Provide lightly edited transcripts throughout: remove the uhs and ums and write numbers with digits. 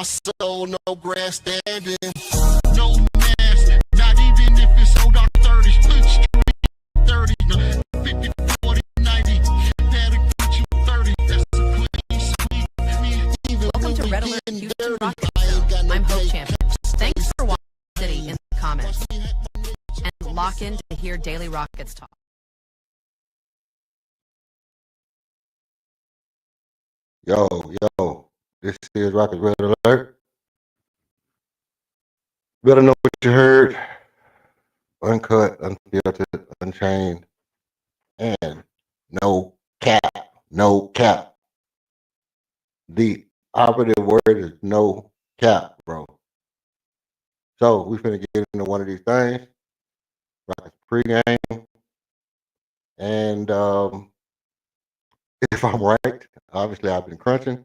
soul, no grandstanding. No gas, not even if it's sold on 30. Split street 30, no, 50, 40, 90. That'll get you 30. That's a clean sweep. Even Welcome when to we Red Alert getting Houston dirty, Rockets I ain't got Zone. no I'm Hope pay. Champion. Thanks for watching City in the comments. And lock in to hear Daily Rockets talk. Yo, this is Rockets Red Alert. Better know what you heard. Uncut, unfiltered, unchained, and no cap. No cap. The operative word is no cap, bro. So we finna get into one of these things. Rockets pregame. And if I'm right, obviously I've been crunching,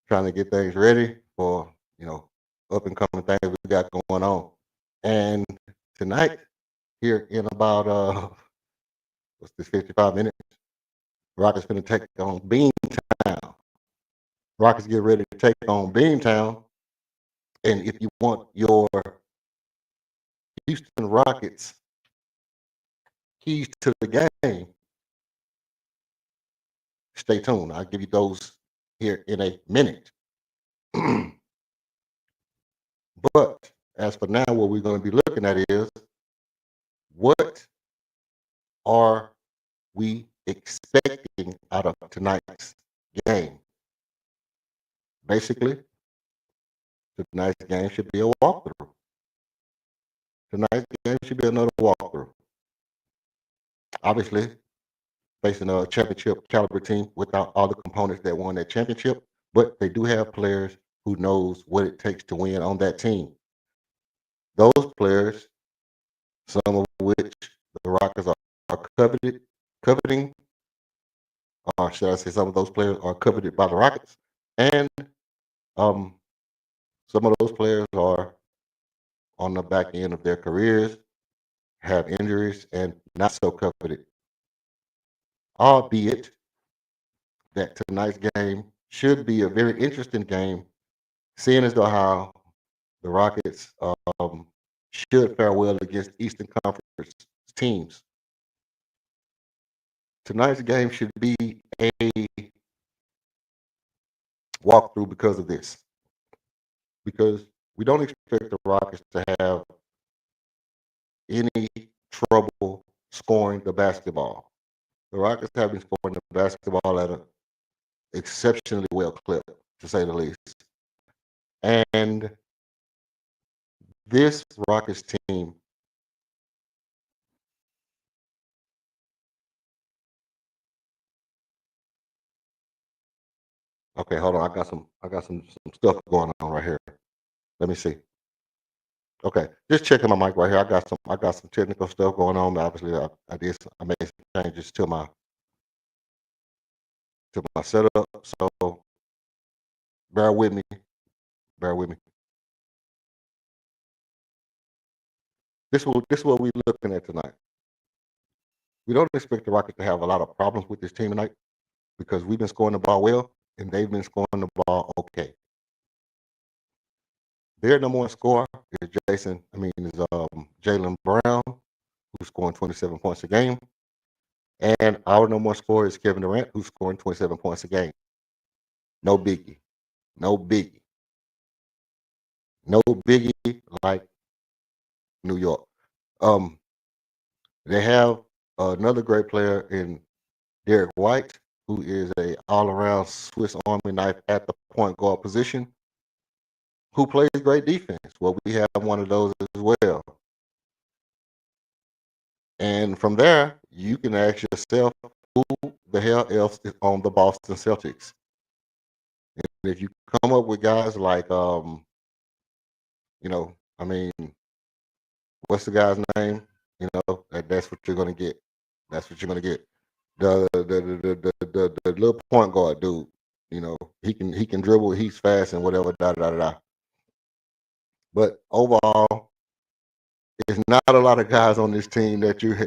trying to get things ready for, up and coming things we got going on. And tonight, here in about 55 minutes, Rockets gonna take on Beantown. Rockets get ready to take on Beantown. And if you want your Houston Rockets keys to the game, stay tuned. I'll give you those here in a minute. But as for now, what we're going to be looking at is what are we expecting out of tonight's game? Basically, tonight's game should be a walkthrough. Tonight's game should be another walkthrough. Obviously, facing a championship caliber team without all the components that won that championship, but they do have players who knows what it takes to win on that team. Those players, some of which the Rockets are coveting, or should I say some of those players are coveted by the Rockets, and some of those players are on the back end of their careers, have injuries, and not so coveted. Albeit that tonight's game should be a very interesting game, seeing as though how the Rockets should fare well against Eastern Conference teams. Tonight's game should be a walkthrough because of this. Because we don't expect the Rockets to have any trouble scoring the basketball. The Rockets have been scoring the basketball at an exceptionally well clip, to say the least. And this Rockets team okay, hold on. I got some stuff going on right here. Let me see. Okay, just checking my mic right here. I got some technical stuff going on. Obviously, I made some changes to my setup. So bear with me. Bear with me. This is what we're looking at tonight. We don't expect the Rockets to have a lot of problems with this team tonight because we've been scoring the ball well and they've been scoring the ball okay. Their number one scorer is Jaylen Brown, who's scoring 27 points a game. And our number one scorer is Kevin Durant, who's scoring 27 points a game. No biggie. No biggie. No biggie like New York. They have another great player in Derek White, who is a all-around Swiss Army knife at the point guard position, who plays great defense. Well, we have one of those as well. And from there, you can ask yourself, who the hell else is on the Boston Celtics? And if you come up with guys like, what's the guy's name? That's what you're gonna get. That's what you're gonna get. The little point guard dude. He can dribble. He's fast and whatever. Da da da da. But overall, it's not a lot of guys on this team that you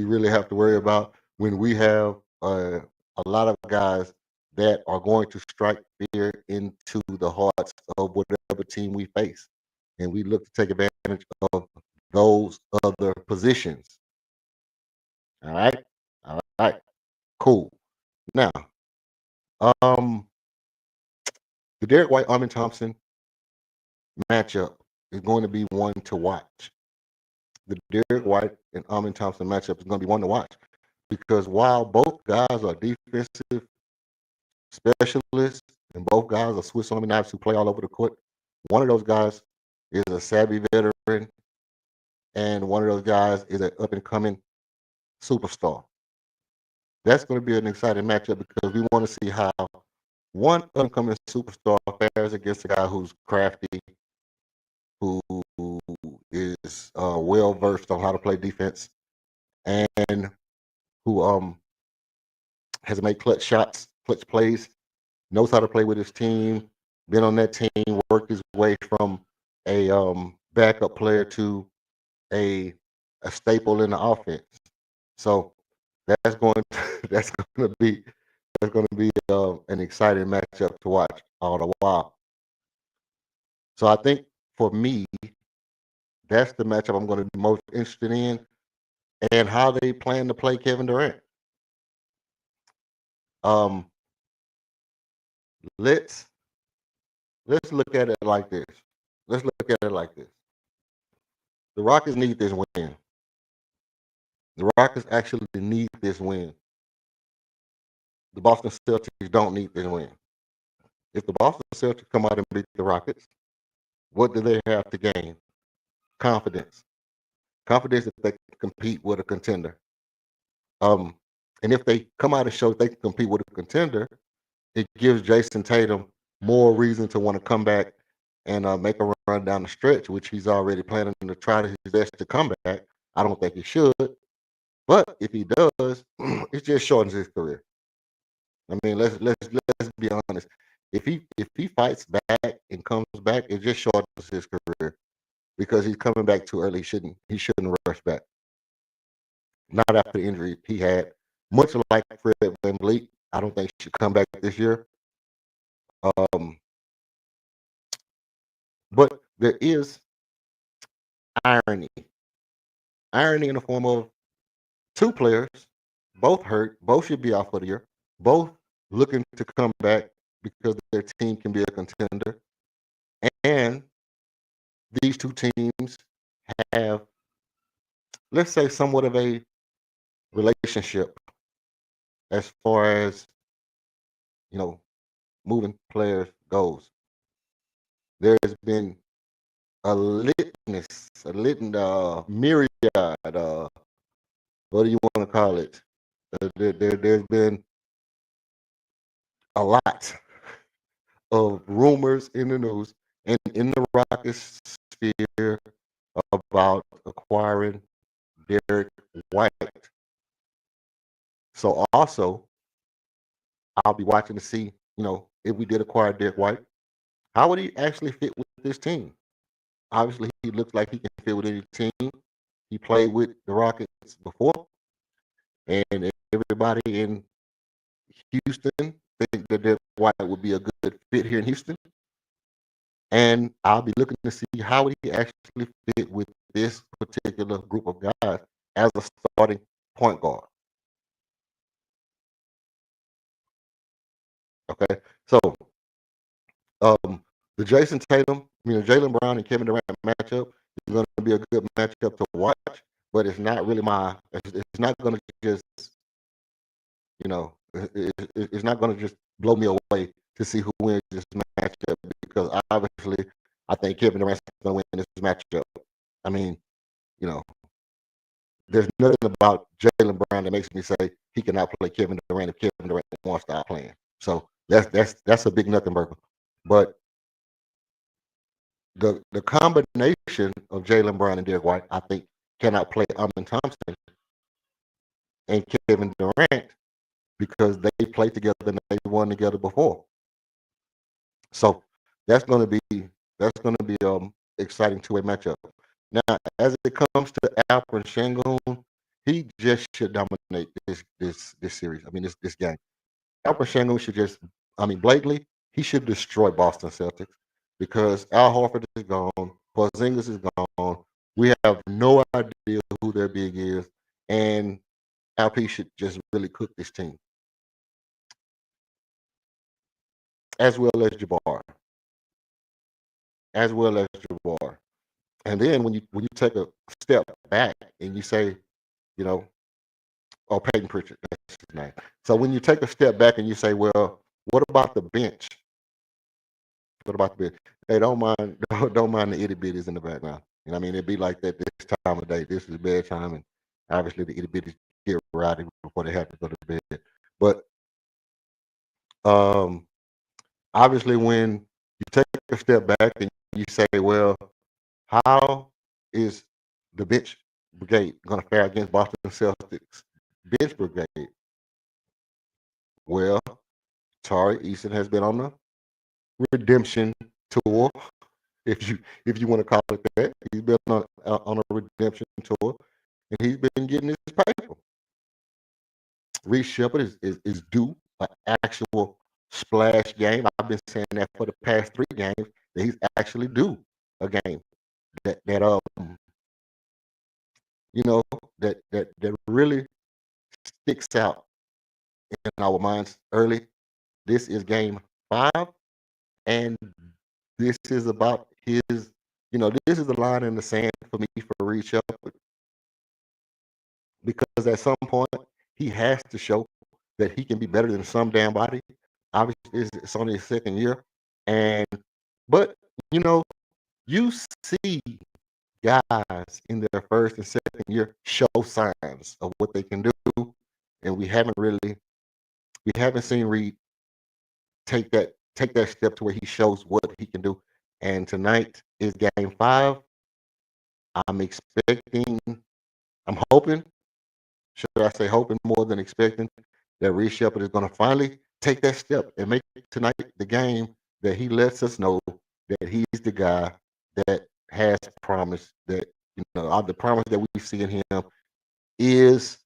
really have to worry about when we have a lot of guys that are going to strike fear into the hearts of whatever team we face. And we look to take advantage of those other positions. All right. All right. Cool. Now, um, the Derek White Armin Thompson matchup is going to be one to watch. The Derek White and Armin Thompson matchup is going to be one to watch because while both guys are defensive specialists and both guys are Swiss Army knives who play all over the court, one of those guys is a savvy veteran and one of those guys is an up and coming superstar. That's going to be an exciting matchup because we want to see how one up and coming superstar fares against a guy who's crafty, who is well versed on how to play defense, and who has made clutch shots, clutch plays, knows how to play with his team, been on that team, worked his way from a backup player to a staple in the offense. So that's going that's going to be an exciting matchup to watch all the while. So I think for me, that's the matchup I'm going to be most interested in, and how they plan to play Kevin Durant. Um, let's look at it like this. Let's look at it like this. The Rockets need this win. The Rockets actually need this win. The Boston Celtics don't need this win. If the Boston Celtics come out and beat the Rockets, what do they have to gain? Confidence. Confidence that they can compete with a contender. And if they come out and show they can compete with a contender, it gives Jason Tatum more reason to want to come back and make a run down the stretch, which he's already planning to try his best to come back. I don't think he should, but if he does, it just shortens his career. I mean, let's be honest. If he fights back and comes back, it just shortens his career because he's coming back too early. He shouldn't rush back. Not after the injury he had. Much like Fred VanVleet, I don't think he should come back this year. But there is irony. Irony in the form of two players, both hurt, both should be out for the year, both looking to come back because their team can be a contender. And these two teams have, let's say, somewhat of a relationship as far as, moving players goes. There has been a myriad, what do you want to call it? There's been a lot of rumors in the news and in the Rockets sphere about acquiring Derek White. So also, I'll be watching to see, if we did acquire Derek White, how would he actually fit with this team? Obviously, he looks like he can fit with any team. He played with the Rockets before, and everybody in Houston think that Derek White would be a good fit here in Houston. And I'll be looking to see how would he actually fit with this particular group of guys as a starting point guard. Okay, so the Jaylen Brown and Kevin Durant matchup is going to be a good matchup to watch, but it's not really it's not going to just, it's not going to just blow me away to see who wins this matchup because obviously I think Kevin Durant's going to win this matchup. I mean, there's nothing about Jaylen Brown that makes me say he cannot play Kevin Durant if Kevin Durant wants to stop playing. So that's a big nothing burger. But the combination of Jaylen Brown and Derek White, I think, cannot play Armin Thompson and Kevin Durant because they played together and they won together before. So that's going to be exciting two-way matchup. Now, as it comes to Alperen Sengun, he just should dominate this series. I mean, this game. Alperen Sengun should just, Blakely, he should destroy Boston Celtics because Al Horford is gone, Porzingis is gone. We have no idea who their big is, and LP should just really cook this team, as well as Jabbar, as well as Jabbar. And then when you take a step back and you say, you know, or Peyton Pritchard, that's his name. So when you take a step back and you say, well, what about the bench? What about the bench? Hey, don't mind don't mind the itty bitties in the background. You know what I mean? It'd be like that this time of day. This is bedtime, and obviously the itty bitties get rowdy before they have to go to bed. But um, obviously, when you take a step back and you say, well, how is the bench brigade going to fare against Boston Celtics bench brigade? Well, Tari Eason has been on the redemption tour, if you want to call it that. He's been on a redemption tour, and he's been getting his paper. Reece Shepard is due an actual splash game. I've been saying that for the past 3 games that he's actually due a game that you know that really sticks out in our minds early. This is game 5, and this is about his. This is the line in the sand for me for Reece Shepard, because at some point he has to show that he can be better than some damn body. Obviously, it's only his 2nd year, but you know, you see guys in their 1st and 2nd year show signs of what they can do, and we haven't seen Reed take that step to where he shows what he can do. And tonight is game 5. I'm hoping, should I say hoping more than expecting, that Reece Shepard is going to finally take that step and make tonight the game that he lets us know that he's the guy that has promise, that the promise that we see in him is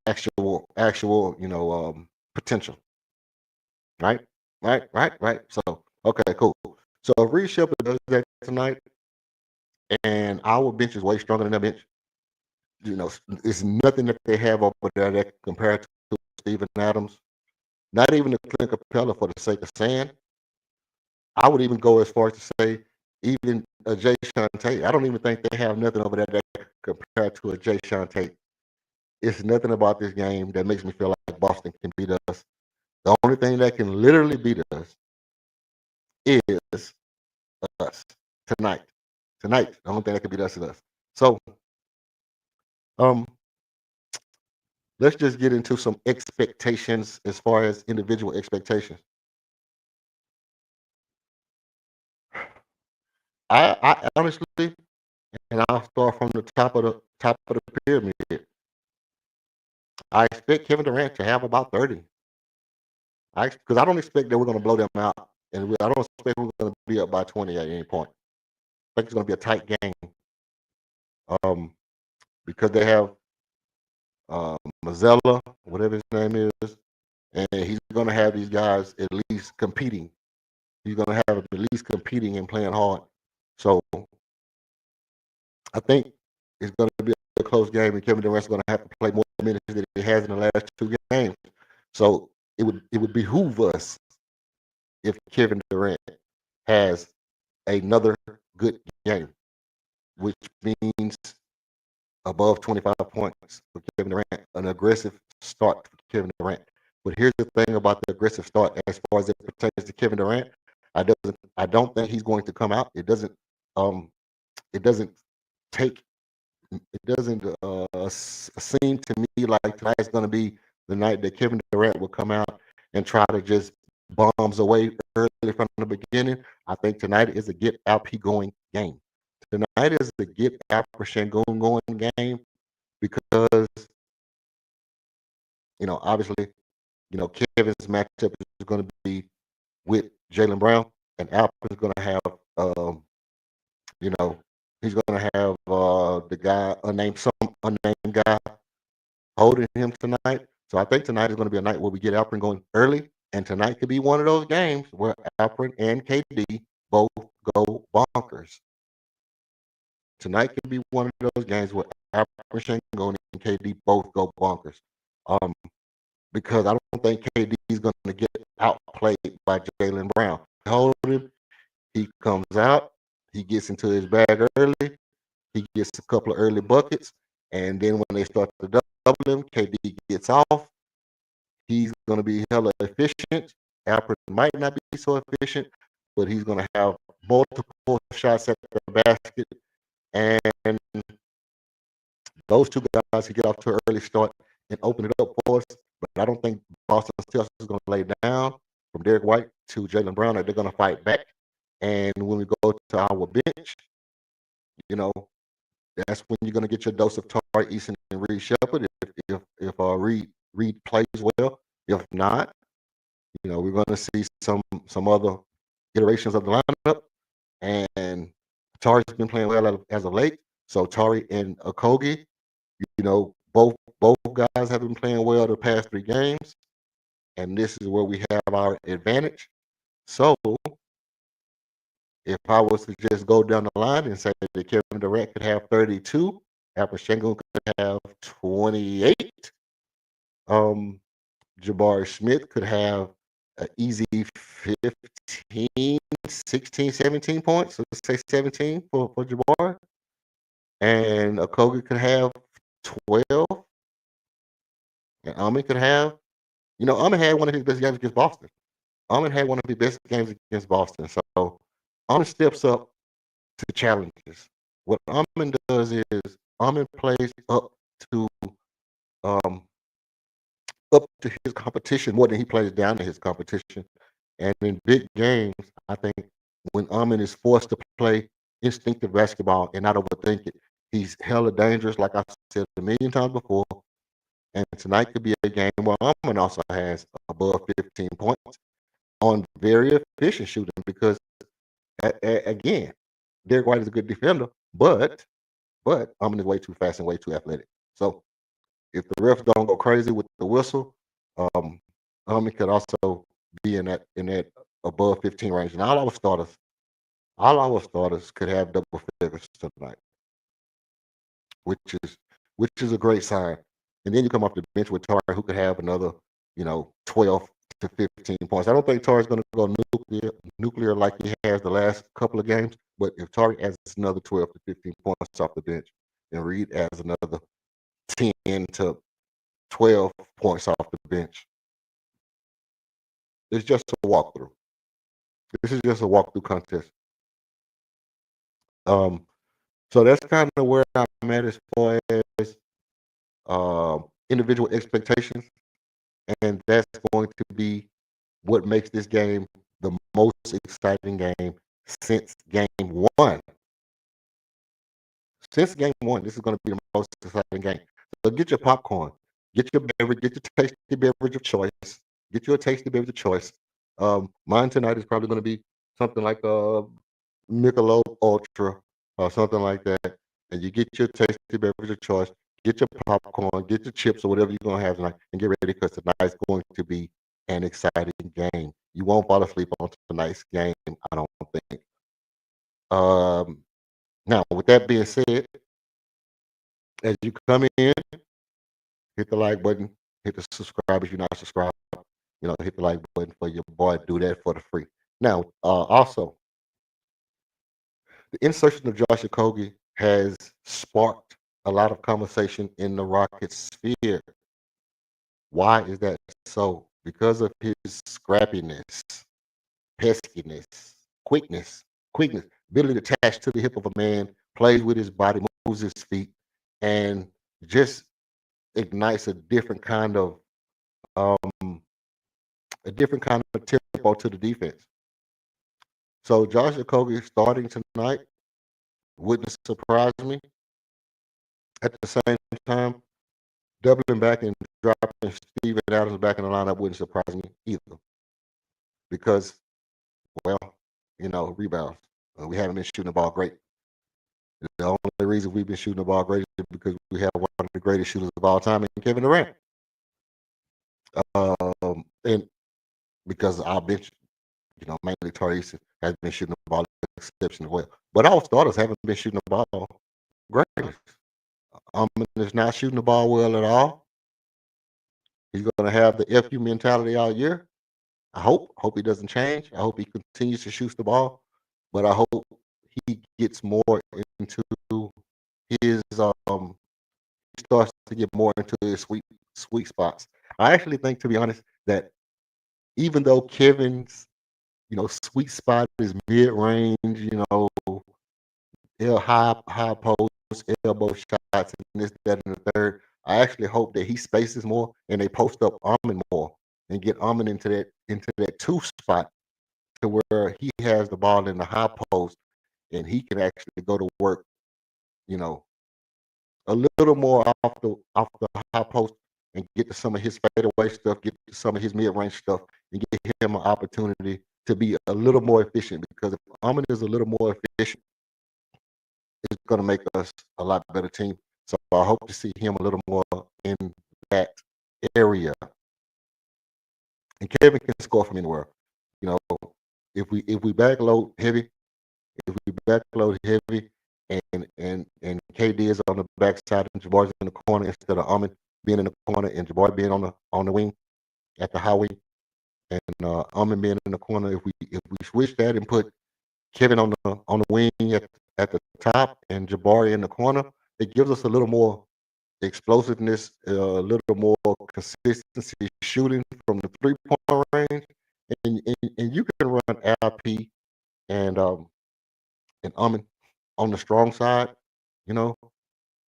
actual potential. Right. So okay, cool. So if Reece Shepard does that tonight, and our bench is way stronger than their bench, it's nothing that they have over there that compared to Steven Adams. Not even the Clint Capella, for the sake of saying. I would even go as far as to say even a Jay Sean Tate. I don't even think they have nothing over there that compared to a Jay Sean Tate. It's nothing about this game that makes me feel like Boston can beat us. The only thing that can literally beat us is us tonight. Tonight, the only thing that can beat us is us. So, let's just get into some expectations as far as individual expectations. I honestly, and I'll start from the top of the pyramid. I expect Kevin Durant to have about 30. Because I don't expect that we're going to blow them out, and I don't expect we're going to be up by 20 at any point. I think it's going to be a tight game, because they have Mazzella, whatever his name is, and he's going to have these guys at least competing. He's going to have them at least competing and playing hard. So I think it's going to be a close game, and Kevin Durant's going to have to play more minutes than he has in the last 2 games. So it would behoove us if Kevin Durant has another good game, which means above 25 points for Kevin Durant, an aggressive start for Kevin Durant. But here's the thing about the aggressive start as far as it pertains to Kevin Durant. I don't think he's going to come out. It doesn't seem to me like tonight's going to be the night that Kevin Durant will come out and try to just bombs away early from the beginning. I think tonight is a get LP going game. Tonight is the get Alperen Sengun going game, because obviously Kevin's matchup is going to be with Jaylen Brown, and Alperen's going to have he's going to have the guy, some unnamed guy holding him tonight. So I think tonight is going to be a night where we get Alperen going early, and tonight could be one of those games where Alperen and KD both go bonkers. Tonight could be one of those games where Alperen Sengun and KD both go bonkers. Because I don't think KD is going to get outplayed by Jaylen Brown. Hold him, he comes out, he gets into his bag early, he gets a couple of early buckets, and then when they start to double him, KD gets off. He's going to be hella efficient. Alfred might not be so efficient, but he's going to have multiple shots at the basket. And those two guys can get off to an early start and open it up for us. But I don't think Boston Celtics is going to lay down from Derek White to Jaylen Brown. They're going to fight back. And when we go to our bench, you know, that's when you're going to get your dose of Tari Eason and Reed Shepard if Reed plays well. If not, you know, we're going to see some other iterations of the lineup. And Tari's been playing well as of late. So Tari and Okogie, you know, both guys have been playing well the past 3 games. And this is where we have our advantage. So if I was to just go down the line and say that Kevin Durant could have 32, Alperen Sengun could have 28, Jabari Smith could have an easy 15, 16, 17 points. So let's say 17 for Jabari. And Okogie could have 12. And Amin could have, you know, Amin had one of his best games against Boston. Amin had one of his best games against Boston. So Amin steps up to challenges. What Amin does is Amin plays up to his competition more than he plays down to his competition. And in big games, I think when Amin is forced to play instinctive basketball and not overthink it, he's hella dangerous, like I said a million times before. And tonight could be a game where Amin also has above 15 points on very efficient shooting because, again, Derek White is a good defender, but Amin is way too fast and way too athletic. So if the refs don't go crazy with the whistle, Amin could also be in that above 15 range. And all our starters could have double figures tonight, which is a great sign. And then you come off the bench with Tari, who could have another, 12 to 15 points. I don't think Tari's going to go nuclear like he has the last couple of games. But if Tari adds another 12 to 15 points off the bench, and Reed adds another 10 to 12 points off the bench, it's just a walkthrough. This is just a walkthrough contest. So that's kind of where I'm at as far as individual expectations, and that's going to be what makes this game the most exciting game since game 1. Since game 1, this is going to be the most exciting game. So get your popcorn, get your beverage, get your tasty beverage of choice. Get you a tasty beverage of choice. Mine tonight is probably going to be something like a Michelob Ultra or something like that. And you get your tasty beverage of choice, get your popcorn, get your chips or whatever you're going to have tonight, and get ready because tonight's going to be an exciting game. You won't fall asleep on tonight's game, I don't think. Now, with that being said, as you come in, hit the like button, hit the subscribe if you're not subscribed. Hit the like button for your boy. Do that for the free. Now, also, the insertion of Josh Okogie has sparked a lot of conversation in the Rockets sphere. Why is that so? Because of his scrappiness, peskiness, quickness, ability to attach to the hip of a man, plays with his body, moves his feet, and just ignites a different kind of tempo to the defense. So Josh Okogie starting tonight wouldn't surprise me. At the same time, doubling back and dropping Steven Adams back in the lineup wouldn't surprise me either. Because, rebounds. We haven't been shooting the ball great. The only reason we've been shooting the ball great is because we have one of the greatest shooters of all time in Kevin Durant. And because our bench, mainly Tariq has been shooting the ball exceptionally well. But our starters haven't been shooting the ball great. Is not shooting the ball well at all. He's going to have the FU mentality all year. I hope he doesn't change. I hope he continues to shoot the ball, but I hope he gets more into his starts to get more into his sweet spots. I actually think, to be honest, that even though Kevin's sweet spot is mid range, high post, elbow shots, and this, that, and the third. I actually hope that he spaces more and they post up Armin more and get Armin into that two spot to where he has the ball in the high post and he can actually go to work, you know, a little more off the high post and get to some of his fadeaway stuff, get to some of his mid range stuff, and get him an opportunity to be a little more efficient. Because if Armin is a little more efficient, it's going to make us a lot better team. So I hope to see him a little more in that area. And Kevin can score from anywhere. You know, if we backload heavy, and KD is on the backside and Jabbar's in the corner instead of Armin being in the corner and Jabbar being on the wing at the high wing, and Armin being in the corner. If we switch that and put Kevin on the wing at the top and Jabari in the corner, it gives us a little more explosiveness, a little more consistency shooting from the 3-point range, and you can run RP and Armin on the strong side, you know,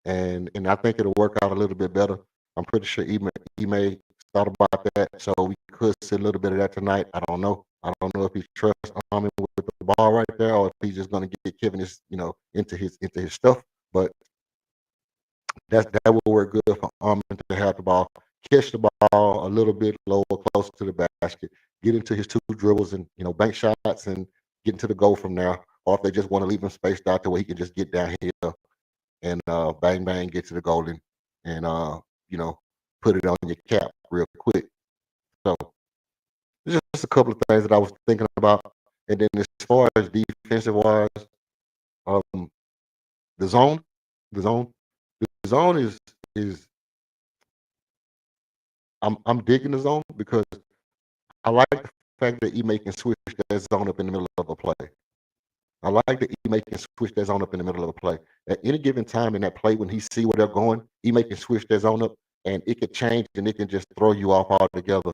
and I think it'll work out a little bit better. I'm pretty sure he may thought about that, so we could see a little bit of that tonight. I don't know. I don't know if he trusts Armin with the ball right there, or if he's just going to get Kevin into his stuff. But that will work good for Armin to have the ball, catch the ball a little bit lower, closer to the basket, get into his two dribbles and bank shots and get into the goal from there. Or if they just want to leave him spaced out to where he can just get down here and bang bang get to the goal and put it on your cap real quick. So there's just a couple of things that I was thinking about. And then as far as defensive wise, the zone is I'm digging the zone because I like the fact that Ime can switch that zone up in the middle of a play. I like that Ime can switch that zone up in the middle of a play. At any given time in that play, when he see where they're going, Ime can switch that zone up, and it could change, and it can just throw you off altogether.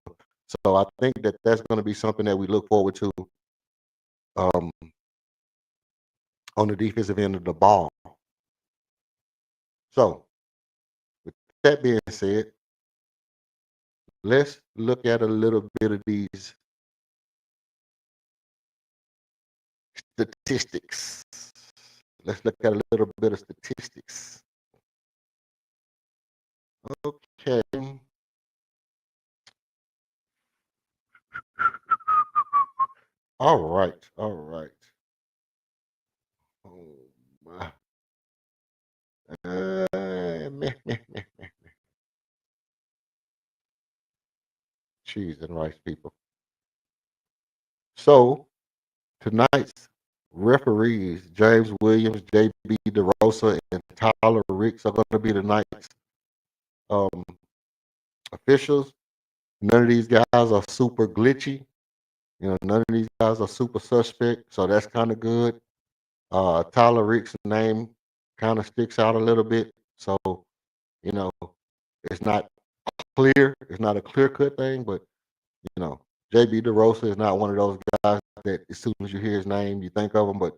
So I think that that's going to be something that we look forward to on the defensive end of the ball. So with that being said, let's look at a little bit of these statistics. Let's look at a little bit of statistics. Okay. All right. Oh my. Cheese and rice, people. So tonight's referees, James Williams, JB DeRosa, and Tyler Ricks are going to be tonight's officials. None of these guys are super glitchy. None of these guys are super suspect, so that's kind of good. Tyler Ricks' name kind of sticks out a little bit, so it's not clear. It's not a clear-cut thing, but JB DeRosa is not one of those guys that as soon as you hear his name, you think of him, but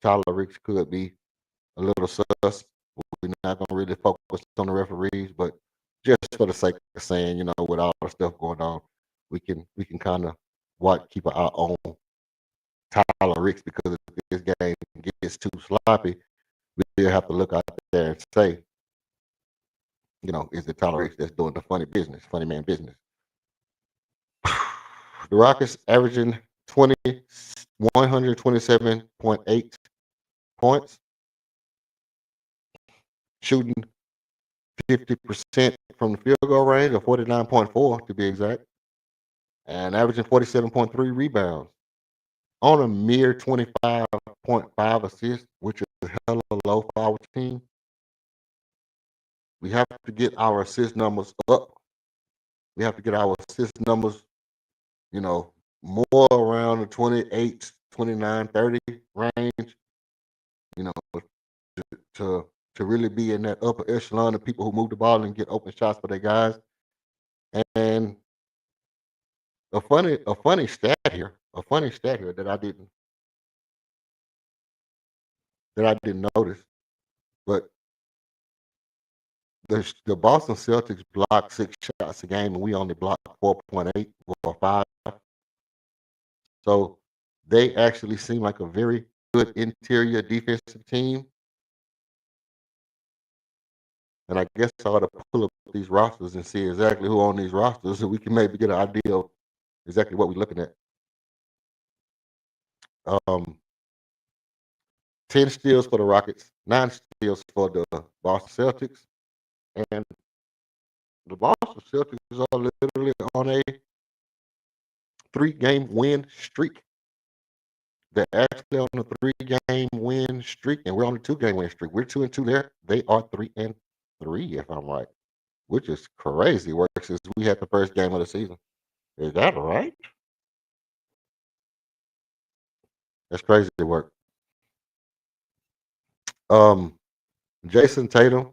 Tyler Ricks could be a little sus. We're not going to really focus on the referees, but just for the sake of saying, with all the stuff going on, we can kind of keep an eye on Tyler Ricks, because if this game gets too sloppy, we'll have to look out there and say, is it Tyler Ricks that's doing the funny man business? The Rockets averaging 127.8 points, shooting 50% from the field goal range, of 49.4 to be exact, and averaging 47.3 rebounds on a mere 25.5 assists, which is hella low for our team. We have to get our assist numbers up. We have to get our assist numbers, you know, more around the 28, 29, 30 range, you know, to to really be in that upper echelon of people who move the ball and get open shots for their guys. And a funny stat here that I didn't notice, but the Boston Celtics block 6 shots a game, and we only block 4.8 or 5. So they actually seem like a very good interior defensive team. And I guess I ought to pull up these rosters and see exactly who on these rosters, so we can maybe get an idea of exactly what we're looking at. Um, 10 steals for the Rockets, 9 steals for the Boston Celtics, and the Boston Celtics are literally on a 3-game win streak. They're actually on a 3-game win streak, and we're on a 2-game win streak. We're 2-2 there. They are 3-3, if I'm right, which is crazy work since we had the first game of the season. Is that right? That's crazy work. Um, Jason Tatum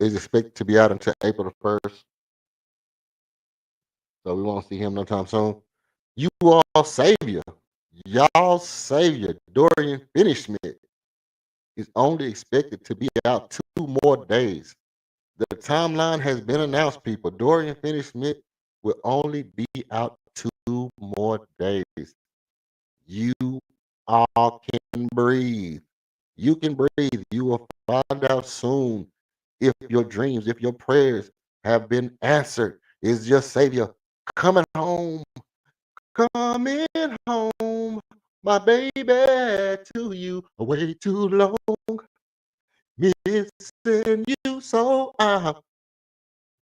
is expected to be out until April the 1st, so we won't see him no time soon. You all savior, y'all savior, Dorian Finney-Smith is only expected to be out 2 more days. The timeline has been announced, people. Dorian Finney-Smith will only be out 2 more days. You all can breathe. You can breathe. You will find out soon if your dreams, if your prayers have been answered. Is your Savior coming home? Coming home, my baby, to you. Way too long, missing you so.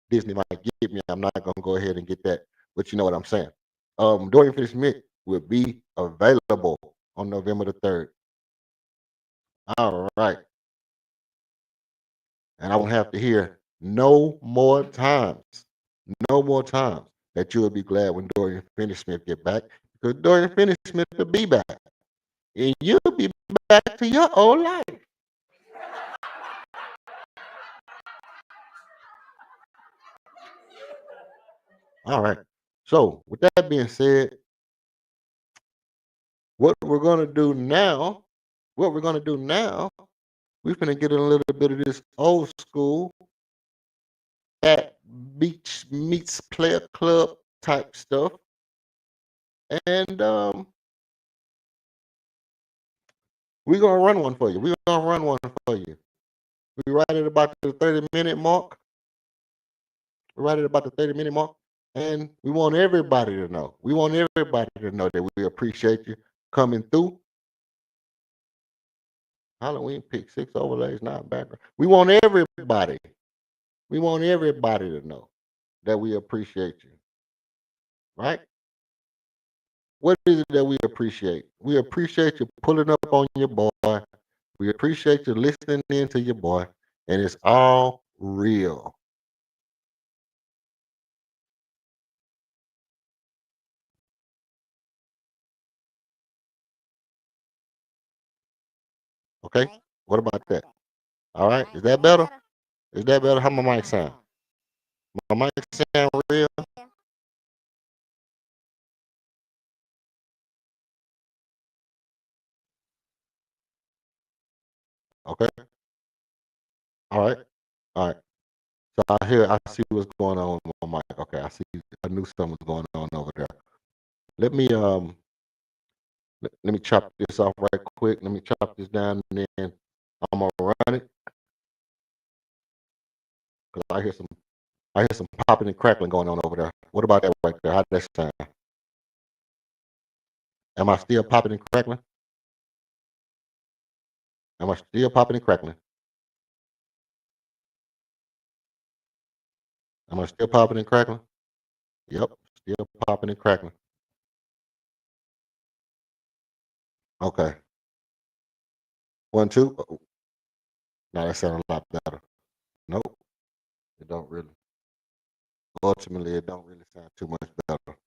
Disney might get me. I'm not gonna go ahead and get that, but you know what I'm saying. Dorian Finney-Smith will be available on November the 3rd. All right. And I won't have to hear no more times that you will be glad when Dorian Finney-Smith get back, because Dorian Finney-Smith will be back, and you'll be back to your old life. All right. So with that being said, what we're gonna do now, we're gonna get a little bit of this old school at beach meets player club type stuff. And we're gonna run one for you. We're gonna run one for you. We right at about the 30-minute mark. We're right at about the 30-minute mark. And we want everybody to know. We want everybody to know that we appreciate you coming through. Halloween pick 6 overlays, not background. We want everybody to know that we appreciate you. Right? What is it that we appreciate? We appreciate you pulling up on your boy. We appreciate you listening in to your boy. And it's all real. Okay? What about that? All right? Is that better? Is that better? How my mic sound? My mic sound real? Okay. All right. All right. So I see what's going on with my mic. Okay, I knew something was going on over there. Let me let me chop this off right quick. Let me chop this down, and then I'm gonna run it because I hear some popping and crackling going on over there. What about that right there? How does that sound? Am I still popping and crackling? Am I still popping and crackling? Am I still popping and crackling? Yep, still popping and crackling. Okay. 1, 2. Now that sounds a lot better. Nope, it don't really. Ultimately, it don't really sound too much better.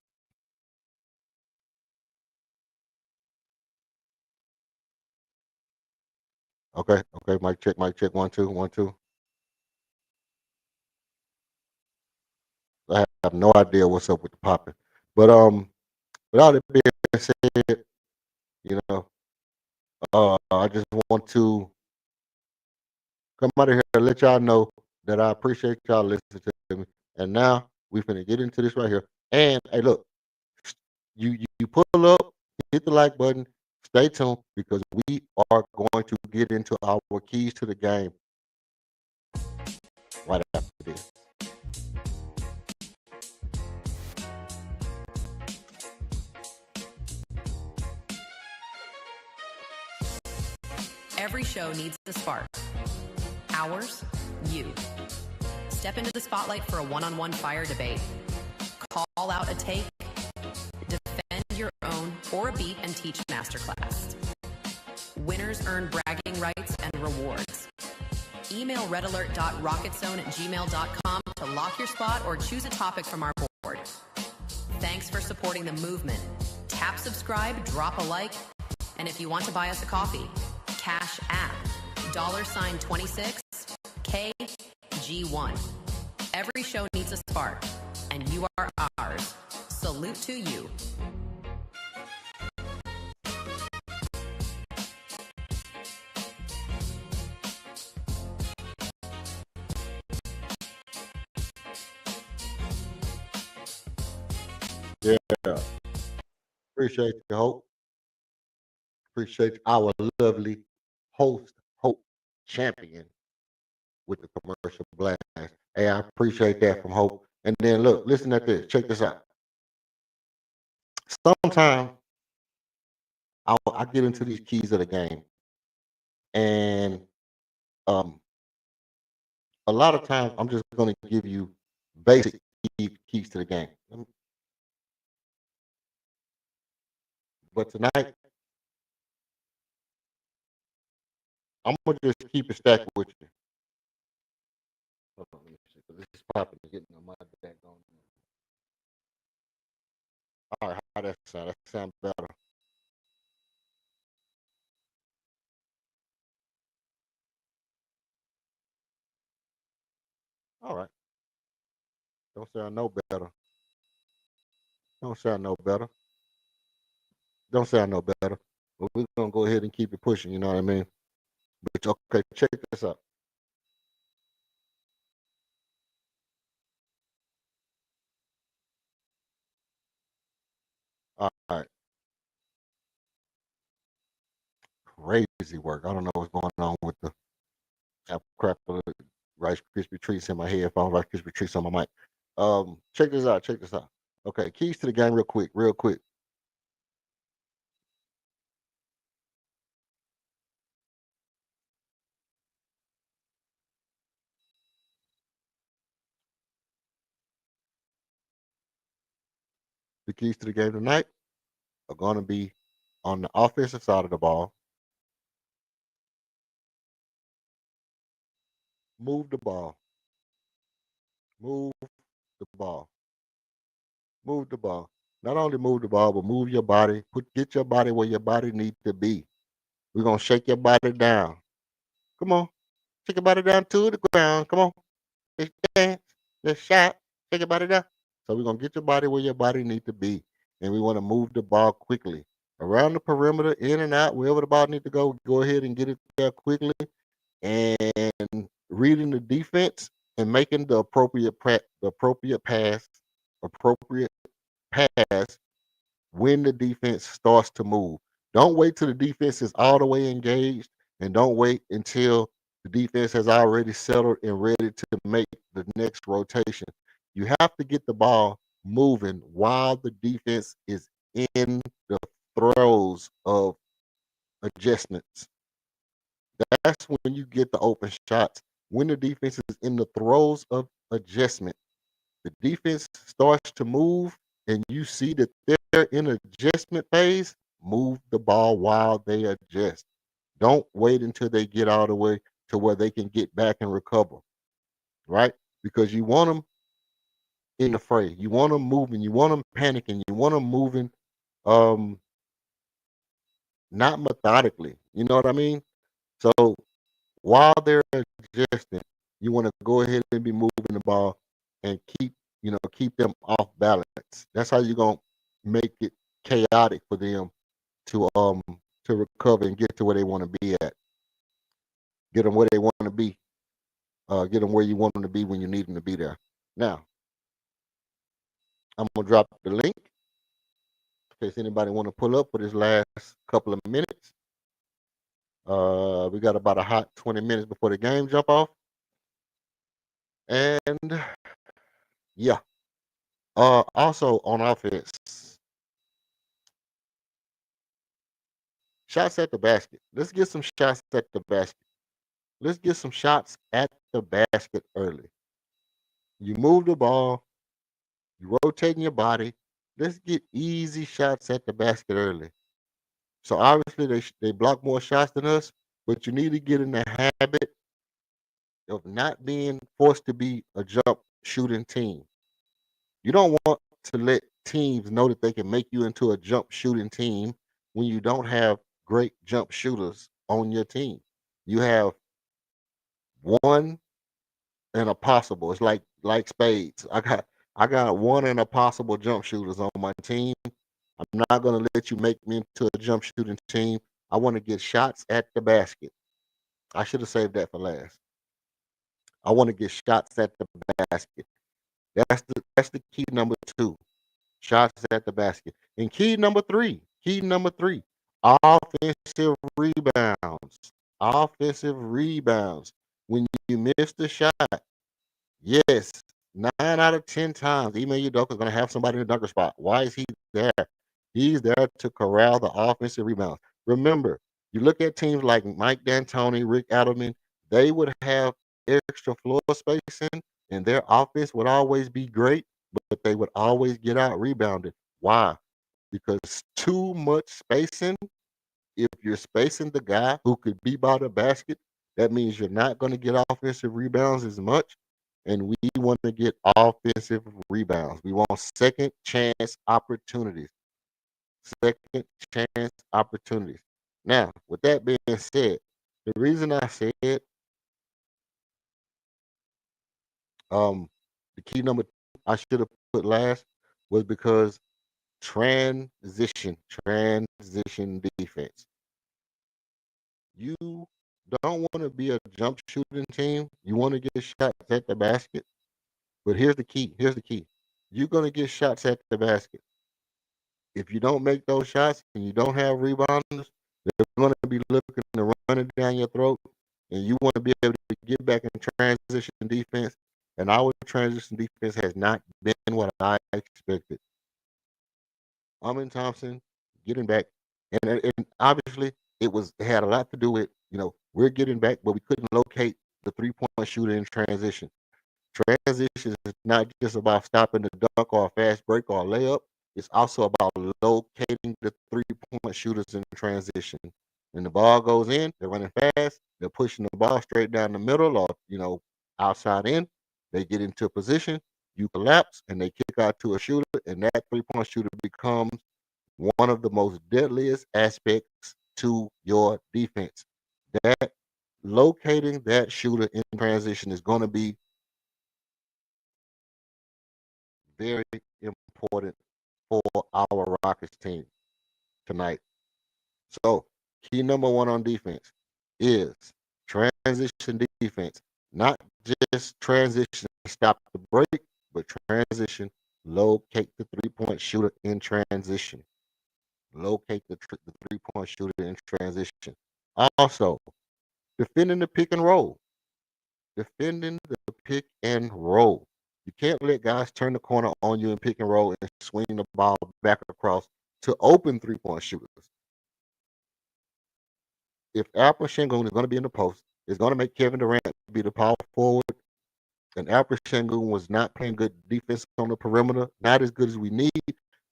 Okay, okay, mic check, mic check. 1, 2, 1, 2. I have no idea what's up with the popping, but without it being said, you know, I just want to come out of here and let y'all know that I appreciate y'all listening to me. And now we finna get into this right here. And hey, look, you pull up, hit the like button, stay tuned because we are going to get into our keys to the game right after this. Every show needs a spark. Ours, you. Step into the spotlight for a one-on-one fire debate. Call out a take, defend your own or a beat and teach masterclass. Winners earn bragging rights and rewards. Email redalert.rocketzone@gmail.com to lock your spot or choose a topic from our board. Thanks for supporting the movement. Tap subscribe, drop a like, and if you want to buy us a coffee, Cash App, $26 KG1. Every show needs a spark, and you are ours. Salute to you. Yeah, appreciate you, Hope. Appreciate our lovely host, Hope Champion, with the commercial blast. Hey, I appreciate that from Hope. And then look, listen at this. Check this out. Sometimes I get into these keys of the game, and um, a lot of times I'm just going to give you basic keys to the game. But tonight, I'm gonna just keep it stacked with you. Hold on, let me see, 'cause this is popping, getting on my back on. All right, how that sound? That sound better. All right, don't sound no better. Don't sound no better. Don't sound no better. But we're gonna go ahead and keep it pushing. You know what I mean? But okay, check this out. All right, crazy work. I don't know what's going on with the apple crackle, Rice Krispie treats in my headphones, Rice Krispie treats on my mic. Check this out. Check this out. Okay, keys to the game, real quick, real quick. The keys to the game tonight are going to be on the offensive side of the ball. Move the ball. Move the ball. Move the ball. Not only move the ball, but move your body. Get your body where your body needs to be. We're gonna shake your body down. Come on, shake your body down to the ground. Come on, let's dance. Let's shot. Shake your body down. So we're gonna get your body where your body needs to be, and we want to move the ball quickly around the perimeter, in and out, wherever the ball needs to go. Go ahead and get it there quickly, and reading the defense and making the appropriate pass, appropriate pass when the defense starts to move. Don't wait till the defense is all the way engaged, and don't wait until the defense has already settled and ready to make the next rotation. You have to get the ball moving while the defense is in the throes of adjustments. That's when you get the open shots. When the defense is in the throes of adjustment, the defense starts to move and you see that they're in adjustment phase, move the ball while they adjust. Don't wait until they get all the way to where they can get back and recover, right? Because you want them in the fray. You want them moving. You want them panicking. You want them moving um not methodically. You know what I mean? So while they're adjusting, you want to go ahead and be moving the ball and keep them off balance. That's how you're gonna make it chaotic for them to um to recover and get to where they want to be at. Get them where they want to be. Get them where you want them to be when you need them to be there. Now, I'm gonna drop the link in case anybody want to pull up for this last couple of minutes. We got about a hot 20 minutes before the game jump off. And yeah. Also on offense, shots at the basket. Let's get some shots at the basket. Let's get some shots at the basket early. You move the ball, you rotating your body. Let's get easy shots at the basket early. So obviously they block more shots than us, but you need to get in the habit of not being forced to be a jump shooting team. You don't want to let teams know that they can make you into a jump shooting team when you don't have great jump shooters on your team. You have one and a possible. It's like spades. I got one and a possible jump shooters on my team. I'm not gonna let you make me into a jump shooting team. I want to get shots at the basket. I should have saved that for last. I want to get shots at the basket. That's the key number two. Shots at the basket. And key number three, offensive rebounds. Offensive rebounds. When you miss the shot, yes, 9 out of 10 times, Ime Udoka is going to have somebody in the dunker spot. Why is he there? He's there to corral the offensive rebounds. Remember, you look at teams like Mike D'Antoni, Rick Adelman, they would have extra floor spacing, and their offense would always be great, but they would always get out rebounded. Why? Because too much spacing, if you're spacing the guy who could be by the basket, that means you're not going to get offensive rebounds as much. And we want to get offensive rebounds. We want second chance opportunities. Second chance opportunities. Now, with that being said, the reason I said the key number I should have put last was because transition defense. You don't want to be a jump shooting team. You want to get shots at the basket. But here's the key. Here's the key. You're going to get shots at the basket. If you don't make those shots and you don't have rebounders, they're going to be looking to run it down your throat. And you want to be able to get back in transition defense. And our transition defense has not been what I expected. Amin Thompson getting back, and obviously it had a lot to do with we're getting back, but we couldn't locate the 3-point shooter in transition. Transition is not just about stopping the dunk or a fast break or a layup. It's also about locating the 3-point shooters in transition. When the ball goes in, they're running fast. They're pushing the ball straight down the middle or outside in. They get into position. You collapse and they kick out to a shooter, and that 3-point shooter becomes one of the most deadliest aspects to your defense. That locating that shooter in transition is going to be very important for our Rockets team tonight. So, key number one on defense is transition defense. Not just transition stop the break, but transition locate the 3-point shooter in transition. Locate the 3-point shooter in transition. Also, defending the pick and roll. Defending the pick and roll. You can't let guys turn the corner on you and pick and roll and swing the ball back across to open 3-point shooters. If Alpha Shingun is going to be in the post, it's going to make Kevin Durant be the power forward. And Alfred Şengün was not playing good defense on the perimeter, not as good as we need.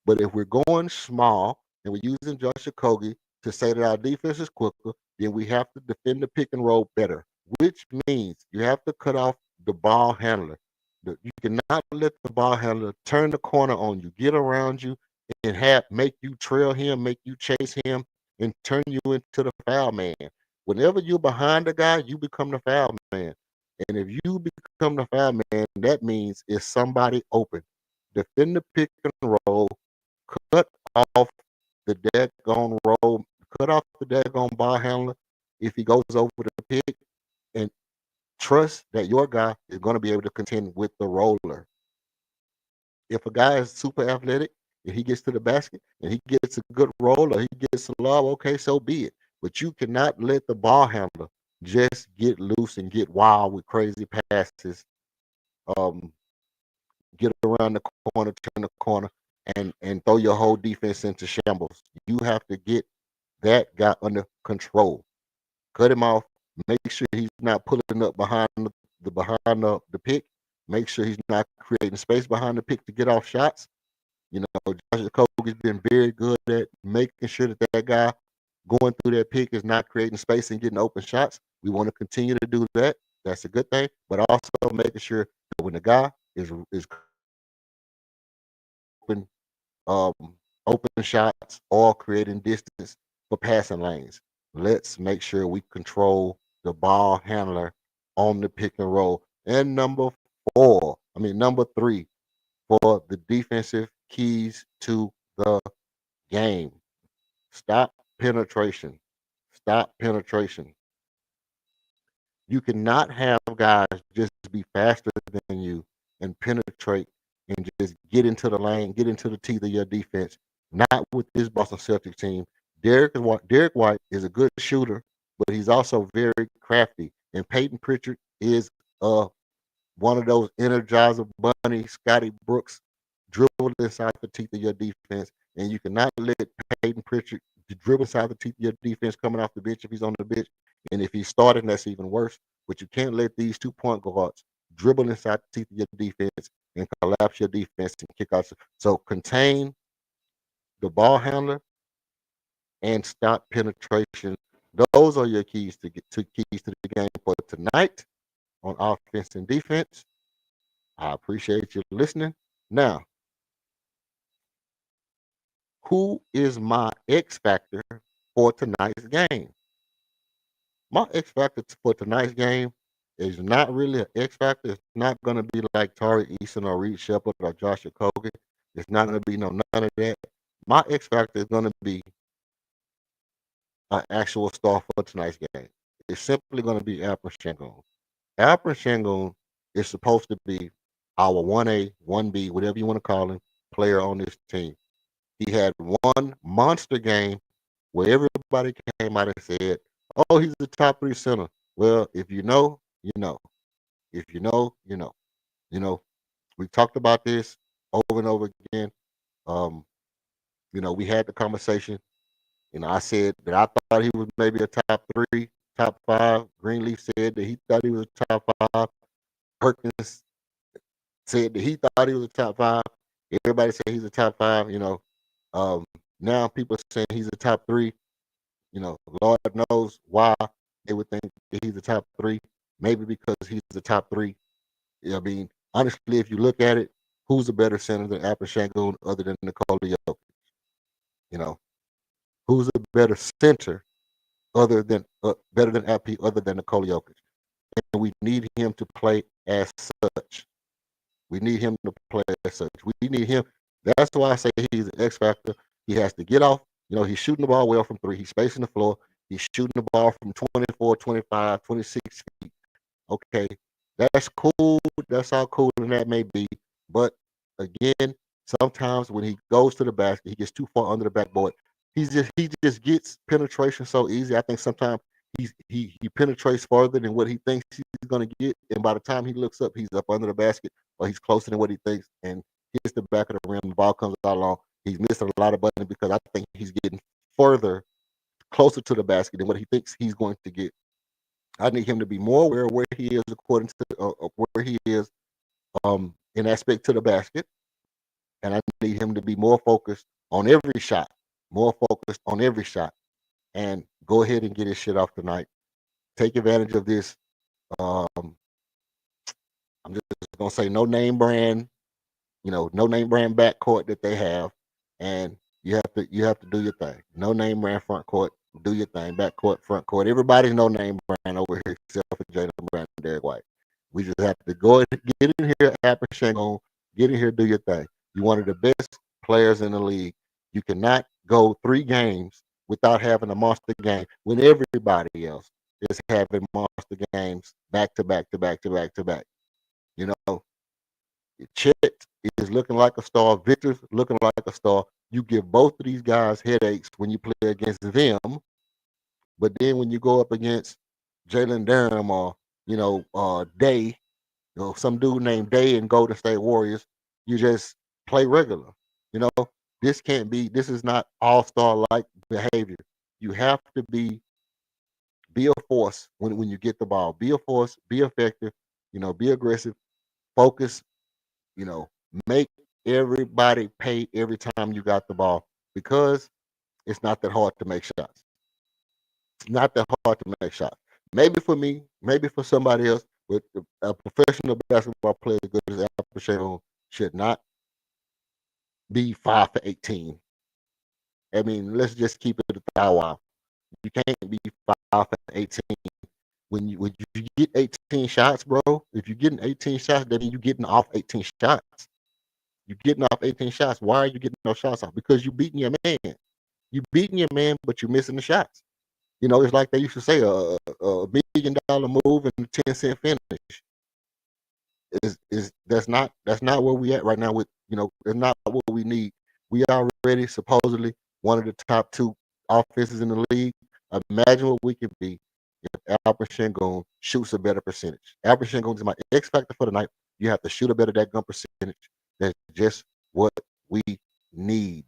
But if we're going small and we're using Josh Okogie to say that our defense is quicker, then we have to defend the pick and roll better, which means you have to cut off the ball handler. You cannot let the ball handler turn the corner on you, get around you, and make you trail him, make you chase him, and turn you into the foul man. Whenever you're behind the guy, you become the foul man. And if you become the foul man, that means it's somebody open. Defend the pick and roll, cut off the daggone roll, cut off the daggone ball handler if he goes over the pick, and trust that your guy is going to be able to contend with the roller. If a guy is super athletic and he gets to the basket and he gets a good roll or he gets a lob, okay, so be it. But you cannot let the ball handler just get loose and get wild with crazy passes, um, get around the corner, turn the corner, and throw your whole defense into shambles. You have to get that guy under control. Cut him off. Make sure he's not pulling up behind the pick. Make sure he's not creating space behind the pick to get off shots. You know, Josh Okogie's been very good at making sure that that guy going through that pick is not creating space and getting open shots. We want to continue to do that. That's a good thing. But also making sure that when the guy is open, um, open shots or creating distance for passing lanes, let's make sure we control the ball handler on the pick and roll. And number three, for the defensive keys to the game. Stop penetration. Stop penetration. You cannot have guys just be faster than you and penetrate and just get into the lane, get into the teeth of your defense. Not with this Boston Celtics team. Derek White is a good shooter, but he's also very crafty. And Peyton Pritchard is one of those energizer bunny, Scotty Brooks, dribble inside the teeth of your defense. And you cannot let Peyton Pritchard dribble inside the teeth of your defense coming off the bench if he's on the bench. And if he's starting, that's even worse. But you can't let these 2 point guards dribble inside the teeth of your defense and collapse your defense and kick out. So contain the ball handler and stop penetration. Those are your keys to the game for tonight on offense and defense. I appreciate you listening. Now, who is my X factor for tonight's game? My X factor for tonight's game is not really an X factor. It's not going to be like Tari Eason or Reed Shepard or Josh Okogie. It's not going to be none of that. My X factor is going to be an actual star for tonight's game. It's simply going to be Alperen Şengün. Alperen Şengün is supposed to be our 1A, 1B, whatever you want to call him, player on this team. He had one monster game where everybody came out and said, "Oh, he's the top 3 center." Well, if you know, you know. If you know, you know. You know, we talked about this over and over again. Um, we had the conversation. I said that I thought he was maybe a top 3, top 5. Greenleaf said that he thought he was a top 5. Perkins said that he thought he was a top 5. Everybody said he's a top 5. Um, now people are saying he's a top 3. Lord knows why they would think that he's a top 3. Maybe because he's the top 3. I mean, honestly, if you look at it, who's a better center than Alperen Şengün other than Nikola Jokic? Who's a better center better than AP other than Nikola Jokic? And we need him to play as such. We need him to play as such. We need him. That's why I say he's an X factor. He has to get off. He's shooting the ball well from 3. He's spacing the floor. He's shooting the ball from 24, 25, 26 feet. Okay, that's cool. That's all cool and that may be. But again, sometimes when he goes to the basket, he gets too far under the backboard. He just gets penetration so easy. I think sometimes he penetrates farther than what he thinks he's going to get, and by the time he looks up, he's up under the basket or he's closer than what he thinks, and hits the back of the rim. The ball comes out long. He's missing a lot of buttons because I think he's getting further, closer to the basket than what he thinks he's going to get. I need him to be more aware of where he is according to where he is in aspect to the basket, and I need him to be more focused on every shot, and go ahead and get his shit off tonight. Take advantage of this. Um, I'm just gonna say no name brand, no name brand backcourt that they have, and you have to do your thing. No name brand front court, do your thing. Backcourt, front court. Everybody's no name brand over here except for Jalen Brown and Derek White. We just have to go and get in here, Shangon, get in here, do your thing. You're one of the best players in the league. You cannot go 3 games without having a monster game when everybody else is having monster games back to back to back to back to back. You know, Chet is looking like a star. Victor's looking like a star. You give both of these guys headaches when you play against them, but then when you go up against Jalen Durham or Day, some dude named Day in Golden State Warriors, you just play regular. You know, this can't be. This is not all-star like behavior. You have to be a force when you get the ball. Be a force. Be effective. Be aggressive. Focus. You know, make everybody pay every time you got the ball because it's not that hard to make shots. It's not that hard to make shots. Maybe for me, maybe for somebody else, but a professional basketball player as good as Al should not be 5 for 18. I mean, let's just keep it a thou wow. You can't be 5 for 18. When you get 18 shots, bro, if you're getting 18 shots, that means you're getting off 18 shots. You're getting off 18 shots. Why are you getting those shots off? Because you beating your man. You beating your man, but you're missing the shots. It's like they used to say, a $1 million move and a 10-cent finish. That's not where we at right now. It's not what we need. We already supposedly one of the top 2 offenses in the league. Imagine what we can be if Alperen Sengun shoots a better percentage. Alperen Sengun is my X factor for the night. You have to shoot a better that gun percentage. That's just what we need.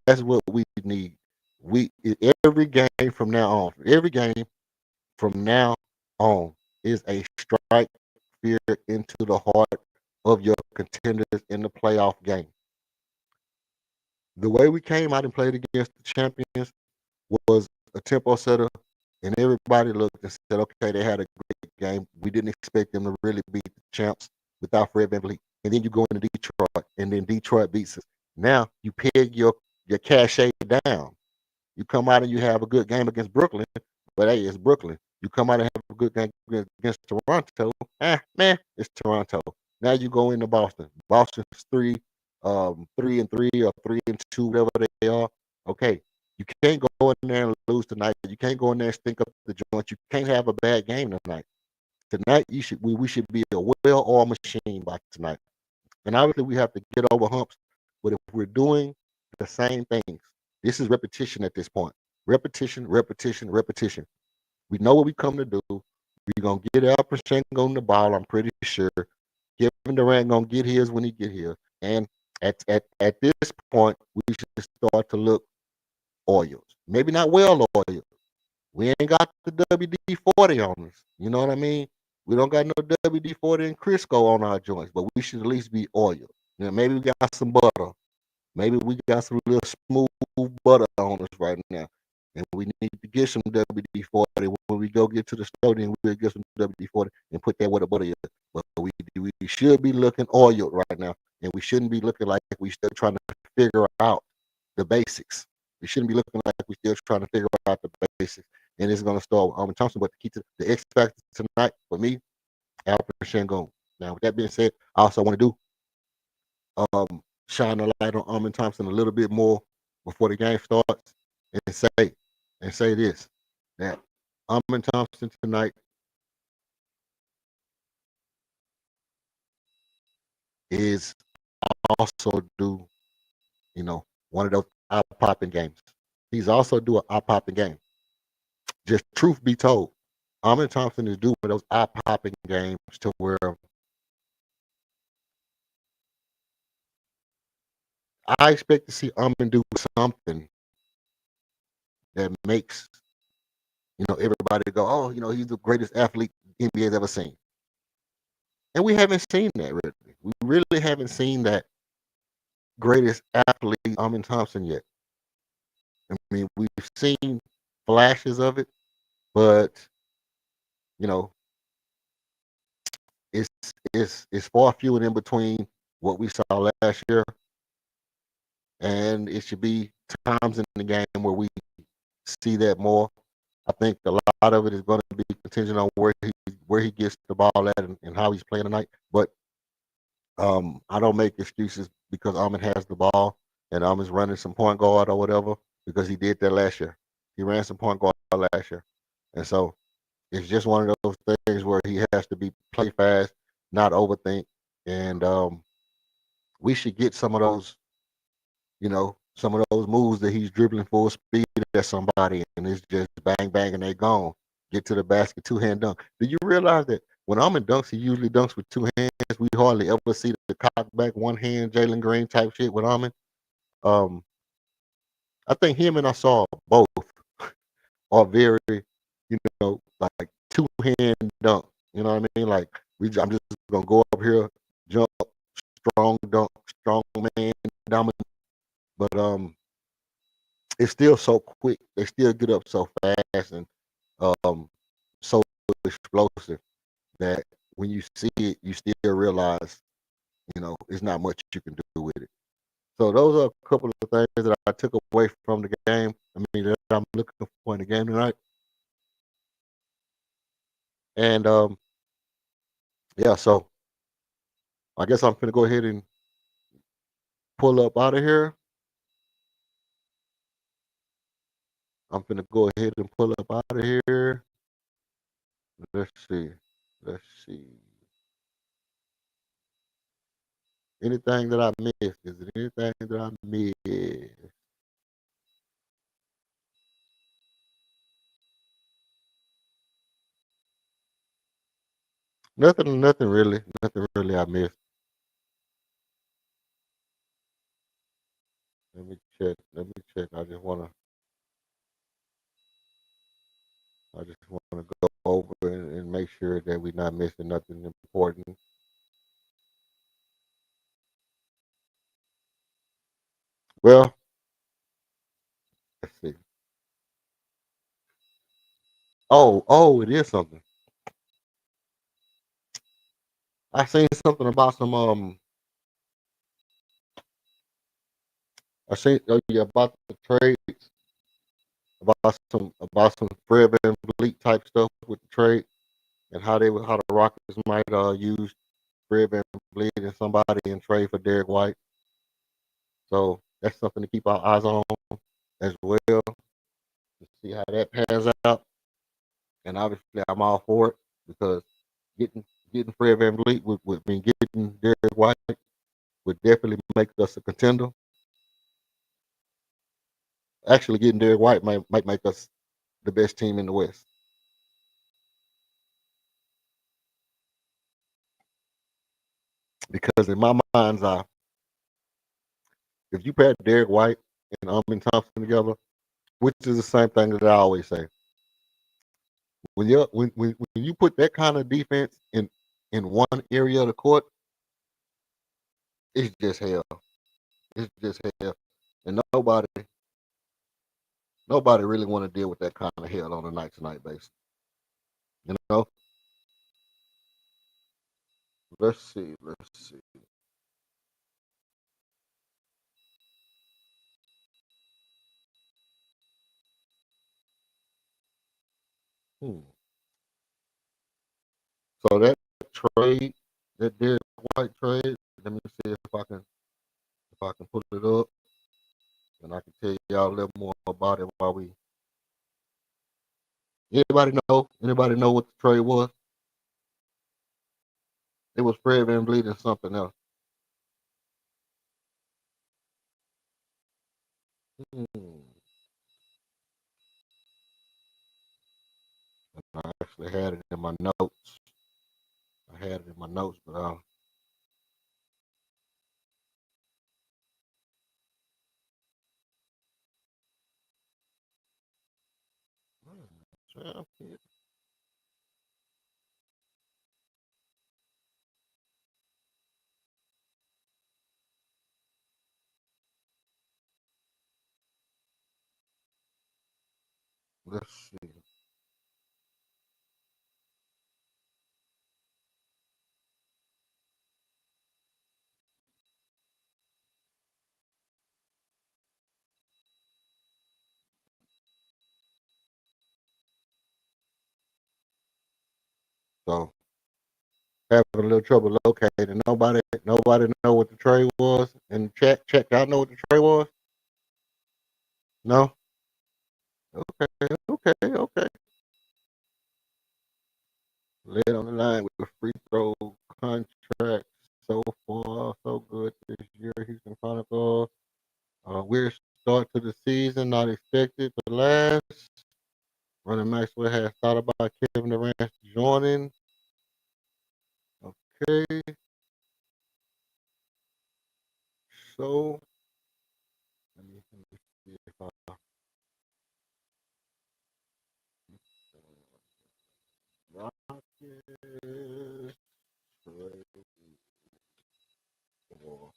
That's what we need. Every game from now on is a strike fear into the heart of your contenders in the playoff game. The way we came out and played against the champions was a tempo setter, and everybody looked and said, okay, they had a great game. We didn't expect them to really beat the champs without Fred VanVleet. And then you go into Detroit, and then Detroit beats us. Now you peg your cachet down. You come out and you have a good game against Brooklyn, but hey, it's Brooklyn. You come out and have a good game against Toronto, man, it's Toronto. Now you go into Boston. Boston's 3-3 or 3-2, whatever they are. Okay, you can't go in there and lose tonight. You can't go in there and stink up the joint. You can't have a bad game tonight. Tonight, we should be a well-oiled machine by tonight. And obviously, we have to get over humps. But if we're doing the same things, this is repetition at this point. Repetition, repetition, repetition. We know what we come to do. We're gonna get Alperen on the ball. I'm pretty sure. Kevin Durant gonna get his when he get here. And at this point, we should start to look oiled. Maybe not well oiled. We ain't got the WD-40 on us. You know what I mean? We don't got no WD-40 and Crisco on our joints, but we should at least be oiled. Maybe we got some butter. Maybe we got some little smooth butter on us right now. And we need to get some WD-40 when we go get to the store. Then we'll get some WD-40 and put that where the butter is. But we should be looking oiled right now, and we shouldn't be looking like we still trying to figure out the basics. We shouldn't be looking like we still trying to figure out the basics. And it's going to start with Armin Thompson. But the key to the X factor tonight for me, Alperen Sengun. Now, with that being said, I also want to do shine a light on Armin Thompson a little bit more before the game starts, and say this, that Armin Thompson tonight is also do, one of those eye-popping games. He's also do an eye-popping game. Just truth be told, Armin Thompson is doing those eye-popping games to where I expect to see Armin do something that makes everybody go, oh, he's the greatest athlete NBA's ever seen. And we haven't seen that really. We really haven't seen that greatest athlete, Amin Thompson, yet. I mean, we've seen flashes of it, but you know, it's it's far few and in between what we saw last year, and it should be times in the game where we see that more. I think a lot of it is going to be contingent on where he gets the ball at and how he's playing tonight. But I don't make excuses because Ahmed has the ball and Ahmed's running some point guard or whatever because he did that last year. He ran some point guard last year, and so it's just one of those things where he has to be play fast, not overthink, and we should get some of those moves that he's dribbling full speed at somebody and it's just bang bang and they gone. Get to the basket, two hand dunk. Do you realize that when Ahmed dunks, he usually dunks with two hands? We hardly ever see the cock back one hand Jalen Green type shit with Ahmed. Um, I think him and I saw both are very, like two hand dunk. You know what I mean? Like I'm just gonna go up here, jump, strong dunk, strong man, dominant. But it's still so quick. They still get up so fast and um so explosive that when you see it, you still realize, it's not much you can do with it. So those are a couple of things that I took away from the game. I mean, that I'm looking for in the game tonight. And yeah, so I guess I'm gonna go ahead and pull up out of here. I'm gonna go ahead and pull up out of here. Let's see. Let's see. Anything that I missed? Is it anything that I missed? Nothing really. Nothing really I missed. Let me check. Let me check. I just wanna go over and make sure that we're not missing nothing important. Well, let's see. Oh, it is something. I seen something about some I seen yeah, about the trades, about some Fred VanVleet type stuff with the trade and how the Rockets might use Fred VanVleet and somebody and trade for Derek White. So that's something to keep our eyes on as well to see how that pans out. And obviously, I'm all for it because getting getting Fred VanVleet would mean getting Derek White would definitely make us a contender. Actually, getting Derek White might make us the best team in the West. Because in my mind's eye, if you pair Derek White and Amin Thompson together, which is the same thing that I always say, when you put that kind of defense in one area of the court, it's just hell. It's just hell, and nobody really want to deal with that kind of hell on a night to night basis. You know. Let's see. Let's see. Hmm. So that trade, that Derek White trade. Let me see if I can pull it up, and I can tell y'all a little more about it while we. Anybody know? Anybody know what the trade was? It was Fred VanVleet and something else. Hmm. I actually had it in my notes. I had it in my notes, but champion. Let's see. So having a little trouble locating. Nobody know what the trade was in the chat. Check. Y'all know what the trade was? No. Okay. Okay. Okay. Led on the line with the free throw contract so far, so good this year. Houston Chronicles. Weird start to the season, not expected to last. Running Maxwell has thought about Kevin Durant joining. Okay, so let me see if I Rockets trade for-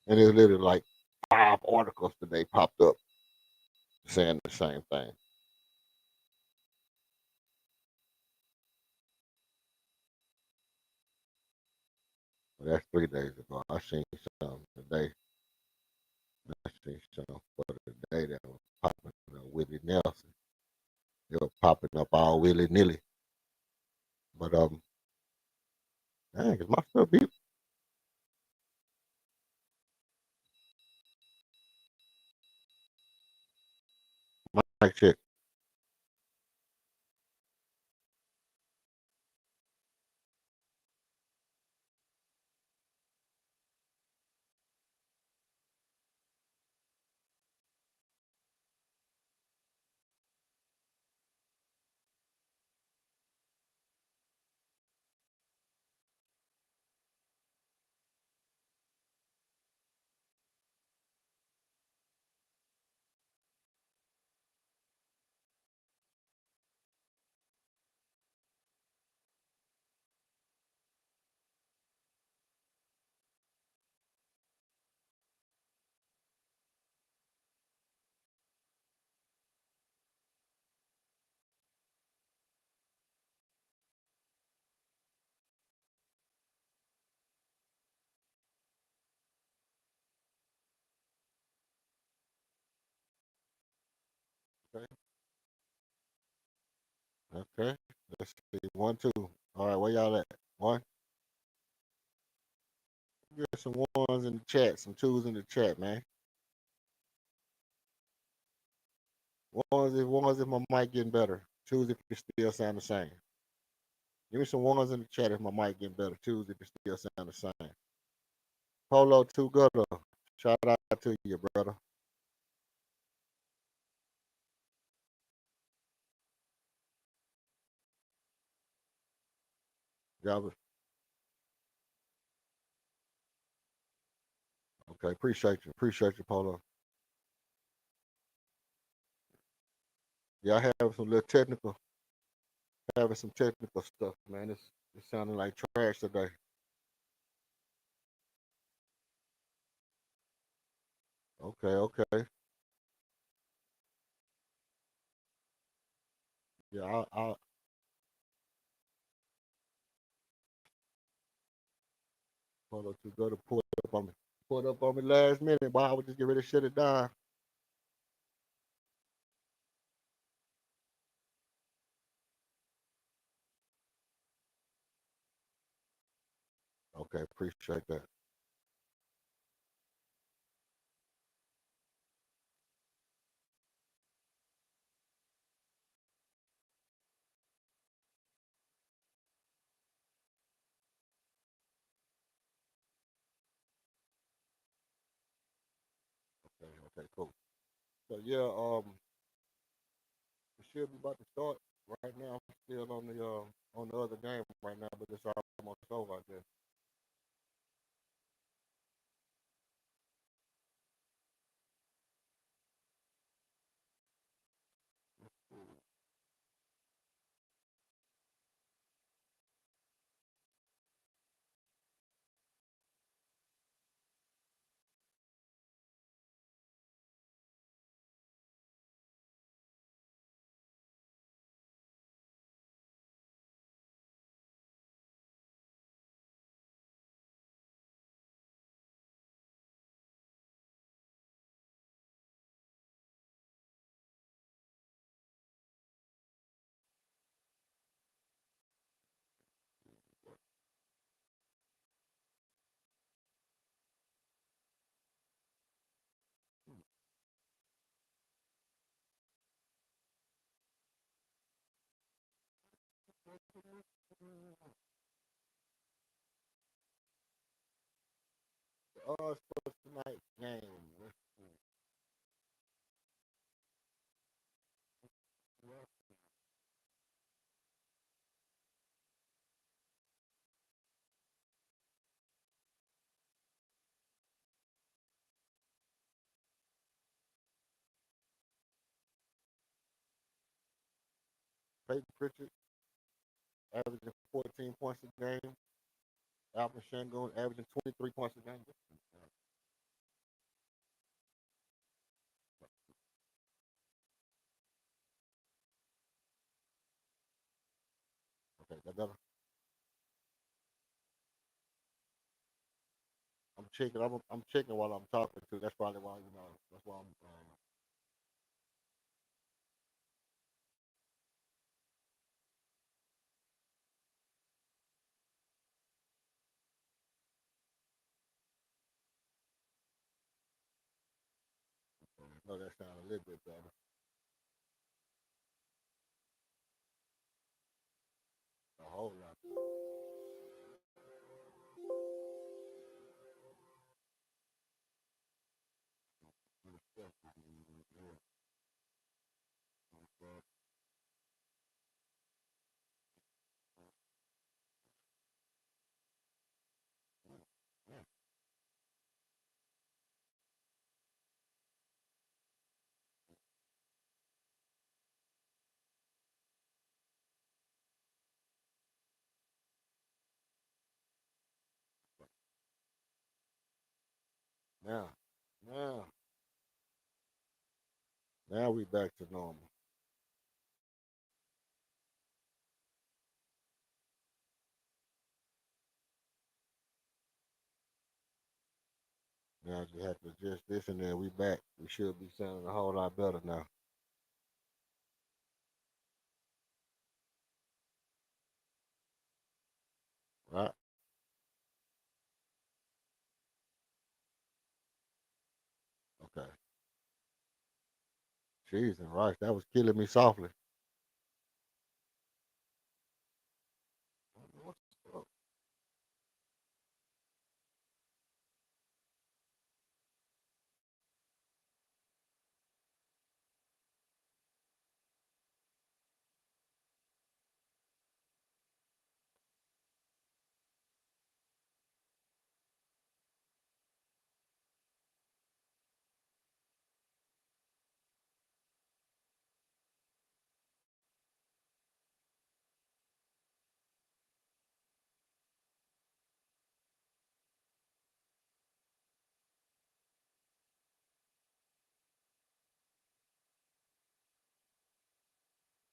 and it's literally like 5 articles today popped up saying the same thing. Well, that's 3 days ago. I seen some today. I seen some for the day that was popping up. Willie Nelson. They were popping up all willy nilly. But dang, is my stuff beep? Mic check. Okay. Okay. Let's see. 1, 2. All right, where y'all at? One. Get some ones in the chat, some twos in the chat, man. Ones if my mic getting better. Twos if you still sound the same. Give me some ones in the chat if my mic getting better. Twos if you still sound the same. Polo two gooder. Shout out to you, brother. Y'all, okay, appreciate you. Appreciate you, Polo. Yeah, I have some little technical, having some technical stuff, man. It's sounding like trash today. Okay, okay. Yeah, I'll Polo two gooder pull it up on me. Pull it up on me last minute, but I would just get ready to shut it down. Okay, appreciate that. Okay, okay, cool. So yeah, we should be about to start right now. I'm still on the other game right now, but it's almost over, I guess. The odds for tonight's game. Let's see. Peyton Pritchard averaging 14 points a game. Alvin Shango averaging 23 points a game. Okay, that better. I'm checking. I'm checking while I'm talking too. That's probably why you know. That's why I'm. I know that sounds a little bit better. A whole lot. Now, now, now we back to normal. Now you have to adjust this, and then we back. We should be sounding a whole lot better now. Right? Okay. Cheese and rice. That was killing me softly. What's up?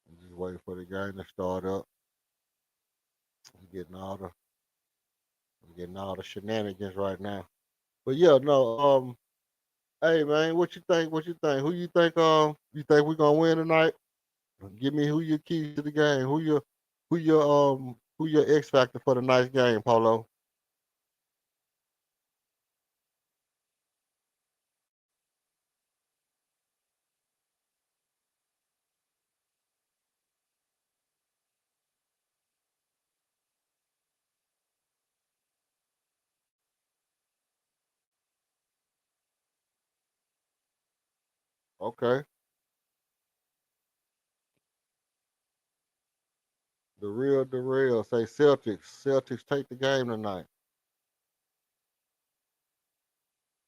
I'm just waiting for the game to start up. I'm getting all the I'm getting all the shenanigans right now. But yeah, no, hey man, what you think? What you think? Who you think we gonna win tonight? Give me who your keys to the game. Who your X factor for the nice game, Polo? Okay. The real say Celtics. Celtics take the game tonight.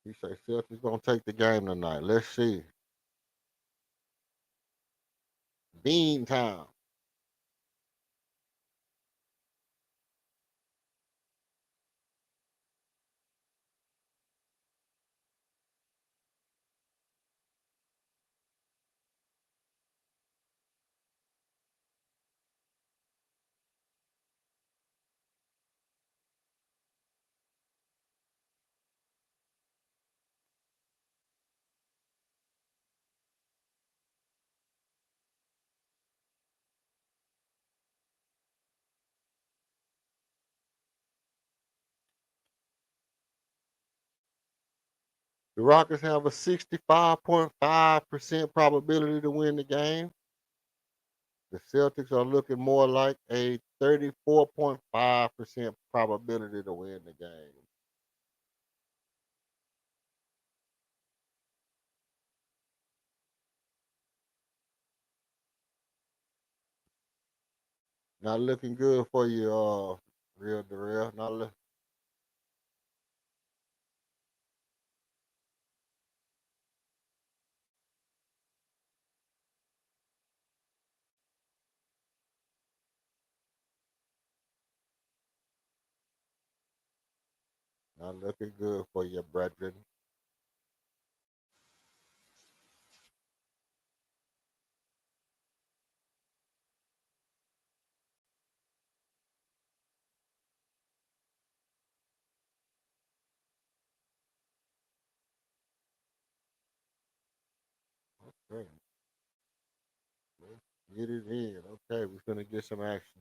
He say Celtics gonna take the game tonight. Let's see. Bean time. The Rockets have a 65.5% probability to win the game. The Celtics are looking more like a 34.5% probability to win the game. Not looking good for you, real Darrell. Not looking good for you, brethren. Okay, let's get it in. Okay, we're gonna get some action.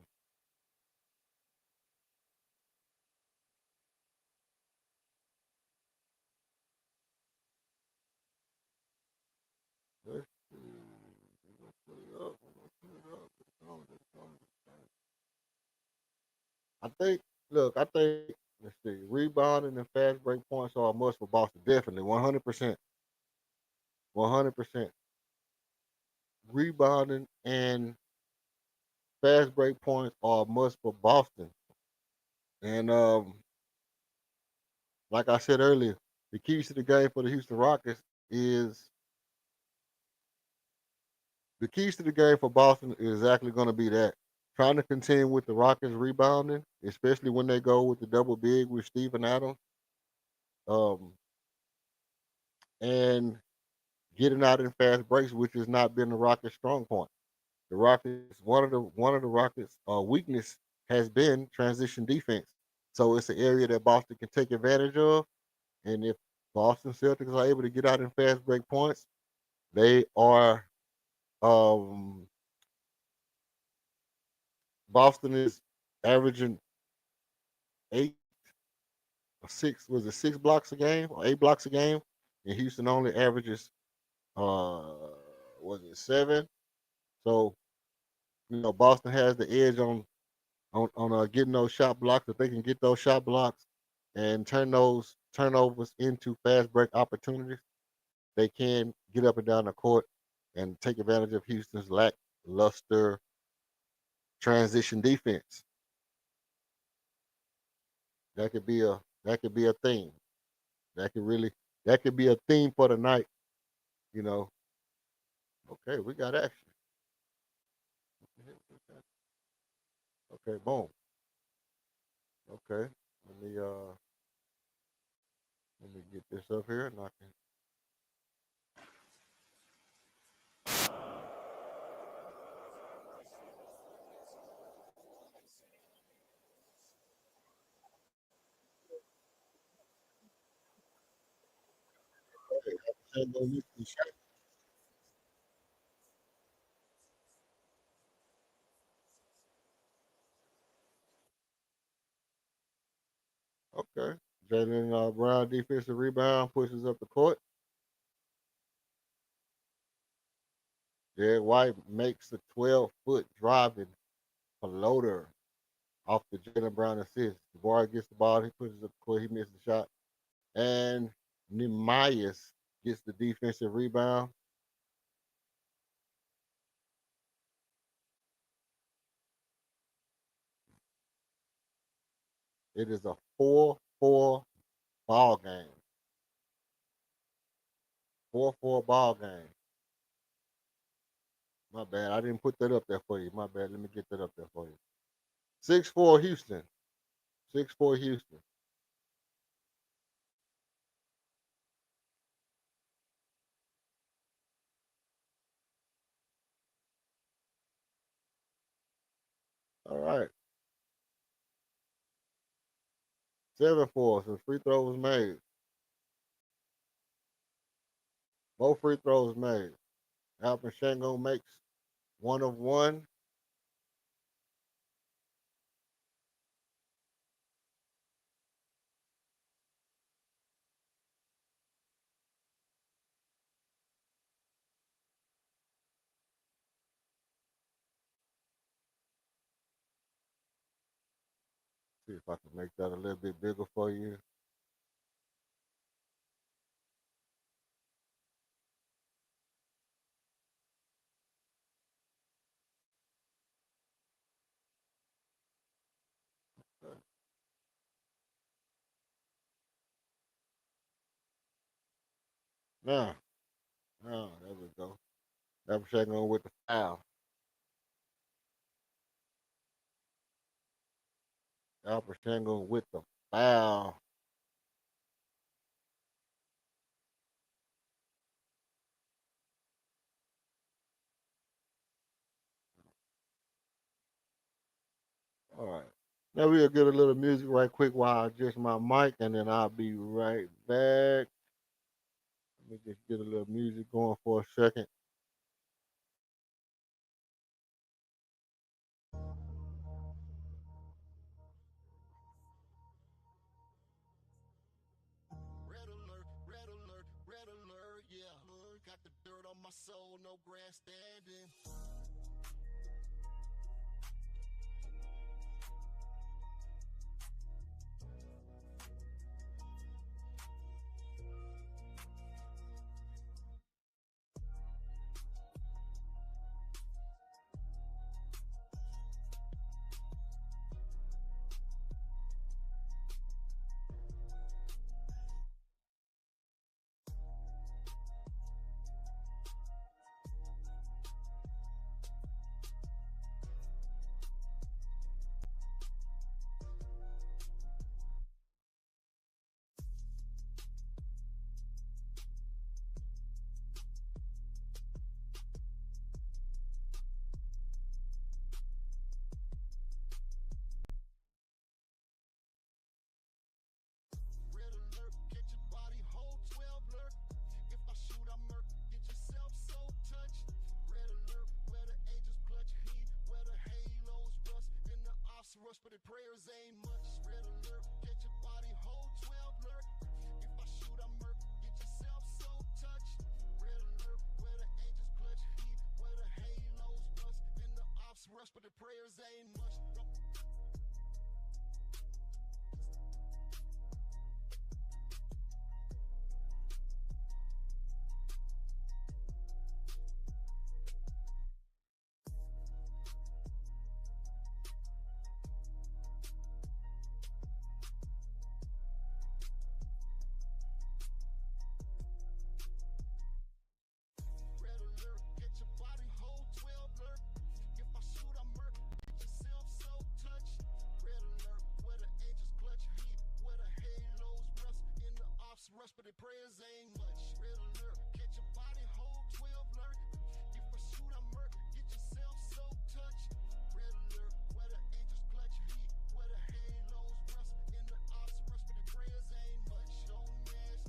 Let's see. We're gonna put it up. We're gonna put it up. It's on. I think. Look, I think. Let's see. Rebounding and fast break points are a must for Boston. Definitely, 100%. 100%. Rebounding and fast break points are a must for Boston. And like I said earlier, the keys to the game for the Houston Rockets is the keys to the game for Boston is exactly going to be that. Trying to continue with the Rockets rebounding, especially when they go with the double big with Steven Adams, um, and getting out in fast breaks, which has not been the Rockets' strong point. The Rockets, one of the Rockets' weakness has been transition defense. So it's an area that Boston can take advantage of. And if Boston Celtics are able to get out in fast break points, they are um, Boston is averaging 8 or 6, was it 6 blocks a game or 8 blocks a game? And Houston only averages uh was it 7? So, Boston has the edge on getting those shot blocks. If they can get those shot blocks and turn those turnovers into fast break opportunities, they can get up and down the court and take advantage of Houston's lackluster transition defense. That could be a theme. That could really that could be a theme for the night. You know. Okay, we got action. Okay, boom. Okay, let me get this up here and I can. Okay, Jalen Brown defensive rebound pushes up the court. Derek White makes a 12-foot driving floater off the Jalen Brown assist. The bar gets the ball, he pushes up the court, he misses the shot. And Nemias gets the defensive rebound. It is a 4-4 ball game. 4-4 ball game. My bad. I didn't put that up there for you. My bad. Let me get that up there for you. 6-4 Houston. 6-4 Houston. All right. 7-4. So free throw was made. Both free throws made. Alvin Shango makes one of one. See if I can make that a little bit bigger for you. Now, there we go. That was checking with the foul. Albert Shangle with the foul. All right. Now we'll get a little music right quick while I adjust my mic, and then I'll be right back. Let me just get a little music going for a second. Red alert, red alert, red alert, yeah. Got the dirt on my soul, no grandstanding. Red alert, catch your body, hold 12 alert. If I shoot, I murk, get yourself so touched. Red alert, where the angels clutch heat, where the halos rust, and the ops rush, but the prayers ain't much. Red alert, catch your body, hold 12 alert. If I shoot, I murk, get yourself so touched. Red alert, where the angels clutch heat, where the halos rust, and the ops rush, but the prayers ain't much. Red alert, get your body, hold 12 alert. If I shoot, I murk, get yourself so touched. Red alert, where the angels clutch heat, where the halos rust, and the ops rush, but the prayers ain't much. Red alert, get your body, hold 12 alert. If I shoot, I murk, get yourself so touched. Red alert, where the angels clutch heat, where the halos rust, and the ops rush, but the prayers ain't much. Don't mess.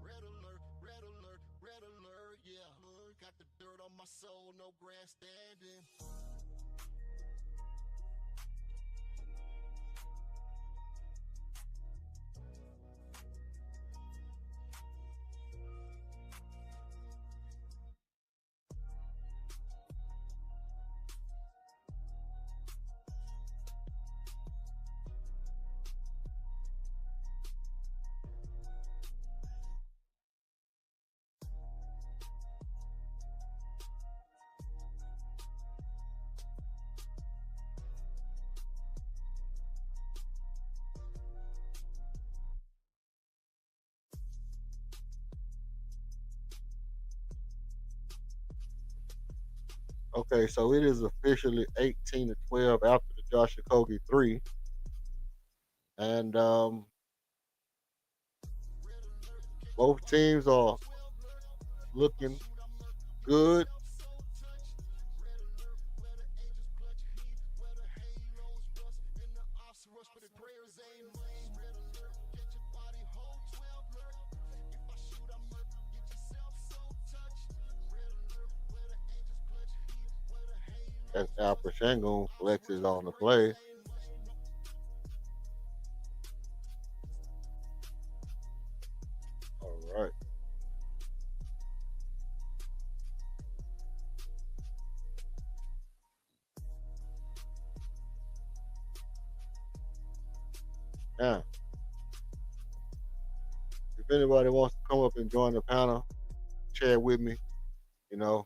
Red alert, red alert, red alert, yeah. Got the dirt on my soul, no grandstanding. Okay, so it is officially 18-12 after the Josh Okogie three, and both teams are looking good. as Alfred Şengün flexes on the play. All right. Now, if anybody wants to come up and join the panel, chat with me, you know,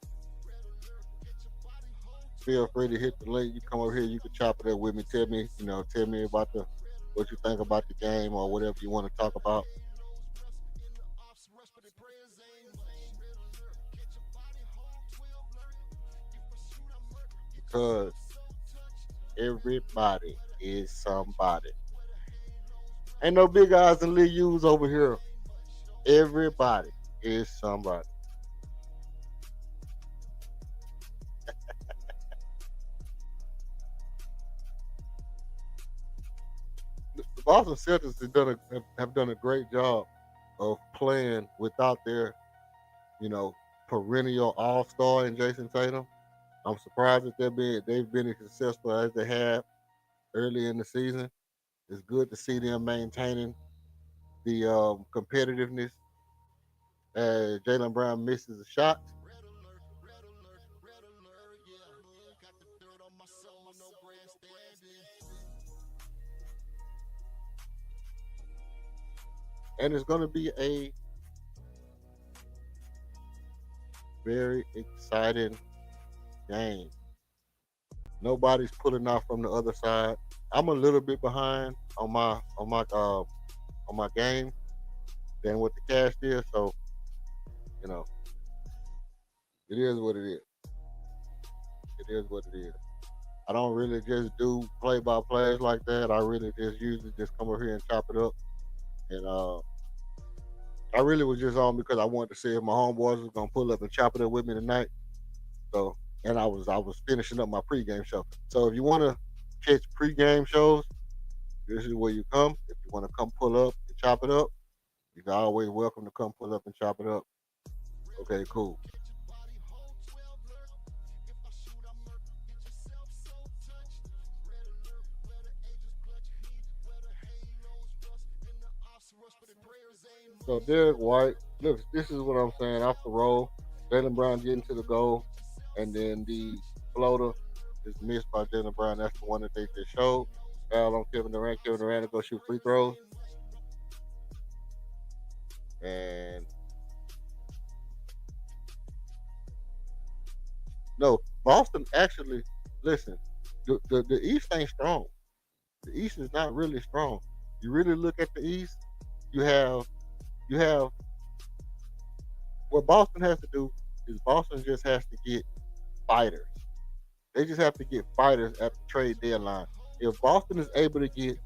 feel free to hit the link. You come over here, you can chop it up with me. Tell me about what you think about the game or whatever you want to talk about. Because everybody is somebody. Ain't no big eyes and little U's over here. Everybody is somebody. The Boston Celtics have done a great job of playing without their, you know, perennial all star in Jason Tatum. I'm surprised that they've been as successful as they have early in the season. It's good to see them maintaining the competitiveness as Jalen Brown misses a shot. And it's going to be a very exciting game. Nobody's pulling off from the other side. I'm a little bit behind on my game than what the cash is, so you know it is what it is. It is what it is. I don't really just do play by plays like that. I really just usually just come over here and chop it up. And I really was just on because I wanted to see if my homeboys was gonna pull up and chop it up with me tonight. So and I was finishing up my pregame show. So if you want to catch pregame shows, this is where you come. If you want to come pull up and chop it up, you're always welcome to come pull up and chop it up. Okay, cool. So Derek White, look, this is what I'm saying. Off the roll, Jalen Brown getting to the goal, and then the floater is missed by Jalen Brown. That's the one that they just showed. Foul on Kevin Durant. Kevin Durant to go shoot free throws. And no, Boston actually, listen, the East ain't strong. The East is not really strong. You really look at the East, you have you have what Boston has to do is Boston just has to get fighters. They just have to get fighters at the trade deadline. If Boston is able to get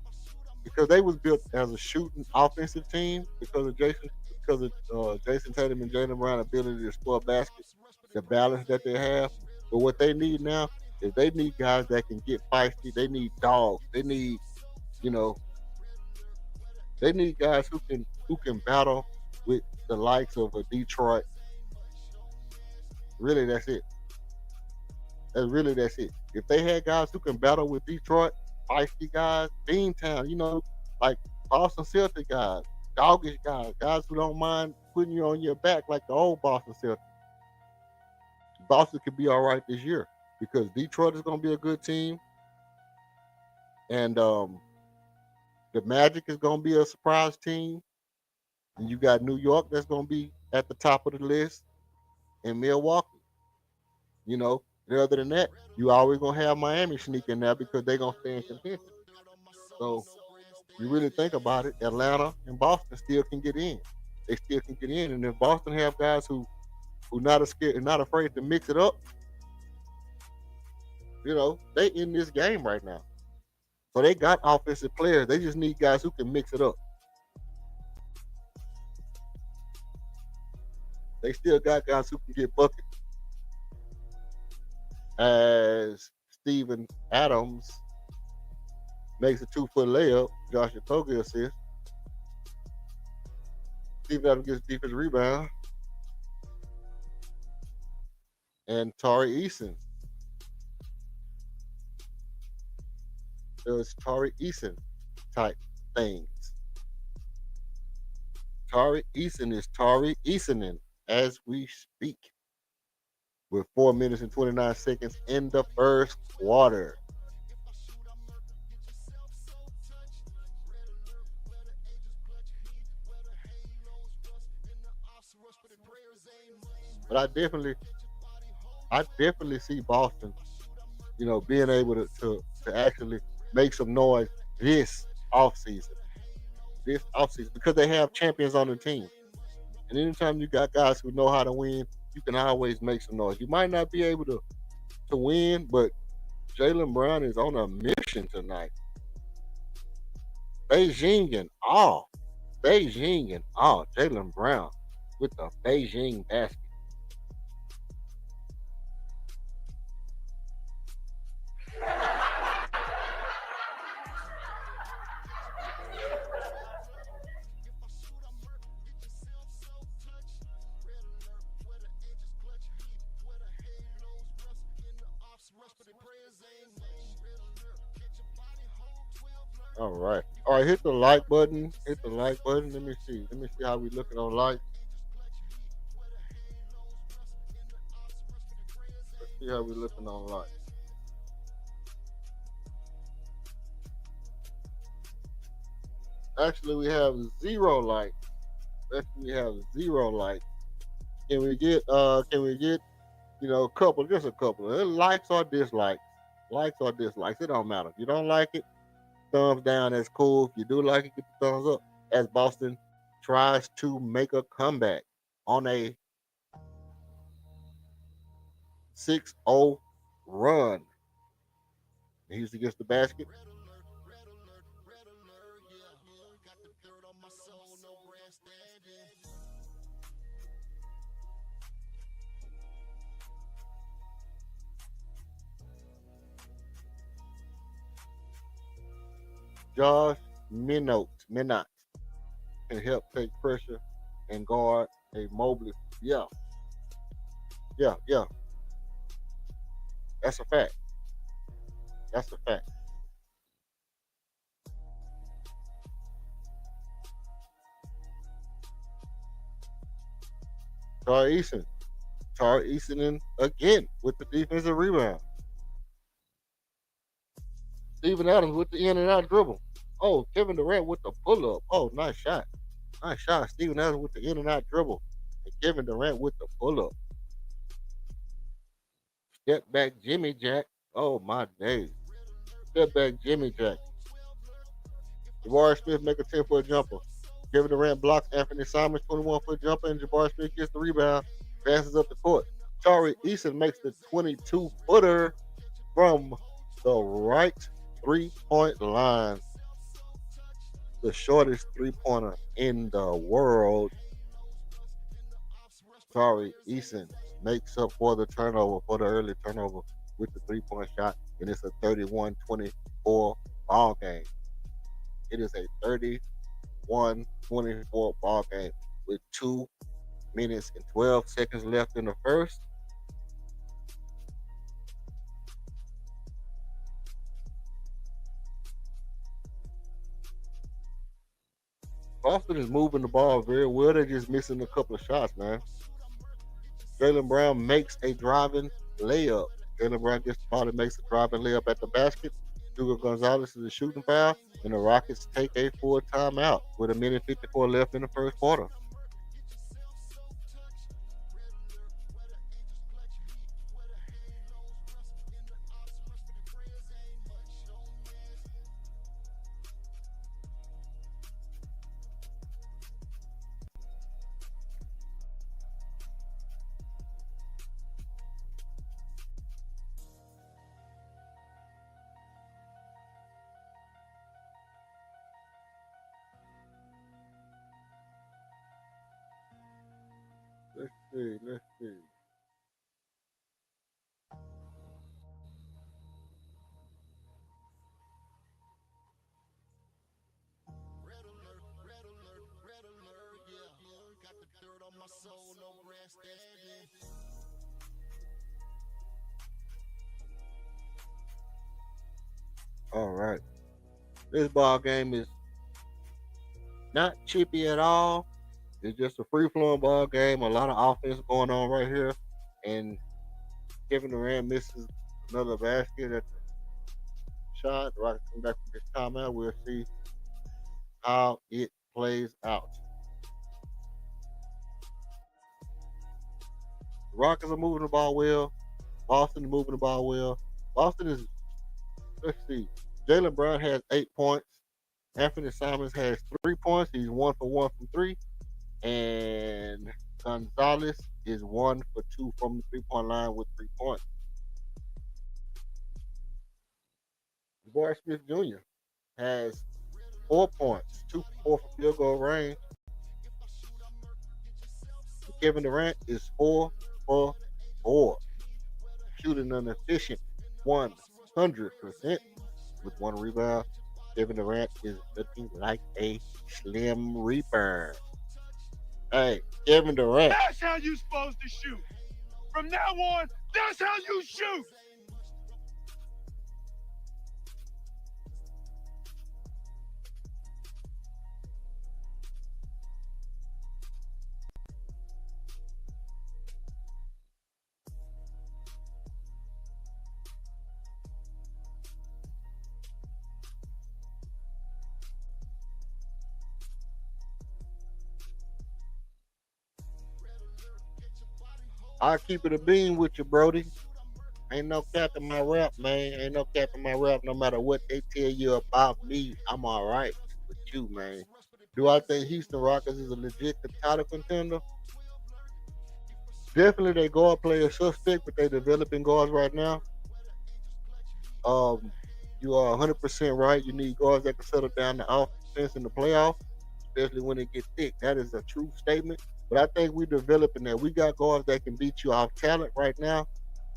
because they was built as a shooting offensive team because of Jason Tatum and Jalen Brown ability to score baskets, the balance that they have. But what they need now is they need guys that can get feisty. They need dogs. They need you know they need guys who can battle with the likes of a Detroit. Really, that's it. That's it. If they had guys who can battle with Detroit, feisty guys, Beantown, like Boston Celtics guys, doggish guys, guys who don't mind putting you on your back like the old Boston Celtics. Boston could be all right this year because Detroit is going to be a good team, and the Magic is going to be a surprise team, and you got New York that's going to be at the top of the list, and Milwaukee. You know, other than that, you always gonna have Miami sneaking there because they're gonna stay in contention. So you really think about it, Atlanta and Boston still can get in. They still can get in, and if Boston have guys who not scared, not afraid to mix it up, they in this game right now. So they got offensive players. They just need guys who can mix it up. They still got guys who can get buckets. As Steven Adams makes a 2-foot layup, Josh Okogie assists. Steven Adams gets defensive rebound. And Tari Eason does Tari Eason type things. Tari Eason is Tari Easoning as we speak with 4 minutes and 29 seconds in the first quarter. But I definitely see Boston, being able to actually make some noise this offseason. This offseason because they have champions on the team. And anytime you got guys who know how to win, you can always make some noise. You might not be able to win, but Jaylen Brown is on a mission tonight. Beijing and all. Beijing and all. Jaylen Brown with the Beijing basket. All right. All right, hit the like button. Hit the like button. Let me see. Let me see how we looking on likes. Let's see how we looking on likes. Actually, we have 0 likes. Actually, we have 0 likes. Can we get a couple, just a couple. Likes or dislikes. Likes or dislikes. It don't matter. If you don't like it, thumbs down, that's cool. If you do like it, get the thumbs up. As Boston tries to make a comeback on a 6-0 run. He's against the basket. Josh Minot can help take pressure and guard a Mobley. Yeah, yeah. That's a fact. That's a fact. Tar Eason. Tar Easoning again with the defensive rebound. Steven Adams with the in and out dribble. Oh, Kevin Durant with the pull up. Oh, nice shot. Nice shot. Steven Adams with the in and out dribble. And Kevin Durant with the pull up. Step back Jimmy Jack. Oh my days. Step back Jimmy Jack. Jabari Smith make a 10-foot jumper. Kevin Durant blocks Anthony Simons 21-foot jumper, and Jabari Smith gets the rebound, passes up the court. Tari Eason makes the 22-footer from the right 3-point line. The shortest 3-pointer in the world. Tari Eason makes up for the turnover, for the early turnover with the 3-point shot, and it's a 31-24 ball game. It is a 31-24 ball game with 2 minutes and 12 seconds left in the first. Boston is moving the ball very well. They're just missing a couple of shots, man. Jaylen Brown makes a driving layup. Jaylen Brown gets the ball and makes a driving layup at the basket. Hugo Gonzalez is a shooting foul, and the Rockets take a full timeout with 1:54 left in the first quarter. Let's see. Let's see. All right. This ball game is not chippy at all. It's just a free flowing ball game. A lot of offense going on right here. And Kevin Durant misses another basket at the shot. The Rockets come back from this timeout. We'll see how it plays out. The Rockets are moving the ball well. Boston is moving the ball well. Boston is, let's see, Jalen Brown has 8 points. Anthony Simons has 3 points. He's 1 for 1 from three. And Gonzalez is 1 for 2 from the 3 point line with 3 points. Jabari Smith Jr. has 4 points, 2 for 4 from field goal range. Kevin Durant is 4 for 4, shooting an efficient 100% with 1 rebound. Kevin Durant is looking like a Slim Reaper. Hey, Kevin Durant. That's how you supposed to shoot. From now on, that's how you shoot. I'll keep it a bean with you, Brody. Ain't no cap in my rap, man. Ain't no cap in my rap. No matter what they tell you about me, I'm all right with you, man. Do I think Houston Rockets is a legit title contender? Definitely, they guard play a suspect, but they developing guards right now. Um, you are 100% right. You need guards that can settle down the offense in the playoffs, especially when it gets thick. That is a true statement. But I think we're developing that. We got guards that can beat you off talent right now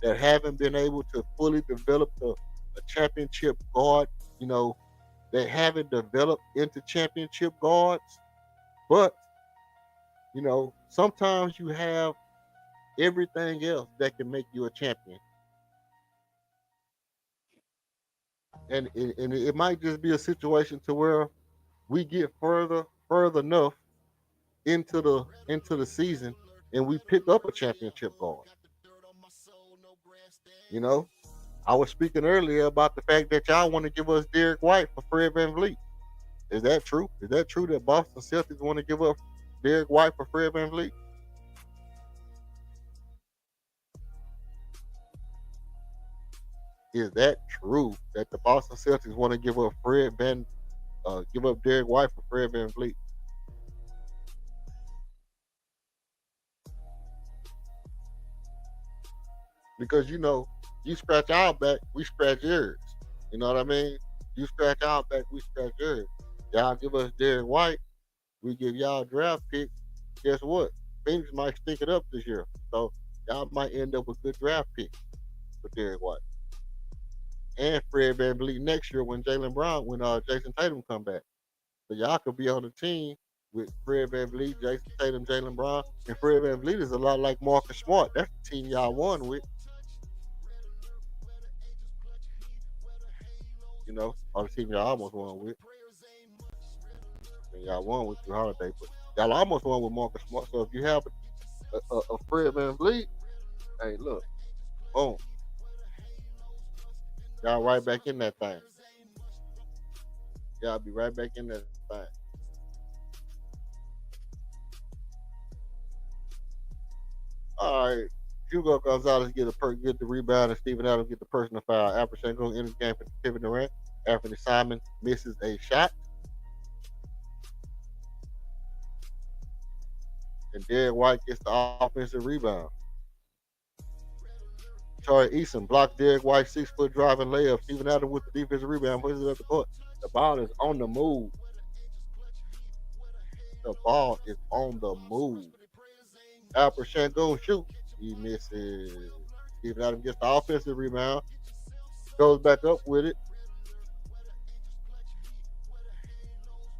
that haven't been able to fully develop a championship guard. You know, they haven't developed into championship guards. But, you know, sometimes you have everything else that can make you a champion. And it might just be a situation to where we get further enough into the season and we pick up a championship guard. You know, I was speaking earlier about the fact that y'all want to give us Derek White for Fred VanVleet. Is that true? Is that true that Boston Celtics want to give up Derek White for Fred VanVleet? Is that true that the Boston Celtics want to give up Derek White for Fred VanVleet? Because you know, you scratch our back, we scratch yours. You know what I mean? You scratch our back, we scratch yours. Y'all give us Derek White, we give y'all a draft pick. Guess what? Phoenix might stink it up this year. So y'all might end up with good draft picks for Derek White. And Fred VanVleet next year when Jason Tatum come back. So y'all could be on the team with Fred VanVleet, Jason Tatum, Jalen Brown, and Fred VanVleet is a lot like Marcus Smart. That's the team y'all won with. You know, or the team y'all almost won with. And y'all won with Drew Holiday, but y'all almost won with Marcus Smart. So if you have a Fred VanVleet, hey, look, boom, y'all right back in that thing. Y'all be right back in that thing. All right. Hugo Gonzalez get the rebound, and Steven Adams get the personal foul. Alfred Sengun enters the game for Kevin Durant. Anthony Simon misses a shot. And Derek White gets the offensive rebound. Tari Eason blocks Derek White's 6-foot driving layup. Steven Adams with the defensive rebound pushes it up the court. The ball is on the move. The ball is on the move. Alfred Sengun shoots. He misses. Steven Adams gets the offensive rebound. Goes back up with it.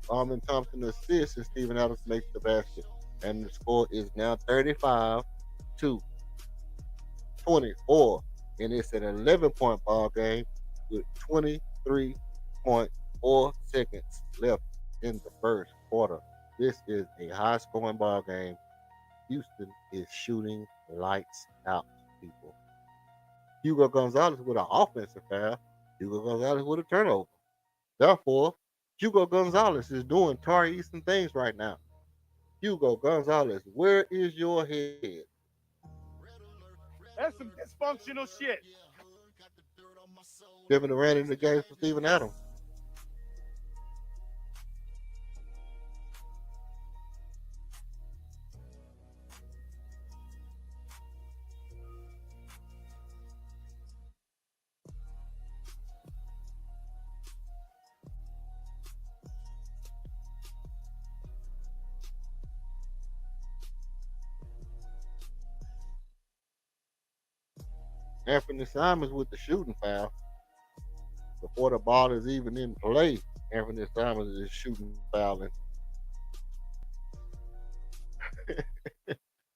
Armin Thompson assists, and Steven Adams makes the basket. And the score is now 35-24. And it's an 11-point ball game with 23.4 4 seconds left in the first quarter. This is a high-scoring ball game. Houston is shooting lights out, people. Hugo Gonzalez with an offensive foul. Hugo Gonzalez with a turnover. Therefore, Hugo Gonzalez is doing Tari Eason things right now. Hugo Gonzalez, where is your head? That's some dysfunctional shit. Kevin Durant in the game for Steven Adams. Anthony Simons with the shooting foul. Before the ball is even in play, Anthony Simons is shooting fouling.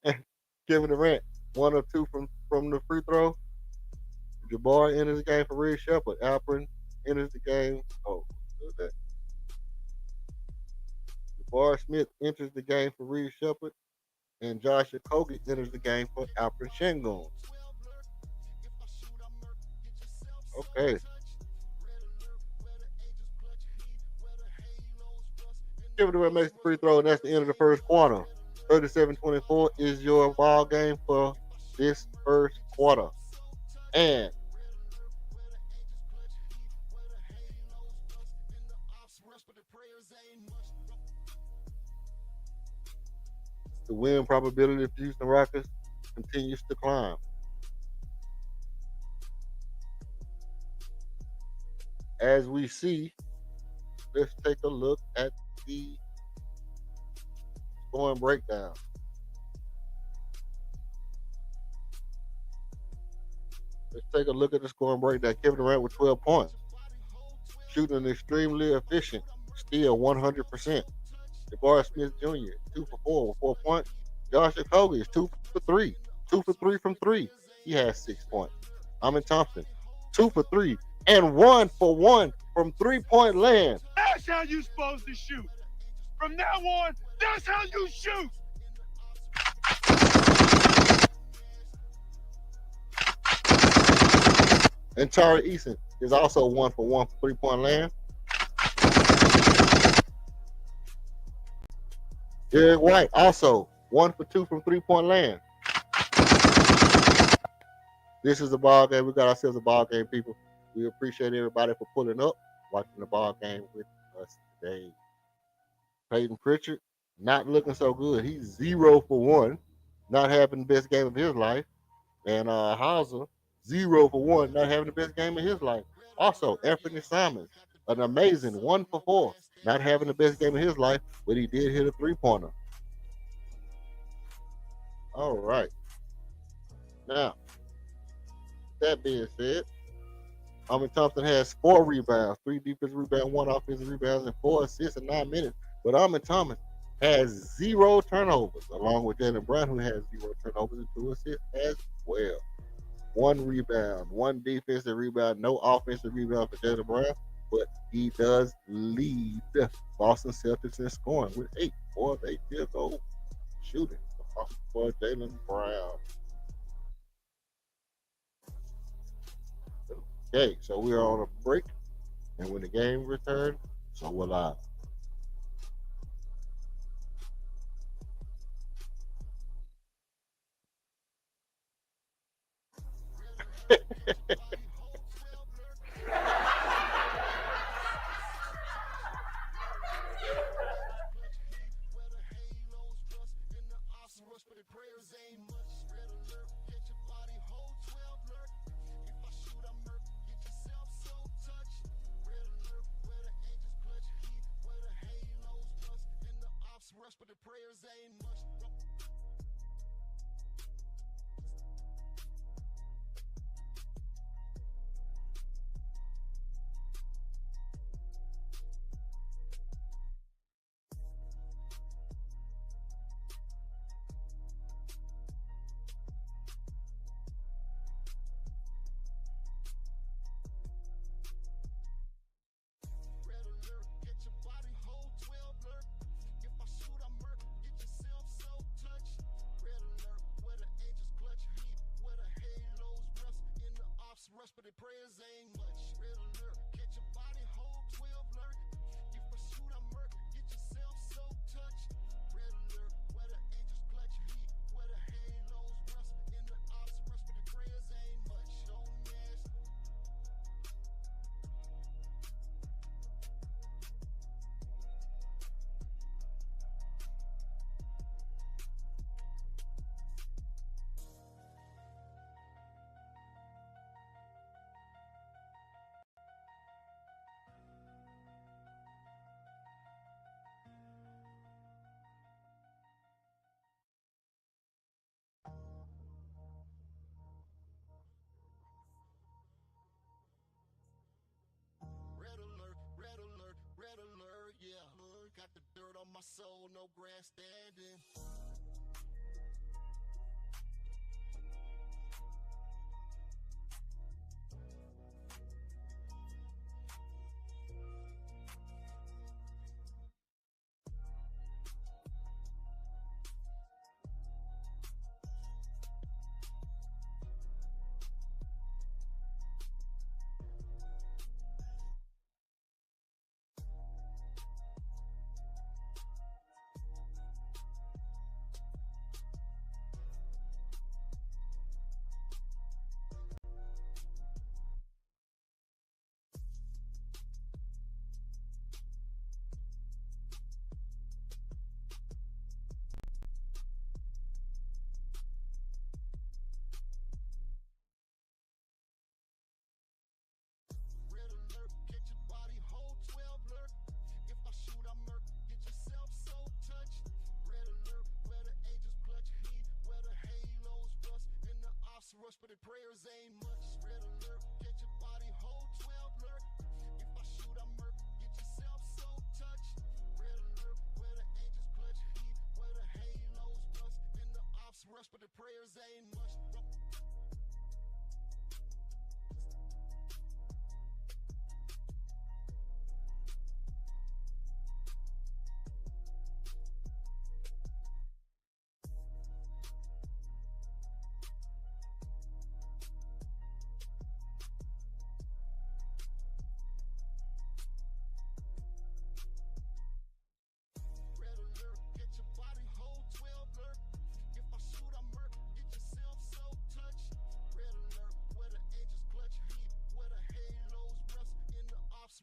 Kevin Durant, 1 or 2 from the free throw. Jabbar enters the game for Reed Shepard. Alperen enters the game. Oh, that. Jabbar Smith enters the game for Reed Shepard. And Josh Okogie enters the game for Alperen Sengun. Okay. Kevin Durant makes the free throw, and that's the end of the first quarter. 37-24 is your ball game for this first quarter. And the win probability of Houston Rockets continues to climb. As we see, let's take a look at the scoring breakdown. Let's take a look at the scoring breakdown. Kevin Durant with 12 points. Shooting extremely efficient, still 100%. Jabbar Smith Jr., 2 for 4 with 4 points. Josh Okogie is 2 for 3. 2 for 3 from 3. He has 6 points. Amin Thompson, 2 for 3 and 1 for 1 from 3-point land. That's how you supposed to shoot. From now on, that's how you shoot. And Tari Eason is also 1 for 1 from 3-point land. Derek White also 1 for 2 from 3-point land. This is a ball game. We got ourselves a ball game, people. We appreciate everybody for pulling up, watching the ball game with us today. Peyton Pritchard, not looking so good. He's 0 for 1, not having the best game of his life. And Hauser, 0 for 1, not having the best game of his life. Also, Anthony Simons, an amazing 1 for 4, not having the best game of his life, but he did hit a 3-pointer. All right. Now, that being said, Amin Thompson has 4 rebounds, 3 defensive rebounds, 1 offensive rebounds, and 4 assists in 9 minutes. But Amin Thompson has 0 turnovers, along with Jaylen Brown, who has 0 turnovers and 2 assists as well. 1 rebound, 1 defensive rebound, no offensive rebound for Jaylen Brown, but he does lead Boston Celtics in scoring with 8 of 8 field goal shooting for Jaylen Brown. Okay, so we are on a break, and when the game returns, so will I. rush, but the prayers ain't much. Red alert, catch your body, hold 12 lurk. If I shoot, I murk, get yourself so touched. Red alert, where the angels clutch heat, where the halos rust. In the ops rush, but the prayers ain't much. Don't ask. Red alert, yeah. Got the dirt on my soul, no grandstanding. Red alert, catch your body, hold 12 lurk. If I shoot, I murk, get yourself so touched. Red alert, where the angels clutch heat, where the halos rust. In the ops rush, but the prayers ain't much. Red alert, catch your body, hold 12 lurk. If I shoot, I murk, get yourself so touched. Red alert, where the angels clutch heat, where the halos rust. In the ops rush, but the prayers ain't much.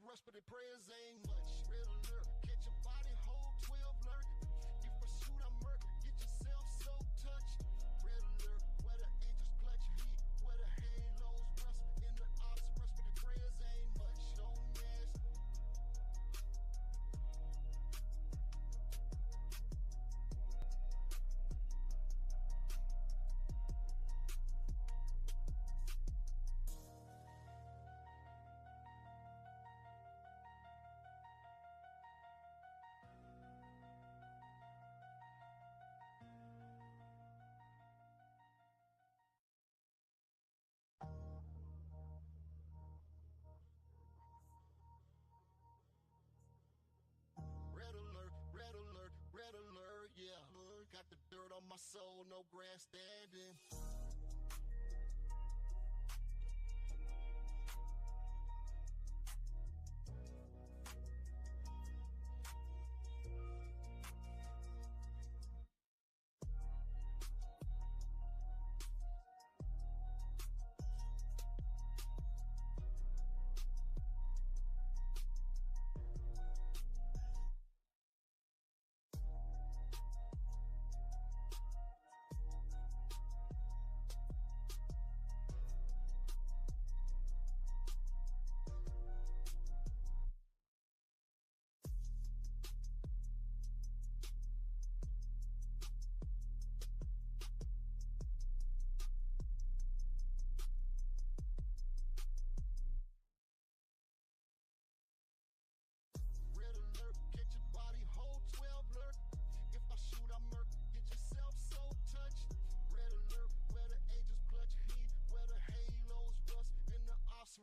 Rush, but the prayers ain't much. Red alert, catch your body, hold 12 lurk. If I shoot, I murk, get yourself so touched. Red alert, where the angels clutch heat, where the halos rust. In the ops rush, but the prayers ain't much. Don't ask. Red alert, yeah. Got the dirt on my soul, no grandstanding.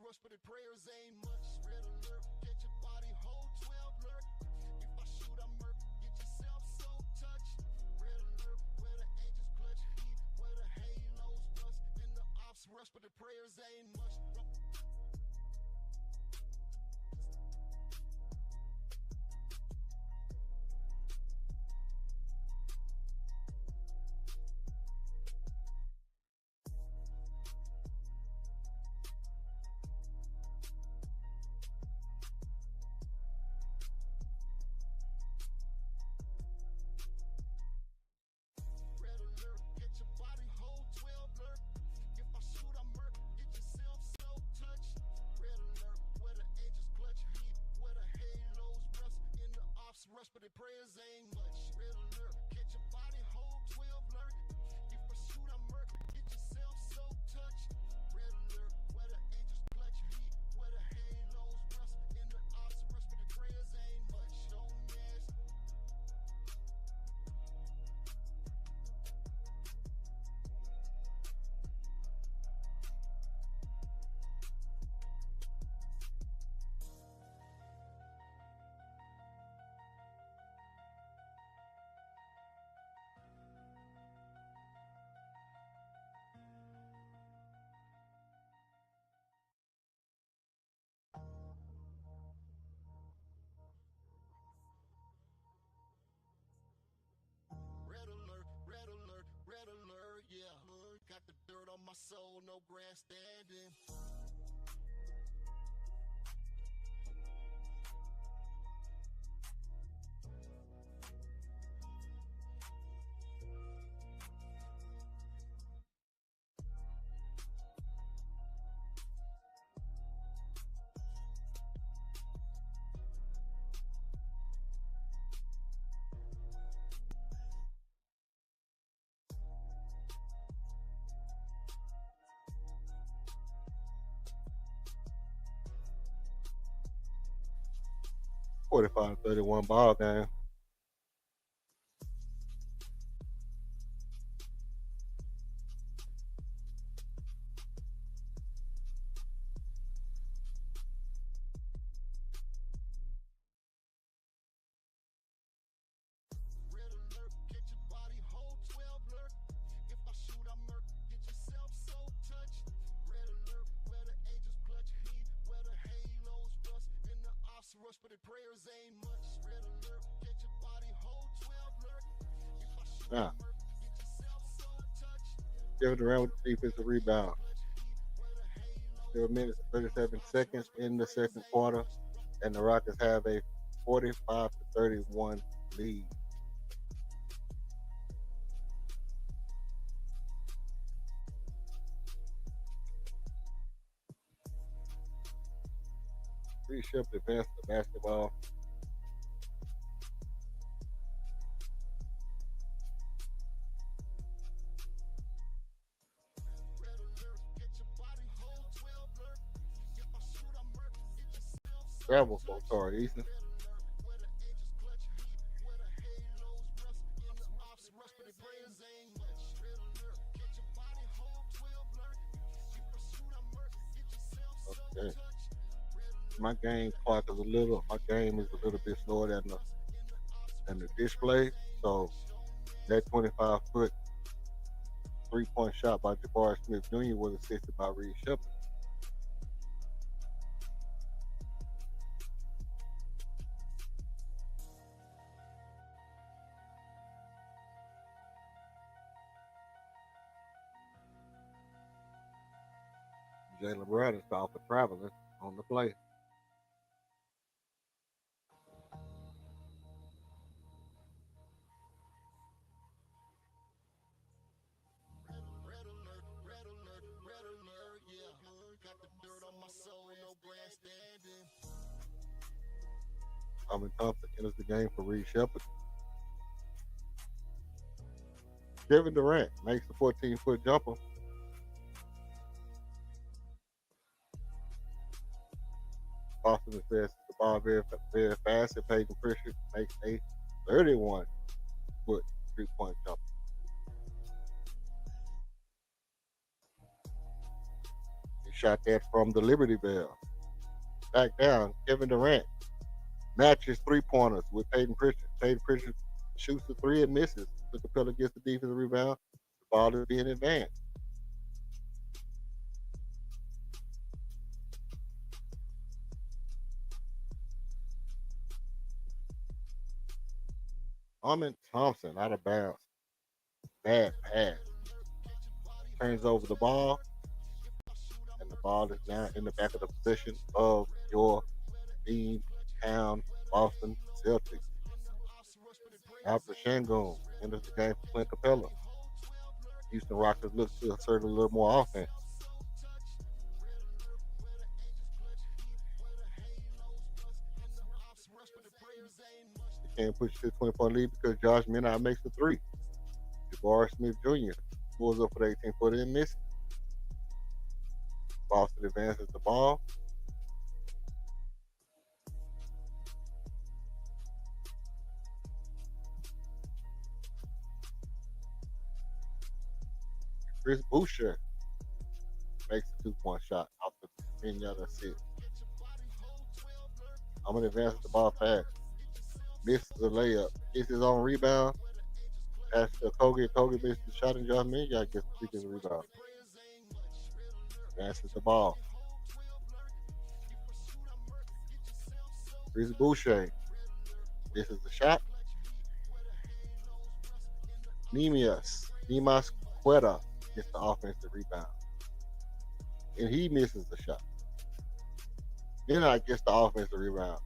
Rush, but the prayers ain't much. Red alert, catch your body, hold 12 lurk. If I shoot, I murk, get yourself so touched. Red alert, where the angels clutch heat, where the halos rust. In the ops ops rush, but the prayers ain't much. Red alert, get your body hold 12 alert. If I shoot, I murk. Get yourself so touched. Red alert, where the angels clutch heat, where the halos rust in the ops rush, but the prayers ain't much. Red alert, get your body hold 12 alert. If I shoot, I murk. Get yourself so touched. Red alert, where the angels clutch heat, where the halos rust in the ops rush, but the prayers ain't much. Don't mess. Red alert, red alert, red alert, yeah. Got the dirt on my soul, no grandstanding. Forty-five, 31 ball game. Red alert, get your body hold 12 alert. If I shoot, I murk. Get yourself so touched. Red alert, where the angels clutch heat, where the halos rust in the ops rush, but the prayers ain't much. Red alert, get your body hold 12 alert. If I shoot, I Now, murk. Get yourself so touched. Kevin Durant with the defensive rebound. Clutch heat, where the halos 0 minutes and 37 seconds in the second quarter, and the Rockets have a 45 to 31 lead. Reed Shep advanced the basketball. red alert, get your body hold 12 alert. If I shoot, I murk. Get yourself so Travel for touched. Torrey Eason. Red alert, where the angels clutch heat, where the halos rust in the ops rush, but the prayers ain't much. Red alert, get your body hold 12 alert. If I shoot, I murk. Get yourself so Okay. touched. Red alert, My game clock is my game is a little bit slower than the display. So that 25-foot 3-point shot by Jabari Smith Jr. was assisted by Reed Shepard. Jalen Brown is fouled for traveling on the play. red alert, red alert, red alert, yeah. Got the dirt on my soul, no grandstanding. Tommy Thompson enters the game for Reed Shepard. Kevin Durant makes the 14-foot jumper. Boston advances the ball very fast, and Peyton Pritchard makes a 31-foot 3-point jumper. He shot that from the Liberty Bell. Back down, Kevin Durant matches 3-pointers with Peyton Pritchard. Peyton Pritchard shoots the 3 and misses. The Capella gets the defensive rebound. The ball is being advanced. Armin Thompson out of bounds. Bad pass. Turns over the ball, and the ball is now in the back of the position of your team town Boston Celtics. After Shangoon enters the game for Clint Capella. Houston Rockets look to assert a little more offense. They can't push to a 20-point lead because Josh Minot makes the three. Jabari Smith Jr. pulls up for the 18-footer and misses. Boston advances the ball. Chris Boucher makes a 2-point shot off the 10-yard assist. I'm gonna advance the ball fast. Misses the layup. Gets his own rebound. Pass to Kogi. Kogi misses the shot, and Josh Minot gets the rebound. Advances the ball. Chris Boucher. This is the shot. Nemas Quetta gets the offensive rebound. And he misses the shot. Minot gets the offensive rebound.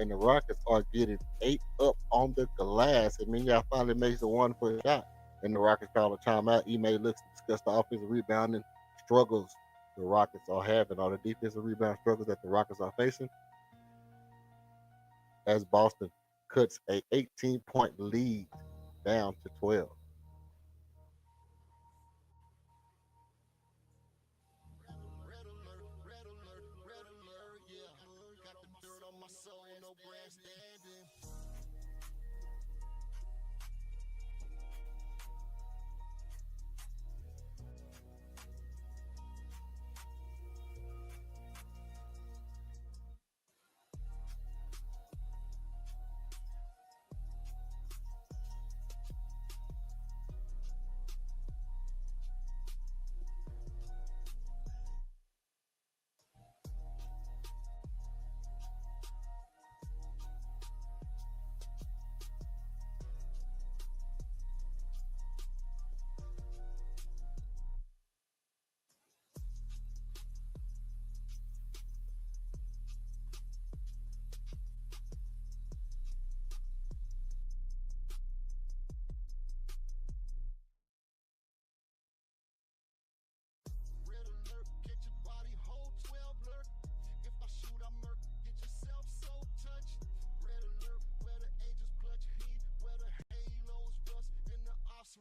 And the Rockets are getting 8 up on the glass. And Minot finally makes the 1-foot shot. And the Rockets call a timeout. Ime looks to discuss the offensive rebounding struggles the Rockets are having, or the defensive rebound struggles that the Rockets are facing, as Boston cuts a 18-point lead down to 12.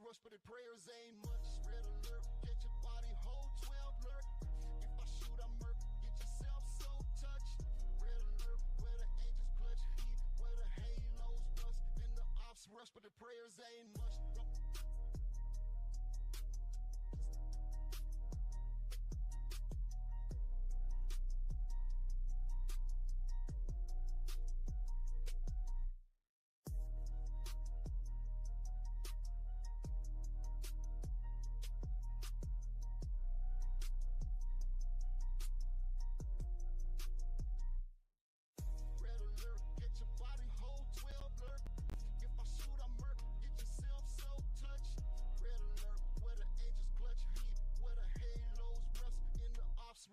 Rush, but the prayers ain't much. Red alert, catch your body, hold 12 alert. If I shoot, I murk, get yourself so touched. Red alert, where the angels clutch heat, where the halos bust, and the ops rush, but the prayers ain't much.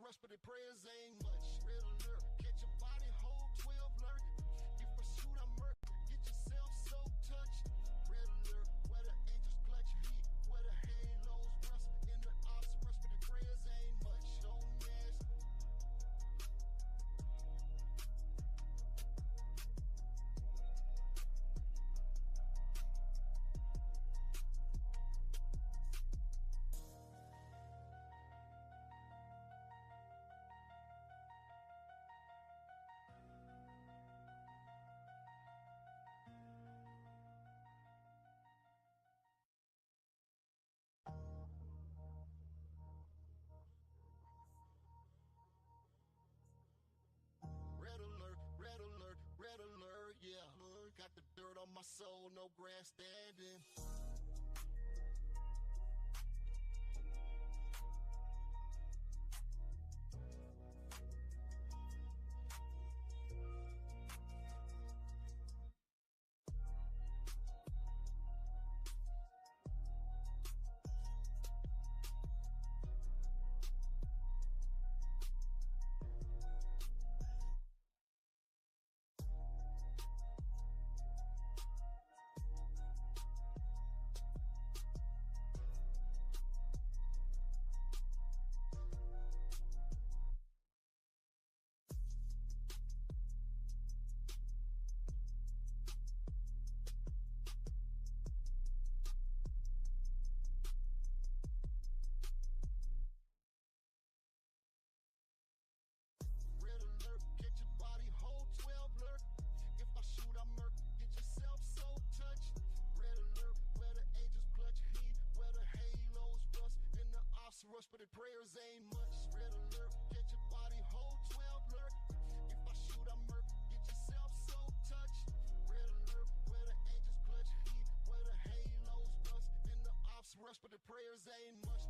Rush, but the prayers ain't much. Red alert, catch your body, hold 12 alert. If I shoot, I murk, get yourself so touched. Red alert, where the angels clutch heat, where the halos rust, in the ops rush, but the prayers ain't much. Don't ask. Red alert, yeah. Got the dirt on my soul, no grandstanding. but the prayers ain't much. Red alert, get your body whole 12 alert. If I shoot, I murk, get yourself so touched. Red alert, where the angels clutch heat, where the halos bust, and the ops rush, but the prayers ain't much.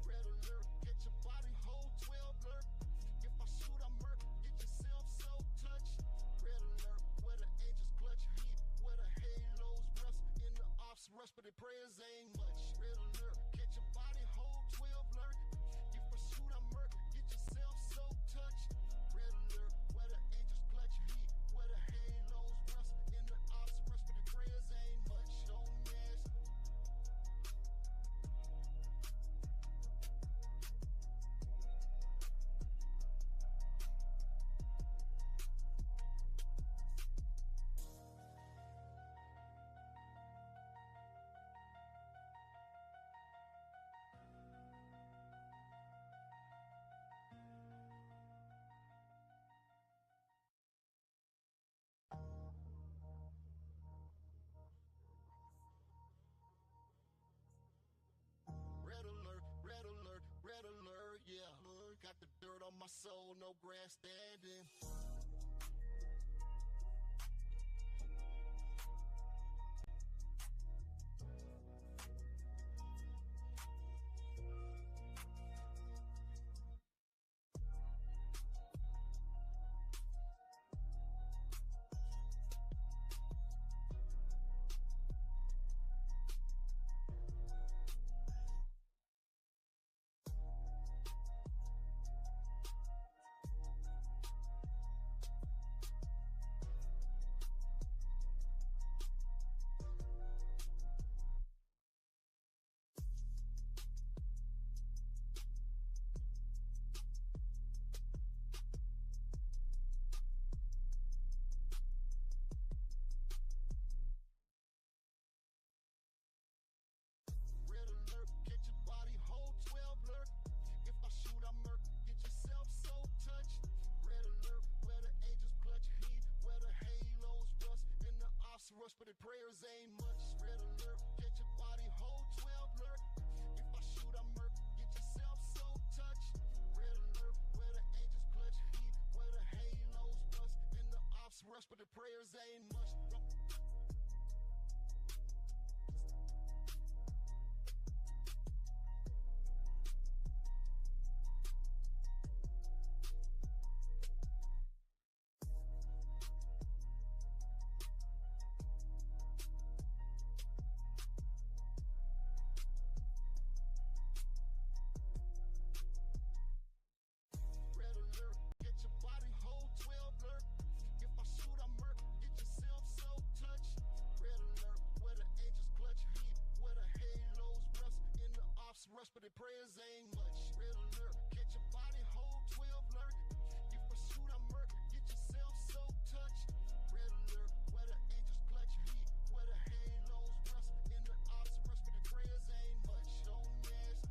Red alert, get your body whole 12 alert. If I shoot, I murk, get yourself so touched. Red alert, where the angels clutch heat, where the halos rust, and the ops rush, but the prayers ain't much. Red alert, get your body whole 12 alert. If I shoot, I murk, get yourself so touched. Red alert, where the angels clutch heat, where the halos rust, and the ops rush, but the prayers ain't much. Don't mess. Red alert, red alert, red alert, yeah. Got the dirt on my soul, no grass standing. Red alert, get your body whole 12 alert. If I shoot, I murk, get yourself so touched. Red alert, where the angels clutch heat, where the halos rust, and the ops rush, but the prayers ain't much. Red alert, get your body whole 12 alert. If I shoot, I murk, get yourself so touched. Red alert, where the angels clutch heat, where the halos rust, and the ops rush, but the prayers ain't much. Red alert, get your body whole 12 alert. If I shoot, I murk, get yourself so touched. Red alert, where the angels clutch heat, where the halos rust, and the ops rush, but the prayers ain't much. Red alert, get your body whole 12 alert. If I shoot, I murk, get yourself so touched. Red alert, where the angels clutch heat, where the halos rust, and the ops rush, but the prayers ain't much. Don't mess.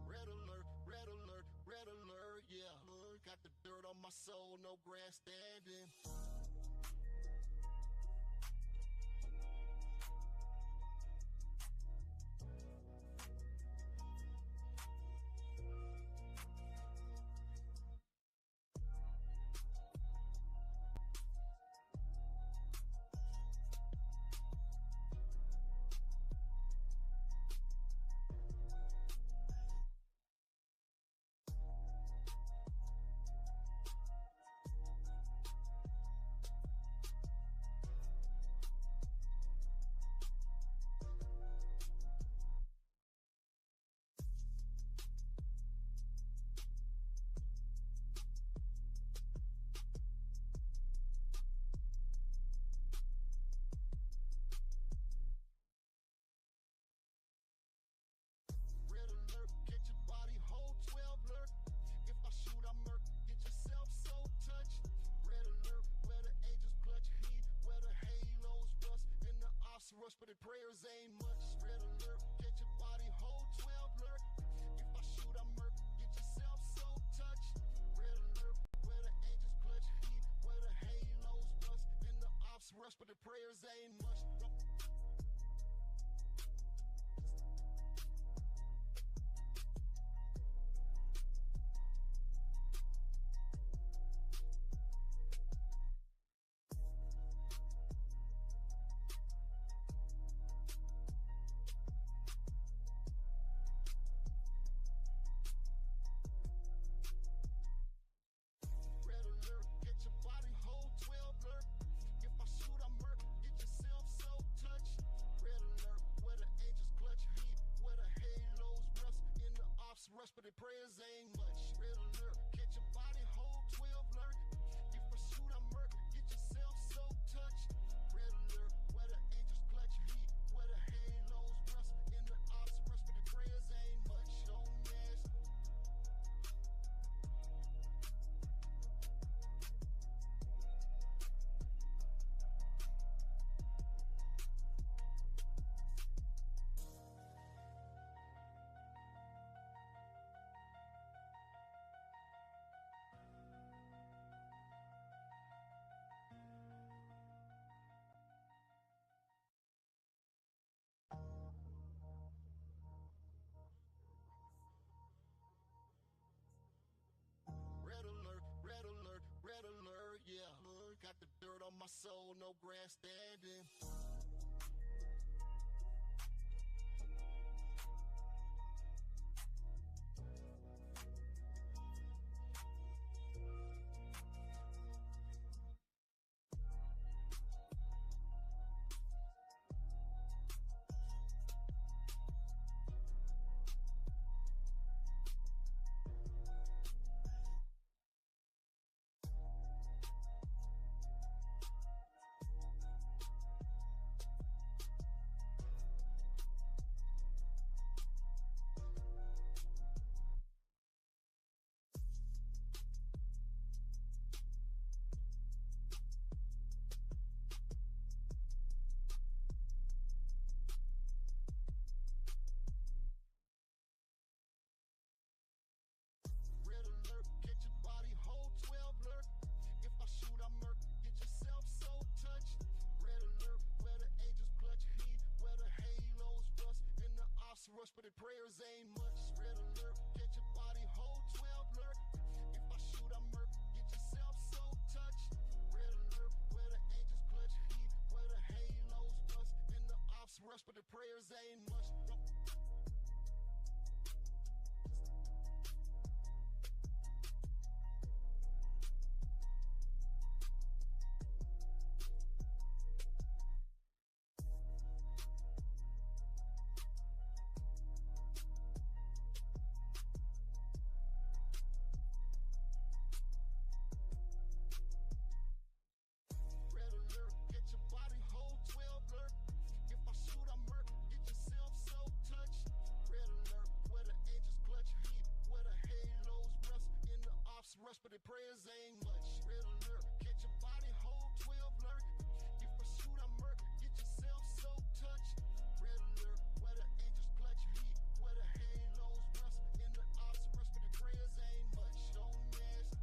Red alert, red alert, red alert, yeah. Got the dirt on my soul, no grass standing. rush, but the prayers ain't much. Red alert, get your body whole 12 alert. If I shoot, I murk, get yourself so touched. Red alert, where the angels clutch heat, where the halos bust, and the ops rush, but the prayers ain't much. Red alert, get your body whole 12 alert. If I shoot, I murk, get yourself so touched. Red alert, where the angels clutch heat, where the halos rust, in the ops rush, but the prayers ain't much. Red alert, get your body whole 12 alert. If I shoot, I murk, get yourself so touched. Red alert, where the angels clutch heat, where the halos rust, in the ops rush, but the prayers ain't much. Don't ask. Red alert, red alert, red alert, yeah. Got the dirt on my soul, no grandstanding. Red alert, get your body whole 12 alert. If I shoot, I murk, get yourself so touched. Red alert, where the angels clutch heat, where the halos rust, and the ops rush, but the prayers ain't much. Red alert, get your body whole 12 alert. If I shoot, I murk, get yourself so touched. Red alert, where the angels clutch heat, where the halos rust, and the ops rush, but the prayers ain't much. Red alert, get your body whole 12 alert. If I shoot, I murk, get yourself so touched. Red alert, where the angels clutch heat, where the halos rust, in the ops rush, but the prayers ain't much. Red alert, get your body whole 12 alert. If I shoot, I murk, get yourself so touched. Red alert, where the angels clutch heat, where the halos rust, in the ops rush, but the prayers ain't much. Don't ask.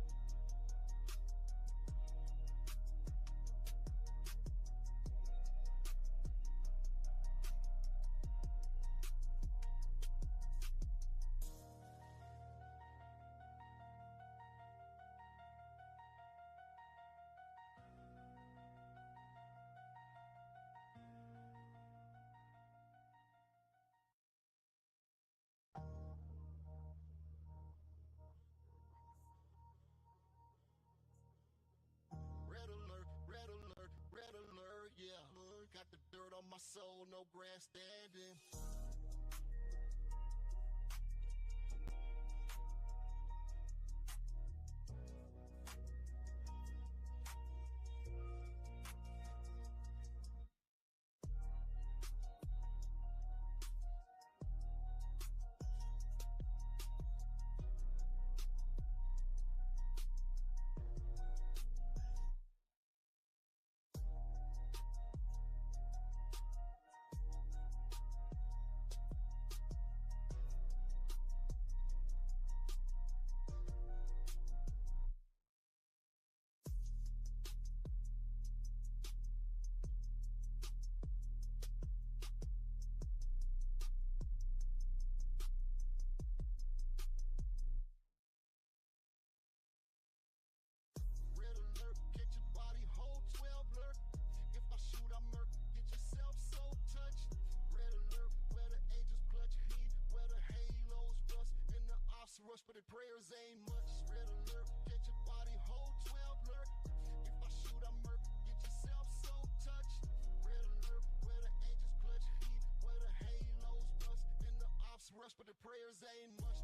Red alert, red alert, red alert, yeah. Got the dirt on my soul, no grandstanding. but the prayers ain't much. Red alert, get your body whole 12 alert. If I shoot, I murk, get yourself so touched. Red alert, where the angels clutch heat, where the halos rust, and the ops rush, but the prayers ain't much.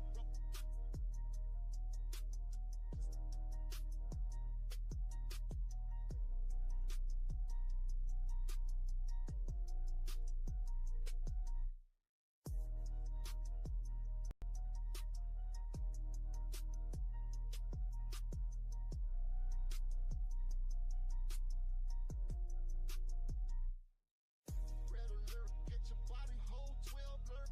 Red alert, get your body whole 12 alert.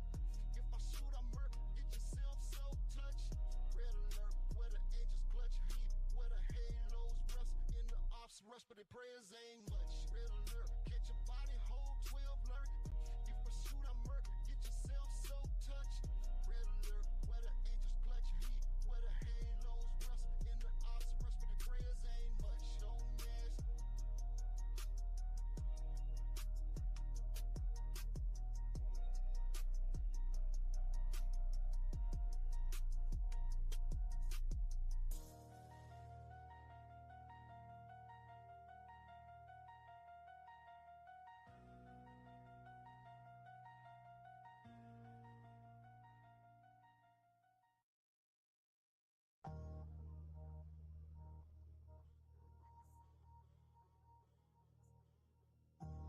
If I shoot, I murk, get yourself so touched. Red alert, where the angels clutch heat, where the halos rust, and the ops rush, but the prayers ain't much. Red alert, get your body whole 12 alert. If I shoot, I murk, get yourself so touched. Red alert, where the angels clutch heat, where the halos rust, and the ops rush, but the prayers ain't much. Don't mess.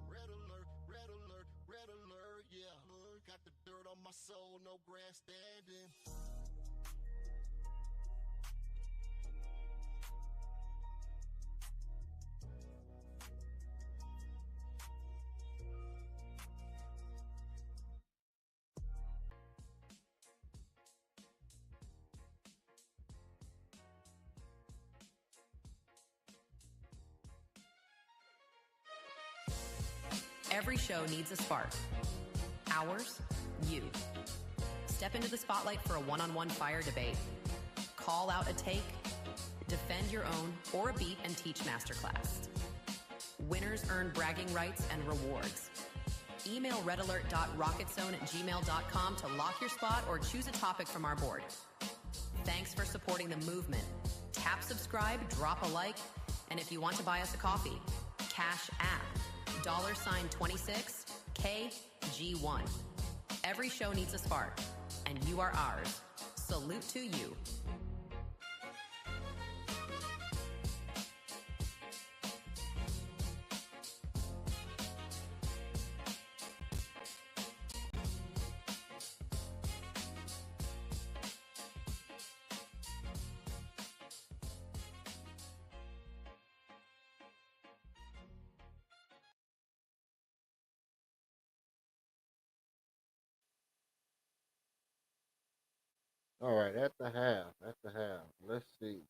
Red alert, red alert, red alert, yeah. Got the dirt on my soul, no grandstanding. Every show needs a spark. Ours, you. Step into the spotlight for a one-on-one fire debate. Call out a take, defend your own or a beat and teach masterclass. Winners earn bragging rights and rewards. Email redalert.rocketzone@gmail.com to lock your spot or choose a topic from our board. Thanks for supporting the movement. Tap subscribe, drop a like, and if you want to buy us a coffee, Cash App, $26 KG1. Every show needs a spark, and you are ours. Salute to you. All right, at the half. Let's see.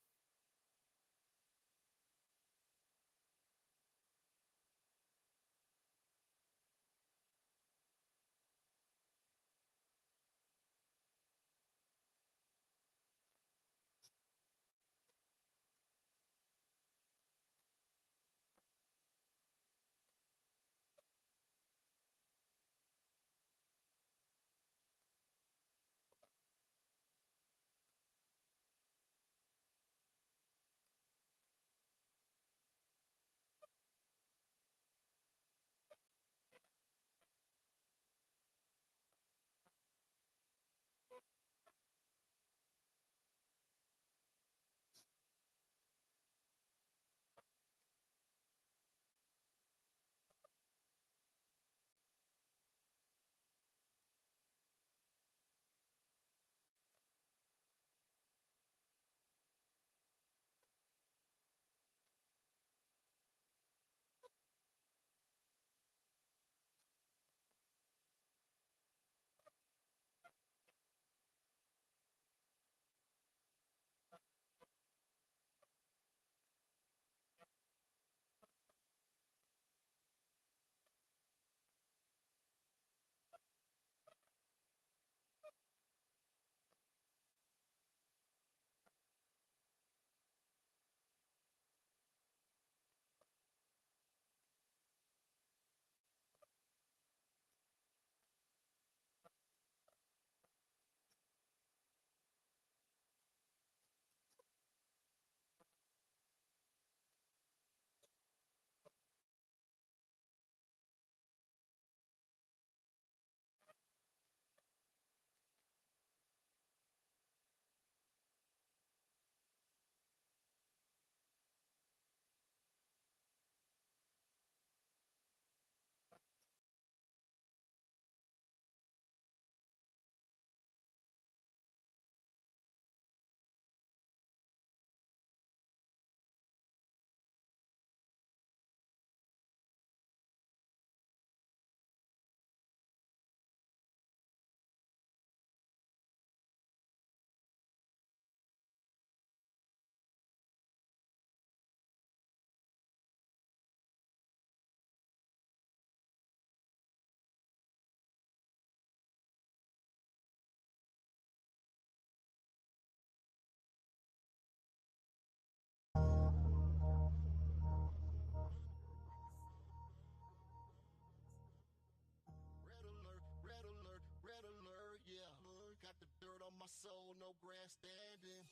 soul, no grandstanding.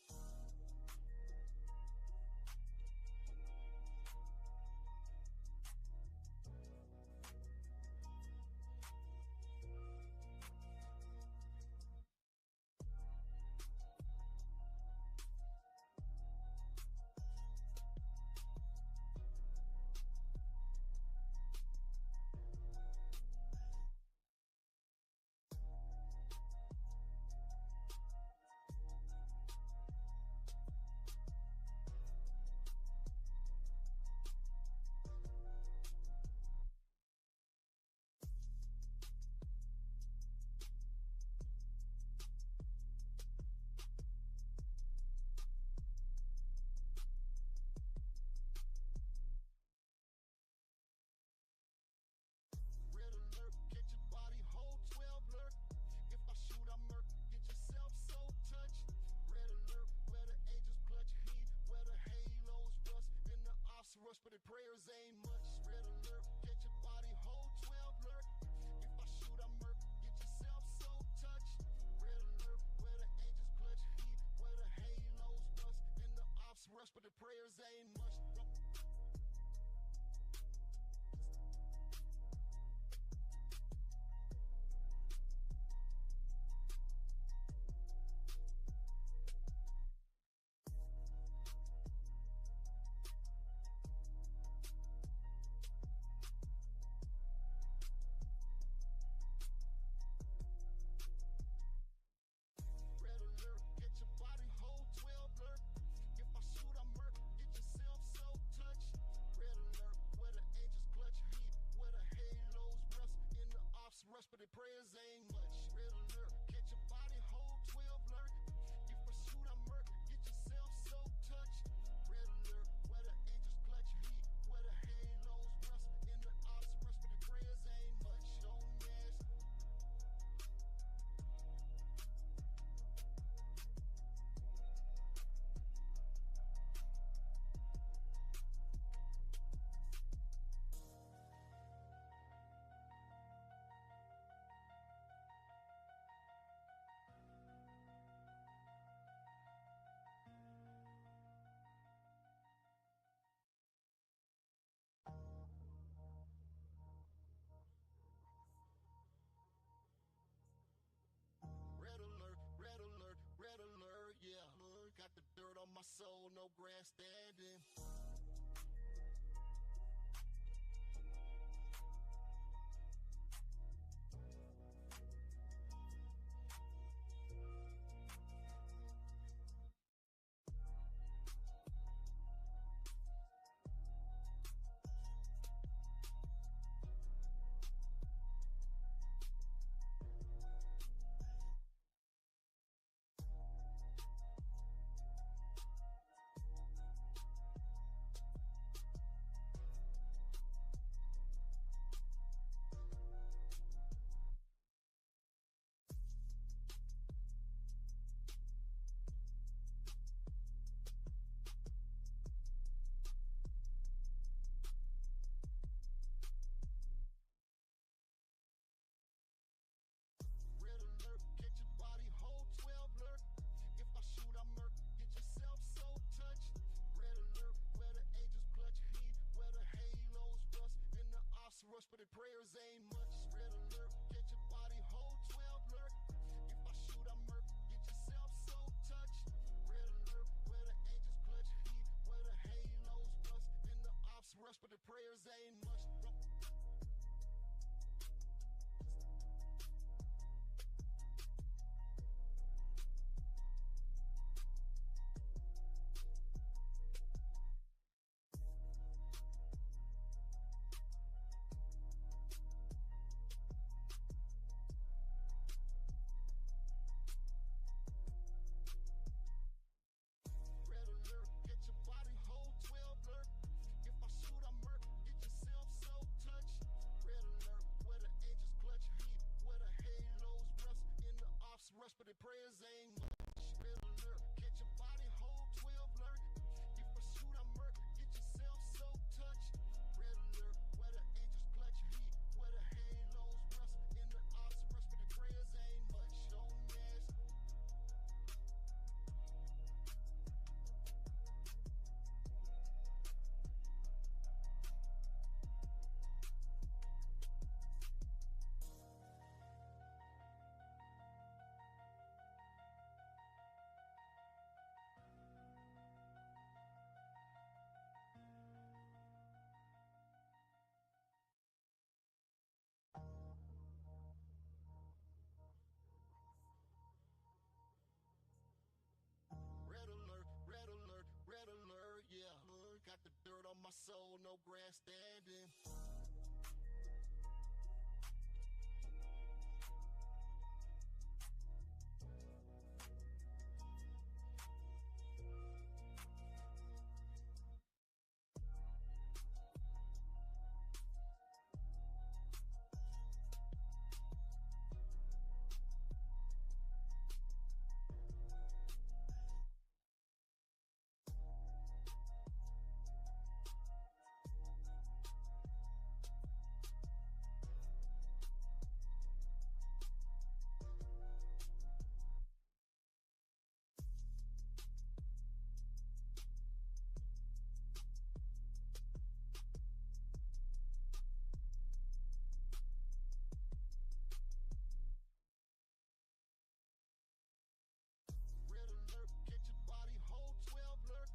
Red alert, get your body whole 12 lurk. If I shoot, I murk, get yourself so touched. Red alert, where the angels clutch heat, where the halos rust, and the ops rush, but the prayers ain't much. Red alert, get your body whole 12 lurk. If I shoot, I murk, get yourself so touched. Red alert, where the angels clutch heat, where the halos rust, and the ops rush, but the prayers ain't much. Red alert, get your body whole 12 lurk. If I shoot, I murk, get yourself so touched. Red alert, where the angels clutch heat, where the halos rust, and the ops rush, but the prayers ain't much. Red alert, get your body whole 12 lurk. If I shoot, I murk, get yourself so touched. Red alert, where the angels clutch heat, where the halos rust, and the ops rush, but the prayers ain't much. Don't mess. Red alert, red alert, red alert, yeah. Got the dirt on my soul, no grandstanding. Red alert, get your body whole 12 lurk. If I shoot, I murk, get yourself so touched. Red alert, where the angels clutch heat, where the halos rust, and the ops rush, but the prayers ain't much. Red alert, get your body whole 12 lurk. If I shoot, I murk, get yourself so touched. Red alert, where the angels clutch heat, where the halos rust, and the ops rush, but the prayers ain't much. Red alert, get your body whole 12 lurk. If I shoot, I murk, get yourself so soul, no grandstanding. Red alert, get your body hold 12 lurk.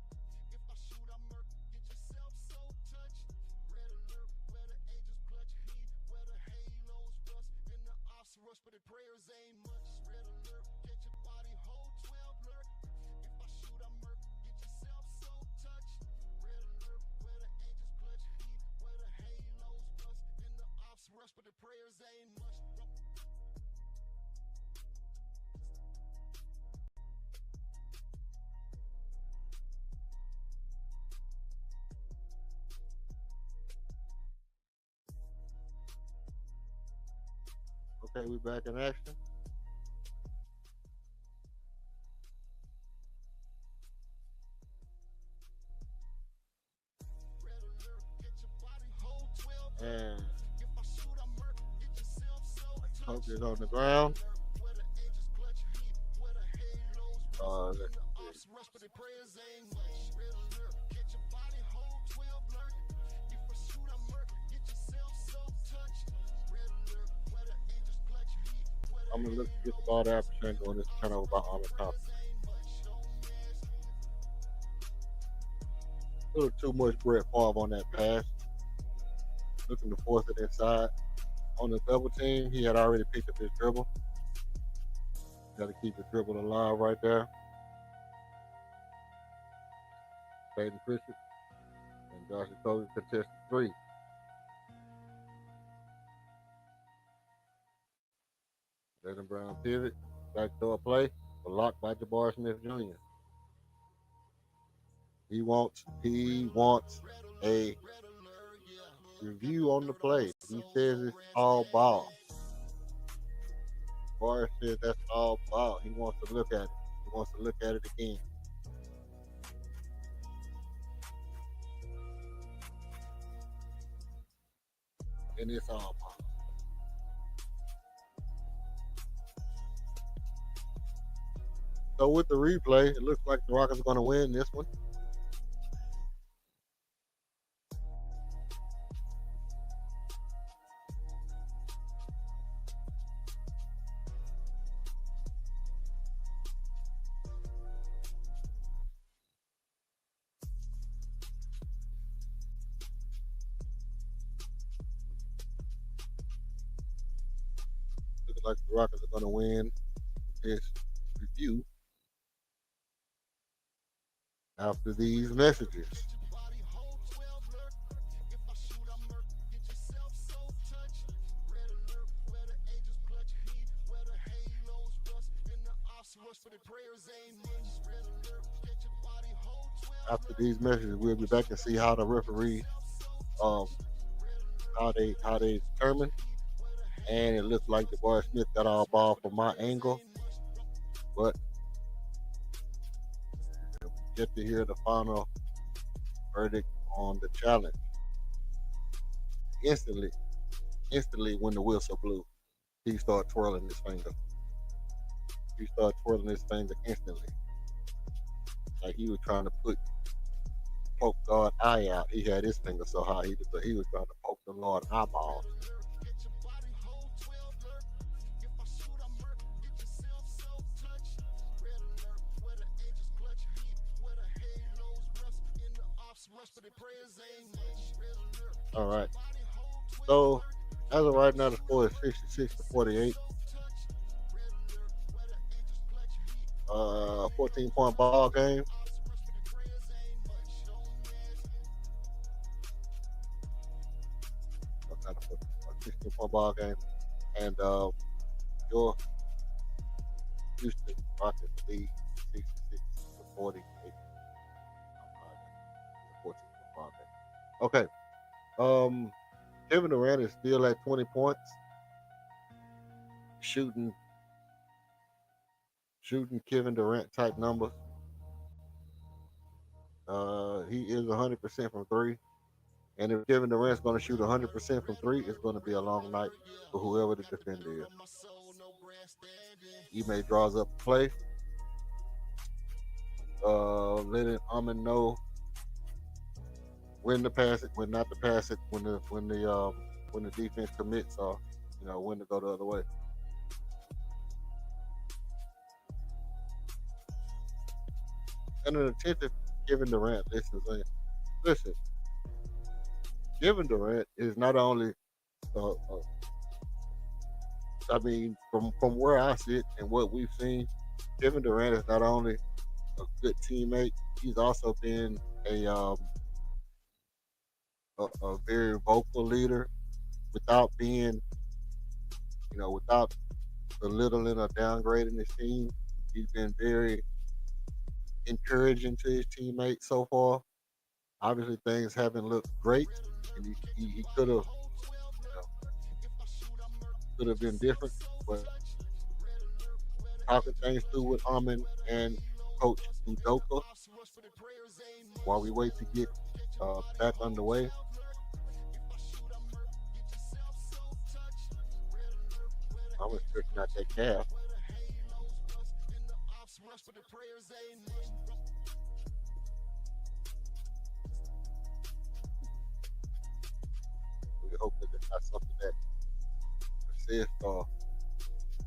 If I shoot, I murk, get yourself so touched. Red alert, where the angels clutch heat, where the halos rust, and the ops rush, but the prayers ain't much. Red alert, get your body hold 12 lurk. If I shoot, I murk, get yourself so touched. Red alert, where the angels clutch heat, where the halos rust, and the ops rush, but the prayers ain't much. Okay, we back in action. Red alert, get your body hold 12 lurk. And If I shoot, I murk, get yourself so Coach touched. is on the ground. Where the angels clutch heat, where the halos rust, Let's and the ops rush, but the prayers ain't much. Red alert, get your body hold 12 lurk. If I shoot, I murk, get yourself so touched. Red alert, where the angels clutch heat, where the I'm gonna look to get the ball to African on this turnover by Arnold Thompson. prayers ain't much. Don't mess. A little too much Brett Favre on that pass. Looking to force it inside. On the double team, he had already picked up his dribble. Got to keep the dribble alive right there. Peyton Pritchard and Josh Okogie contested three. Jaylen Brown pivot, backdoor play, blocked by Jabbar Smith Jr. He wants a review on the play. He says it's all ball. Jabbar says that's all ball. He wants to look at it. He wants to look at it again. And it's all ball. So with the replay, it looks like the Rockets are going to win this one. Looks like the Rockets are going to win this review after these messages. After these messages, we'll be back and see how the referee, how they determine. And it looks like Jabbar Smith got all ball from my angle, but get to hear the final verdict on the challenge. Instantly when the whistle blew, he started twirling his finger. He started twirling his finger instantly, like he was trying to poke God's eye out. He had his finger so high, he was trying to poke the Lord's eyeballs. All right. So as of right now, the score is 66-48. 14-point ball game. not a 16-point ball game, and your Houston Rockets lead 66-48. 14-point ball game. Okay. Kevin Durant is still at 20 points, shooting Kevin Durant type numbers. He is 100% from three. And if Kevin Durant's going to shoot 100% from three, it's going to be a long night for whoever the defender is. He may draws up a play, letting Amin know when to pass it, when not to pass it, when the defense commits, or when to go the other way. And an attentive Kevin Durant listen. Kevin Durant is not only, I mean, from where I sit and what we've seen, Kevin Durant is not only a good teammate, he's also been a very vocal leader without being, without belittling or downgrading his team. He's been very encouraging to his teammates so far. Obviously, things haven't looked great, and he could have been different, but talking things through with Amin and Coach Udoka while we wait to get back underway. I'm stretching out that calf. We hope that it's not something that persists or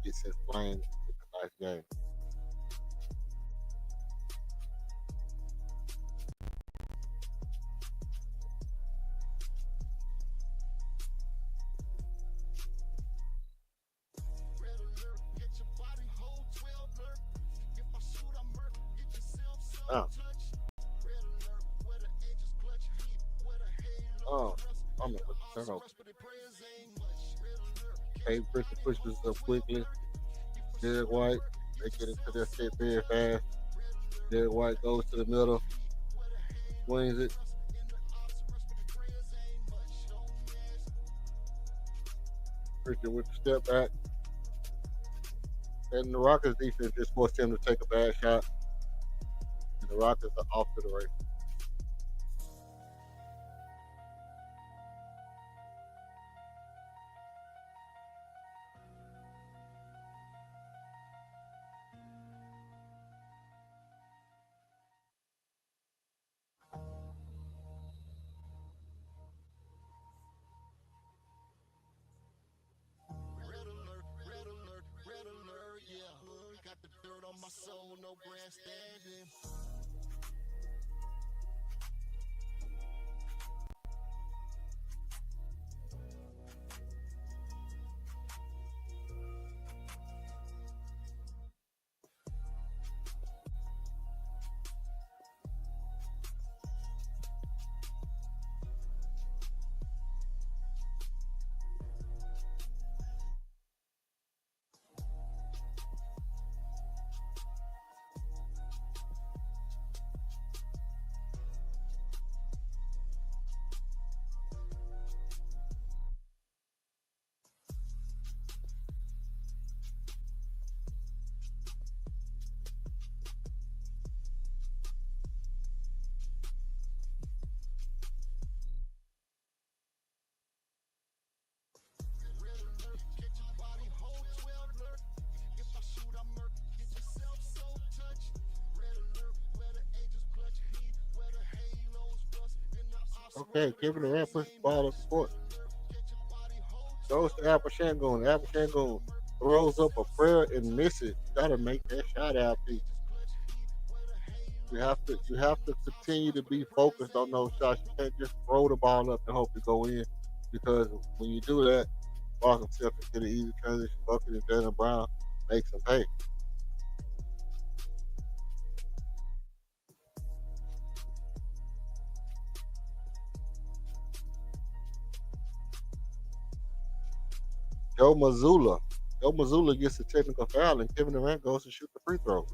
gets inflamed with a nice game. Oh, oh, I'm gonna turn over. Hey, Christian pushes up quickly. Derek White, they get into their set very fast. Derek White goes to the middle, swings it. Christian with the step back. And the Rockets defense just forced him to take a bad shot. And the Rockets are off to the race. Okay, Kevin Durant puts the ball up the court. Goes to Apple Shangoon. Apple Shangoon throws up a prayer and misses. Gotta make that shot out, Pete. You have to continue to be focused on those shots. You can't just throw the ball up and hope to go in, because when you do that, Boston Celtics get an easy transition bucket, and Jaylen Brown makes them pay. Joe Mazzulla. Joe Mazzulla gets a technical foul, and Kevin Durant goes to shoot the free throw.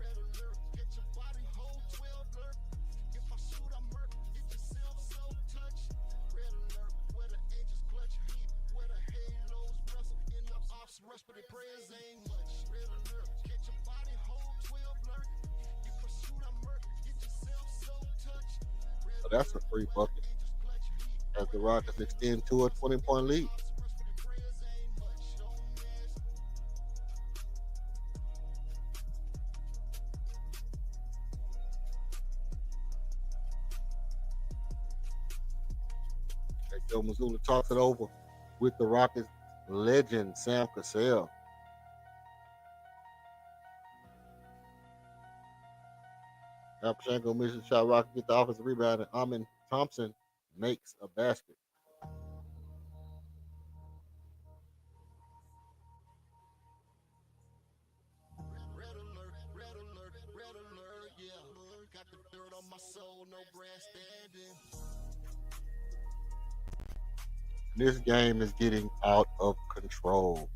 So that's a free bucket as the Rockets extend to a 20-point lead. And Joe Mazzulla talks it over with the Rockets legend Sam Cassell. Alpashenko misses the shot. Rockets get the offensive rebound, and Amin Thompson makes a basket. This game is getting out of control.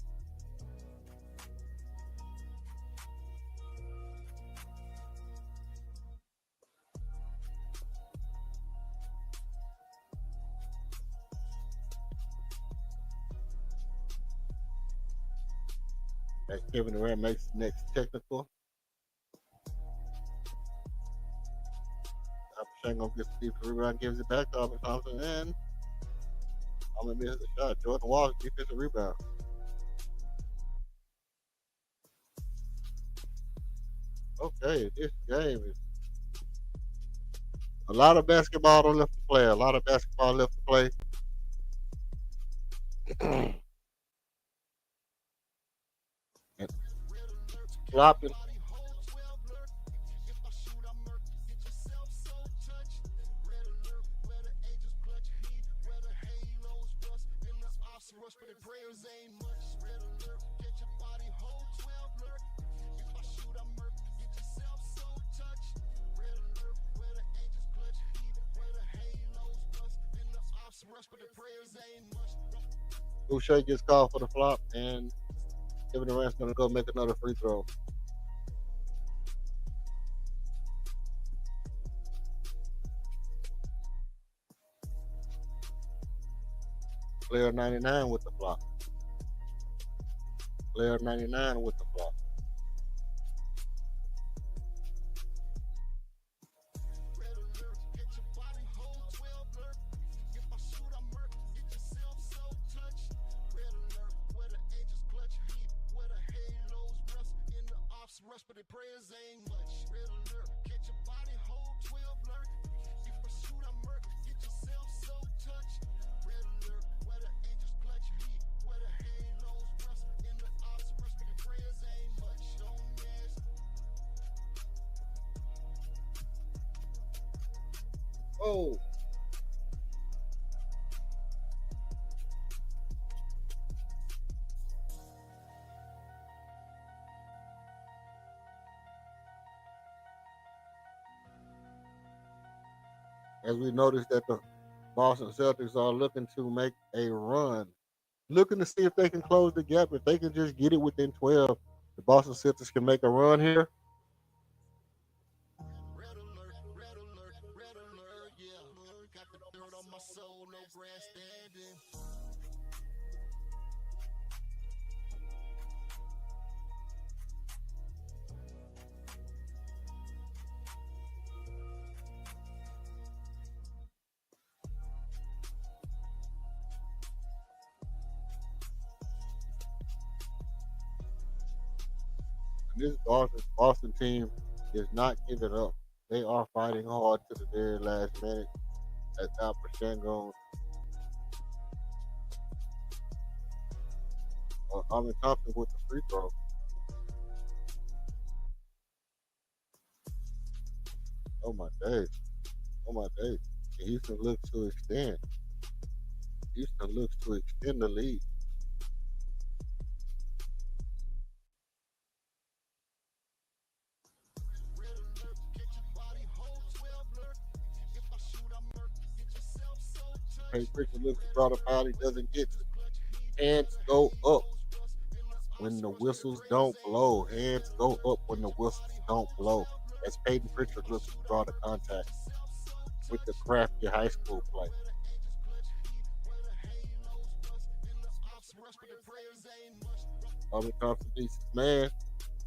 As Kevin Durant makes the next technical. Alpashenko gets the defensive rebound, gives it back to Amin Thompson, and Amin misses the shot. Jordan Walsh defensive rebound. Okay, this game is a lot of basketball left to play. A lot of basketball left to play. And flopping. Boucher gets called for the flop, and Kevin Durant's going to go make another free throw. Player 99 with the flop. Player 99 with the flop. Oh. As we noticed that the Boston Celtics are looking to make a run, looking to see if they can close the gap. If they can just get it within 12, the Boston Celtics can make a run here. This Boston team is not giving up. They are fighting hard to the very last minute. As Alpashenko, Amin Thompson with the free throw. Oh my days. Oh my days. Houston looks to extend. Houston looks to extend the lead. Pritchard looks brought up out. He doesn't get it. Hands go up. when the whistles don't blow. Hands go up when the whistles don't blow. As Peyton Pritchard looks to draw the contact with the crafty high school play. Auburn Thompson beats his man,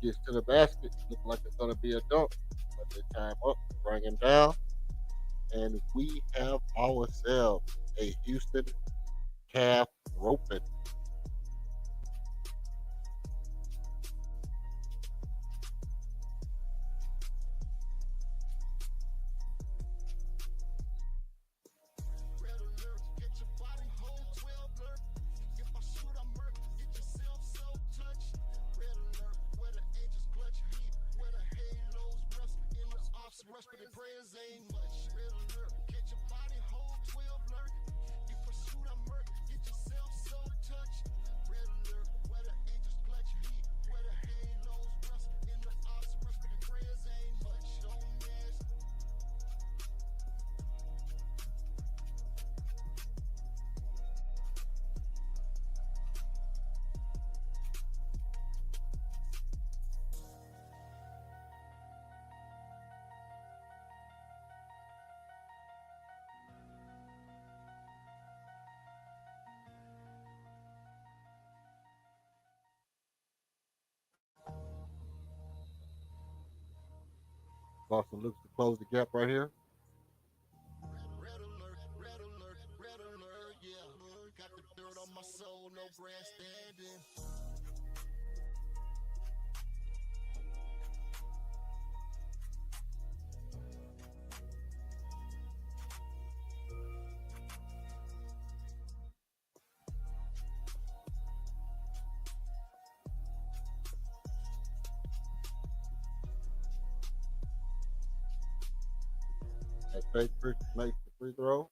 gets to the basket, looks like it's going to be a dunk, but they time up, bring him down, and we have ourselves a Houston calf roping. Boston looks to close the gap right here. As Peyton Pritchard makes the free throw.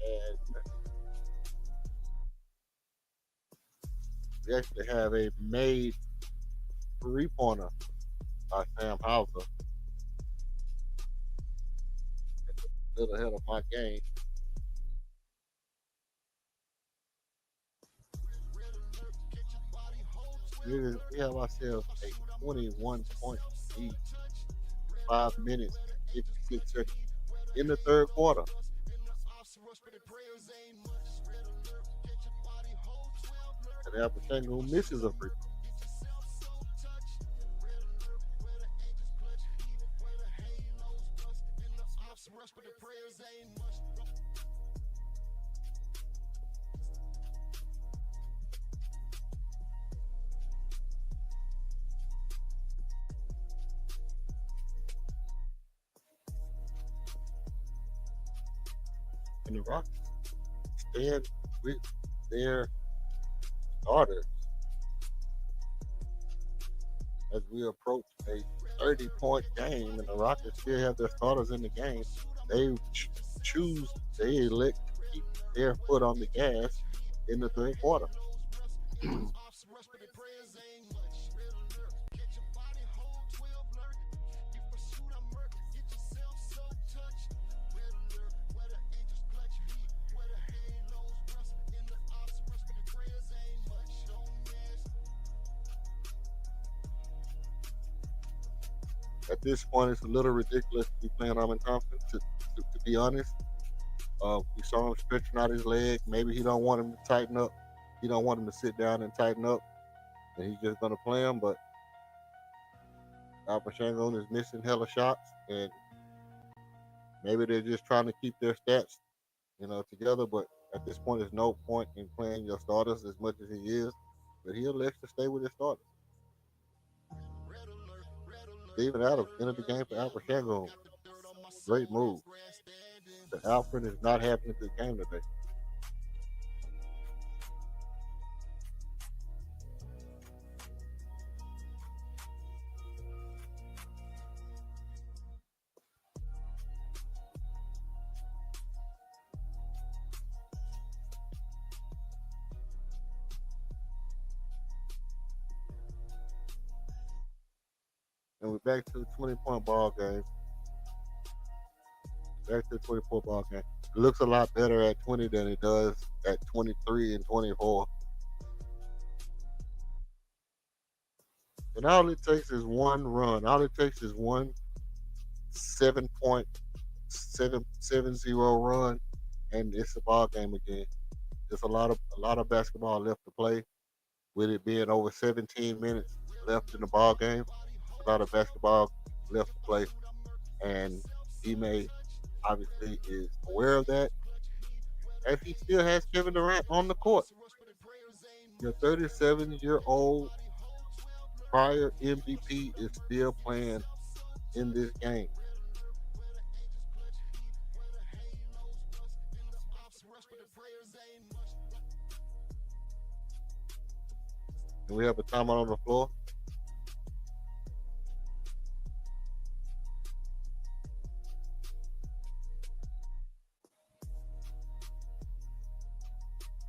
And we actually have a made three-pointer by Sam Hauser. A little ahead of my game. We have ourselves a 21-point lead. 5 minutes and 56 seconds in the third quarter. And Alpha Shango misses a free throw. And the Rockets stand with their starters as we approach a 30-point game, and the Rockets still have their starters in the game. They they elect to keep their foot on the gas in the third quarter. At this point, it's a little ridiculous to be playing Armin Thompson, to be honest. We saw him stretching out his leg. Maybe he don't want him to tighten up. He don't want him to sit down and tighten up. And he's just going to play him. But Alpha Shangon is missing hella shots. And maybe they're just trying to keep their stats, together. But at this point, there's no point in playing your starters as much as he is. But he elects to stay with his starters. Steven Adams entered the game for Alpha Shangon. Great move. The Alfred is not having a good game today. And we're back to the 20-point ball game. actually a 24 ball game. It looks a lot better at 20 than it does at 23 and 24. And all it takes is one run. All it takes is one 7.770 run, and it's a ball game again. There's a lot of basketball left to play. With it being over 17 minutes left in the ball game, a lot of basketball left to play, and Ime obviously is aware of that, as he still has Kevin Durant on the court. Your 37-year-old prior MVP is still playing in this game. And we have a timeout on the floor.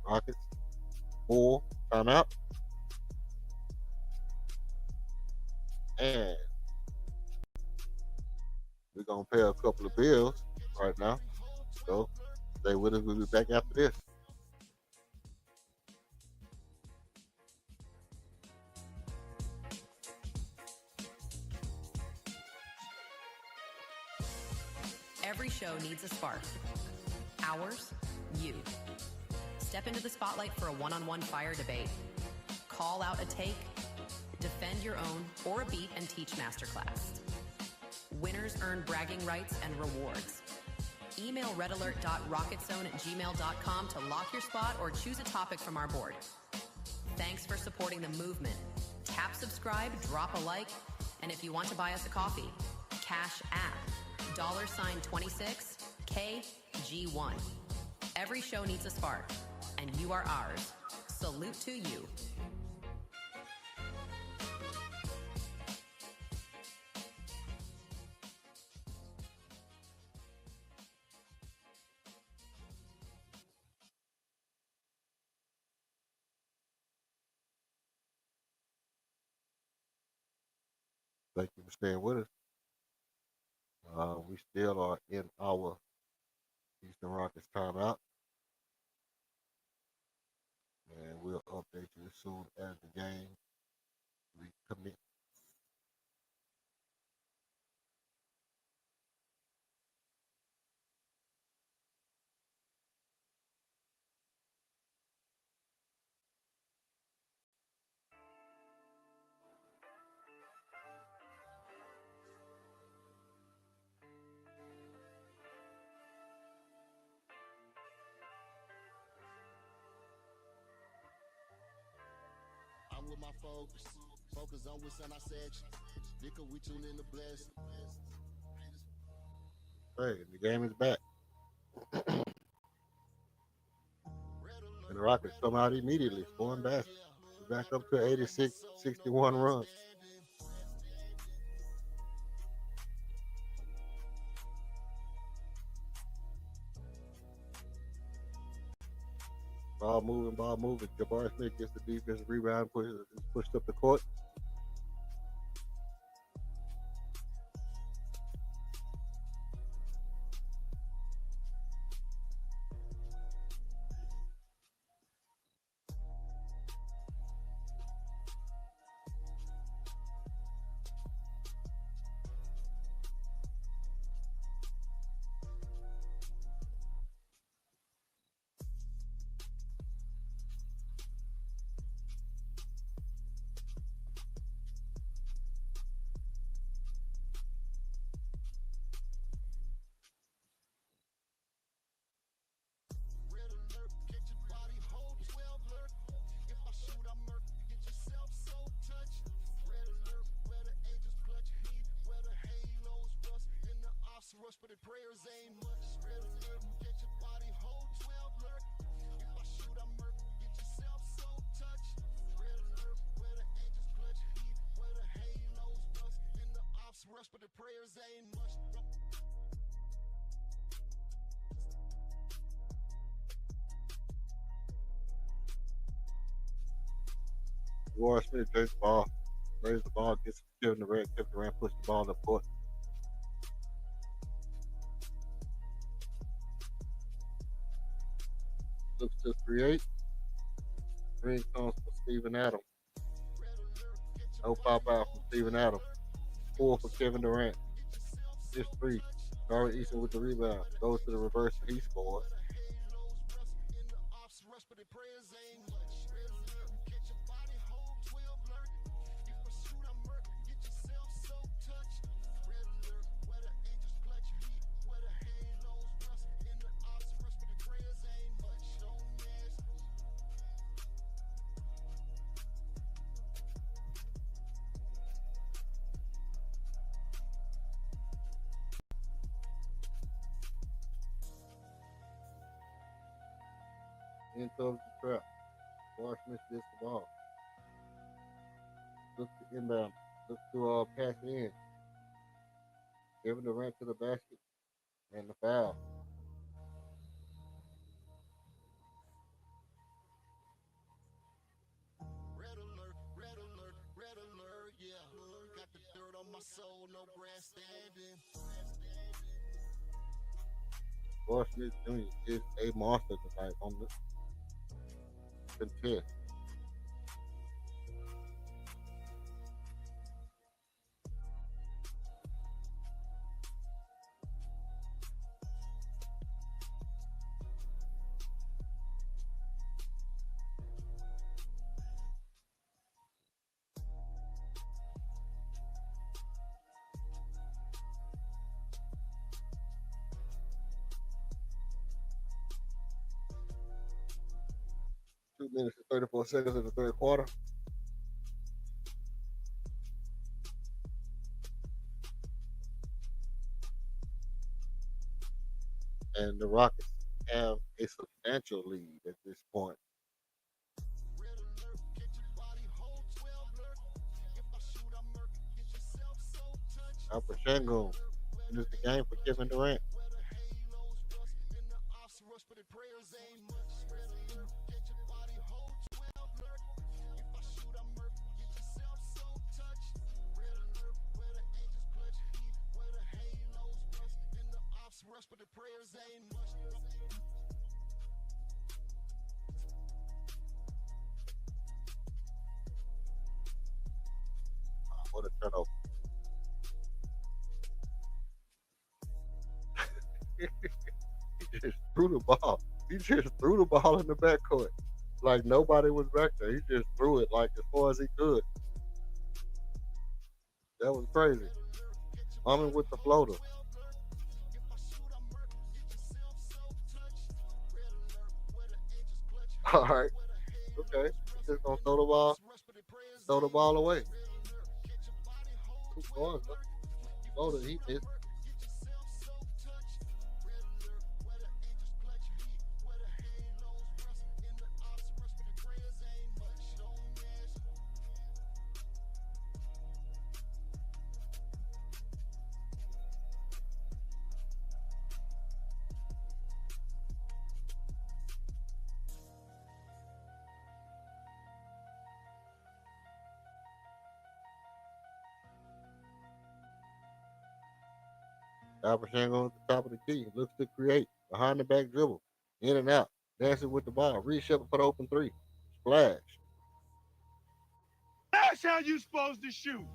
Rockets, full timeout. And we're going to pay a couple of bills right now. So stay with us. We'll be back after this. Every show needs a spark. Ours, you. Step into the spotlight for a one-on-one fire debate. Call out a take, defend your own, or a beat and teach masterclass. Winners earn bragging rights and rewards. Email redalert.rocketzone@gmail.com to lock your spot or choose a topic from our board. Thanks for supporting the movement. Tap subscribe, drop a like, and if you want to buy us a coffee, Cash App, $26 KG1. Every show needs a spark, and you are ours. Salute to you. Thank you for staying with us. We still are in our Houston Rockets timeout. And we'll update you as soon as the game recommence. I'm with my focus. Focus on what's on our section. Dicker, we tune in to bless. Hey, the game is back. And the Rockets come out immediately, scoring baskets. We're back up to 86-61 run. Ball moving. Jabari Smith gets the defensive rebound, pushed up the court. Rush, but the prayers ain't much. Red alert, get your body hold 12 lurk. If I shoot, I murk. Get yourself so touched. Red alert, where the angels clutch heat, where the halos bust. In the ops rush, but the prayers ain't much. Jabari Smith takes the ball, raises the ball, gets Kevin Durant. Kevin Durant pushes the ball up court. Looks to create. Green comes for Steven Adams. No pop out from Steven Adams. 4 for Kevin Durant. Just 3. Darren Eason with the rebound. Goes to the reverse and he scores. In comes the trap. Boy Smith gets the ball. Looks to inbound. Looks to pass it in. Kevin Durant to the basket. And the foul. Boy Smith Jr. is a monster tonight on the contest. Two minutes and 34 seconds in the third quarter. And the Rockets have a substantial lead at this point. Alpha Shango finished the game for Kevin Durant. What a turnover. He just threw the ball. He just threw the ball in the backcourt. Like nobody was back there. He just threw it like as far as he could. That was crazy. Humming with the floater. All right. Okay. He's just gonna throw the ball away. 2 points. Floater, he missed. Alpha Shango at the top of the key. Looks to create. Behind the back dribble. In and out. Dancing with the ball. Reed Shepard for the open 3. Splash. That's how you supposed to shoot.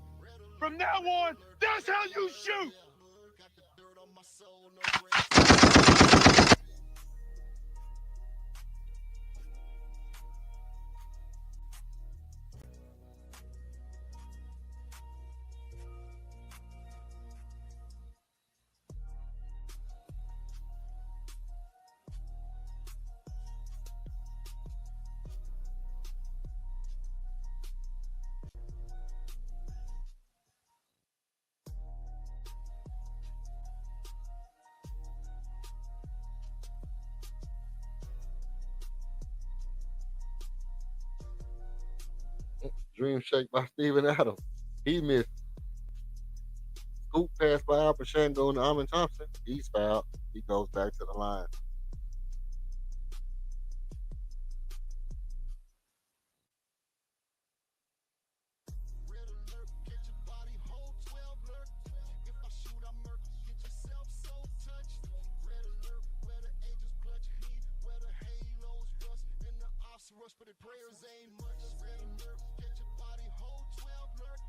From now on, that's how you shoot. Dream shake by Steven Adams. He missed. Scoop pass by Alpha Shango and Amin Thompson. He's fouled. He goes back to the line. but the prayers ain't much. Red alert, get your body hold 12 alert.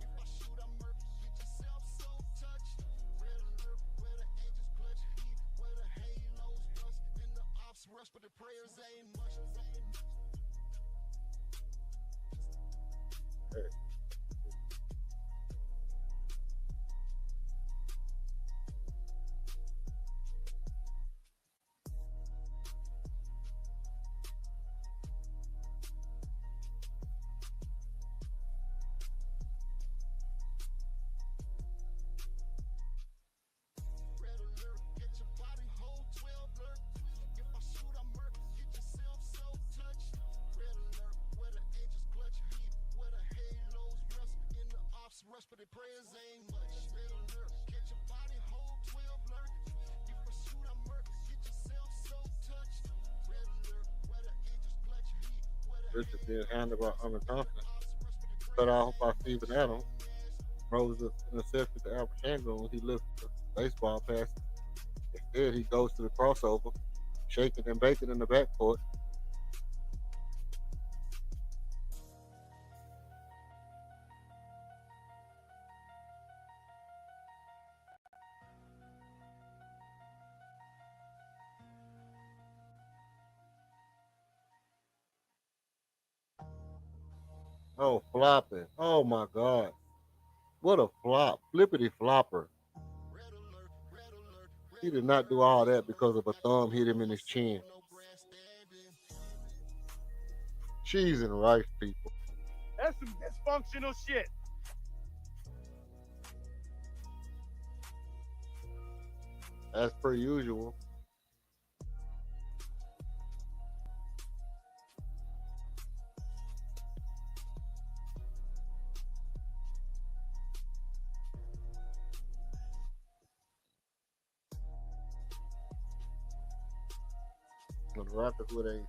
If I shoot, I'm murk, get yourself so touched. Red alert, where the angels clutch heat, where the halos rust, and the ops rush, but the prayers ain't much. Red alert, get your body hold 12 alert. If I shoot, I'm murk, get yourself so touched. Red alert, where the angels clutch heat, where the halos rust, and the ops rush, but the prayers ain't much. Red alert, get your body hold 12 alert. If I shoot, I'm murk, get yourself so touched. Red alert, where the angels clutch heat, where the This is being handled by Thompson. ops rush, but the Cut prayers off by Steven Adams. Throws the interception to Albert Shango. He lifts the baseball pass. Instead, he goes to the crossover, shaking and baking in the backcourt. Oh, flopping. Oh, my God. What a flop. Flippity flopper. He did not do all that because of a thumb hit him in his chin. Cheese and rice, people. That's some dysfunctional shit. As per usual. The Rockets with a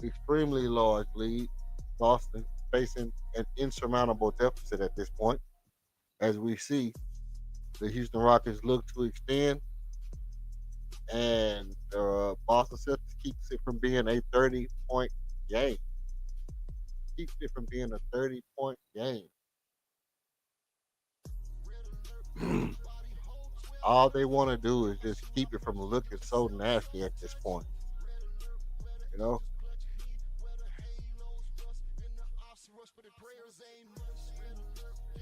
extremely large lead. Boston facing an insurmountable deficit at this point. As we see, the Houston Rockets look to extend, and Boston Celtics keeps it from being a 30-point game. Keeps it from being a 30-point game. All they want to do is just keep it from looking so nasty at this point. You know?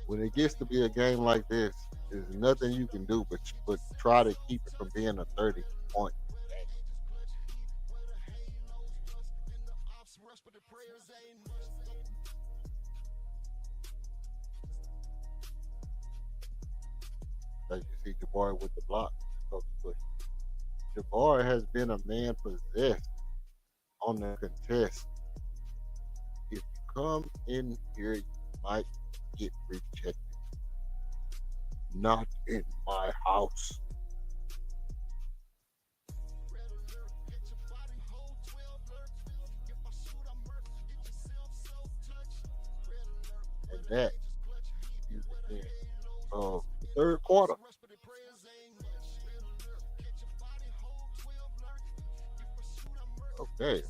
When it gets to be a game like this, there's nothing you can do but try to keep it from being a 30-point game. As you see Jabari with the block. Jabari has been a man possessed on the contest. If you come in here, you might get rejected. Not in my house. And that is the end of the third quarter. Okay,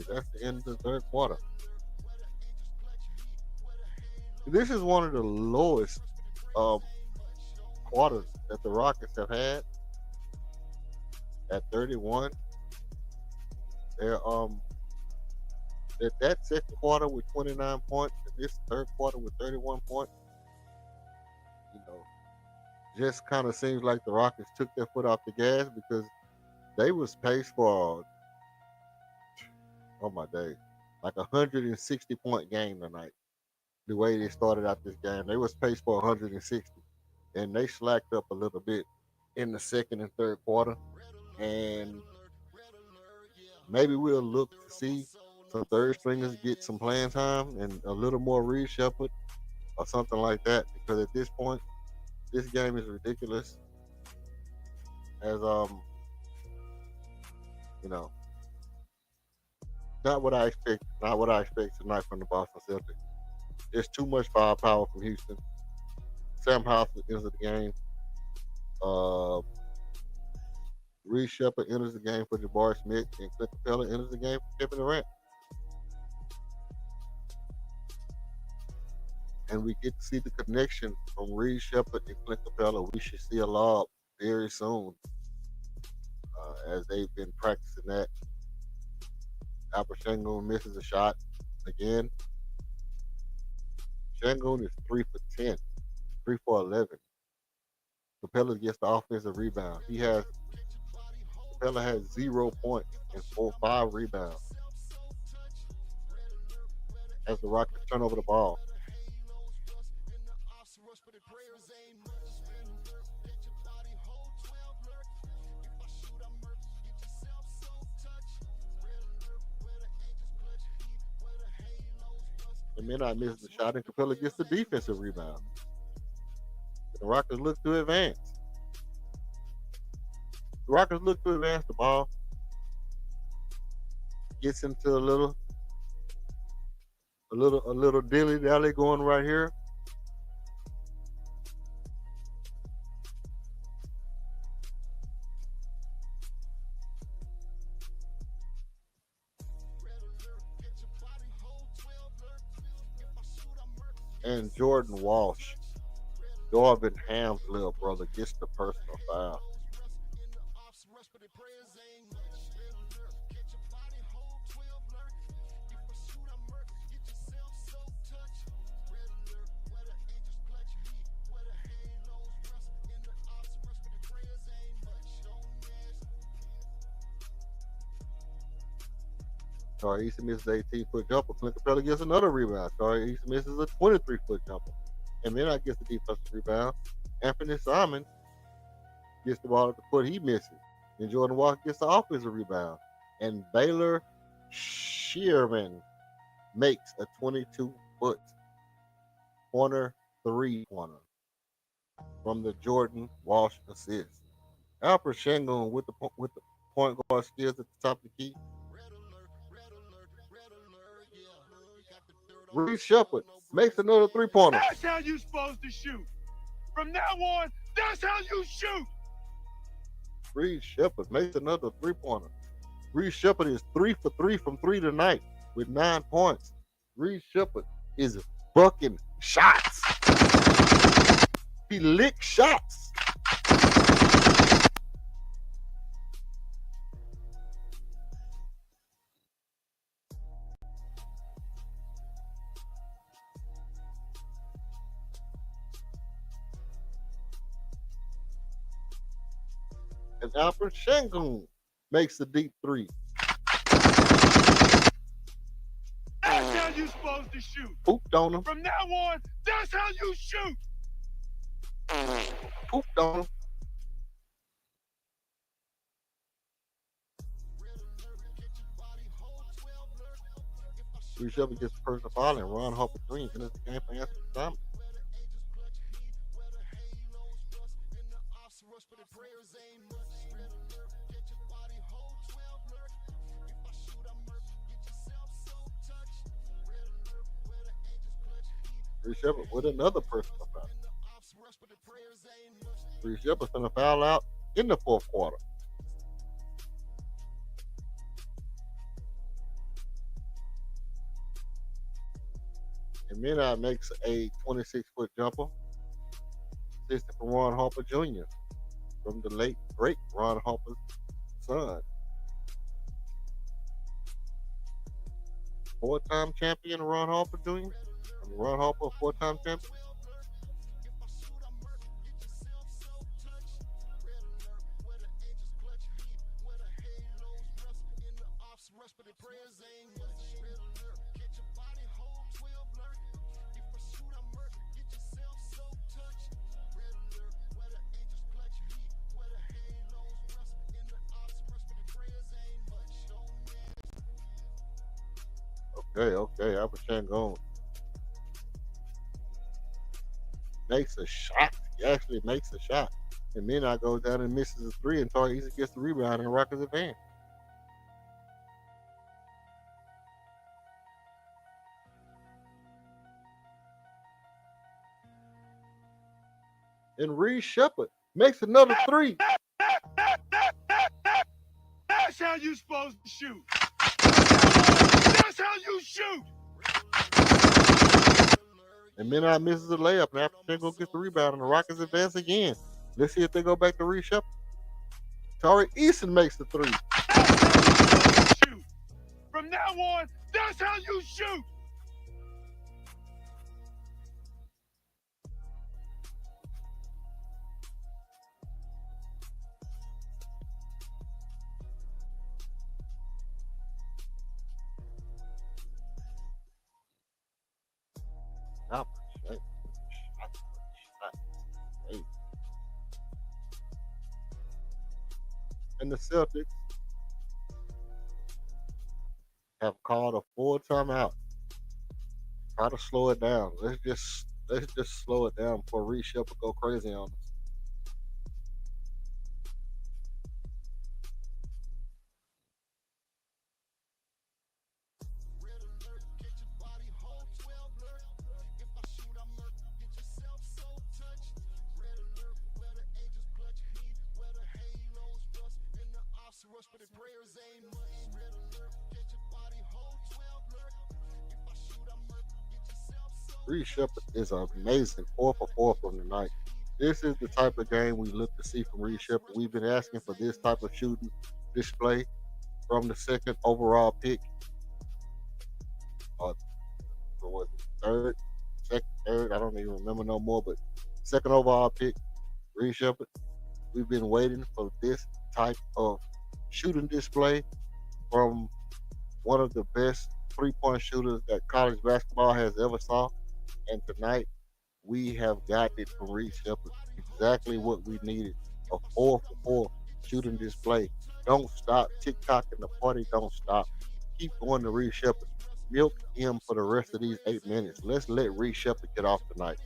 that's the end of the third quarter. This is one of the lowest quarters that the Rockets have had at 31. They're that second quarter with 29 points and this third quarter with 31 points. You know, just kind of seems like the Rockets took their foot off the gas because they was paced for oh my days, like 160-point game tonight. The way they started out this game, they was paced for 160, and they slacked up a little bit in the second and third quarter. And maybe we'll look to see some third stringers get some playing time and a little more Reed Shepherd or something like that. Because at this point, this game is ridiculous. As you know, not what I expect. Not what I expect tonight from the Boston Celtics. There's too much firepower from Houston. Sam House enters the game. Reed Shepherd enters the game for Jabari Smith, and Clint Capella enters the game for Kevin Durant. and we get to see the connection from Reed Shepard and Clint Capella. We should see a lob very soon, as they've been practicing that. Alpha Shangoon misses a shot again. Shangoon is 3 for 10, 3 for 11. Capella gets the offensive rebound. Capella has 0 points and 5 rebounds as the Rockets turn over the ball. And Midnight misses the shot, and Capella gets the defensive rebound. The Rockets look to advance. The Rockets look to advance the ball. Gets into a little dilly dally going right here. And Jordan Walsh, Darvin Ham's little brother, gets the personal foul. Sorry, Easton misses an 18-foot jumper. Clint Capella gets another rebound. Sorry, Easton misses a 23-foot jumper. And Midnight gets the defensive rebound. Anthony Simon gets the ball at the foot he misses. And Jordan Walsh gets the offensive rebound. And Baylor Shearman makes a 22-foot corner 3-pointer from the Jordan Walsh assist. Alfred Shangoon with the point guard skills at the top of the key. Reed Shepard makes another 3-pointer. That's how you supposed to shoot. From now on, that's how you shoot. Reed Shepard makes another 3-pointer. Reed Shepard is 3 for 3 from 3 tonight with 9 points. Reed Shepard is bucking shots. He licks shots. And Alfred Shangoon makes the deep 3. That's how you supposed to shoot. Pooped on him. From now on, that's how you shoot. Pooped on him. Reed Shepard gets the personal foul, and Ron Harper Green finishes the game for Anthony Simon. Reed Shepard with another personal foul. Reed Shepard's going to foul out in the fourth quarter. And Midnight makes a 26-foot jumper. Assisted from Ron Harper Jr. from the late, great Ron Harper's son. 4-time champion Ron Harper Jr. Ron Harper, 4-time champion. Okay, Alfred Shangoon makes a shot. He actually makes a shot. And Midnight goes down and misses a 3, and Tar Easy gets the rebound, and the Rockets advance. And Reed Shepard makes another 3. That's how you supposed to shoot. That's how you shoot. And Minot misses a layup, and Alpershenko gets the rebound, and the Rockets advance again. Let's see if they go back to Reed Shepard. Tari Eason makes the three. Shoot. From now on, that's how you shoot. Alpershenko. And the Celtics have called a full timeout. Try to slow it down. Let's just slow it down before Reed Shepard go crazy on us. Reed Shepard is amazing, 4 for 4 from the night. This is the type of game we look to see from Reed Shepard. We've been asking for this type of shooting display from the second overall pick. Or was it third? I don't even remember no more, but second overall pick, Reed Shepard. We've been waiting for this type of shooting display from one of the best three-point shooters that college basketball has ever saw. And tonight, we have got it from Reed Shepard. Exactly what we needed. A 4 for 4 shooting display. Don't stop. TikTok and the party don't stop. Keep going to Reed Shepard. Milk him for the rest of these 8 minutes. Let's let Reed Shepard get off tonight.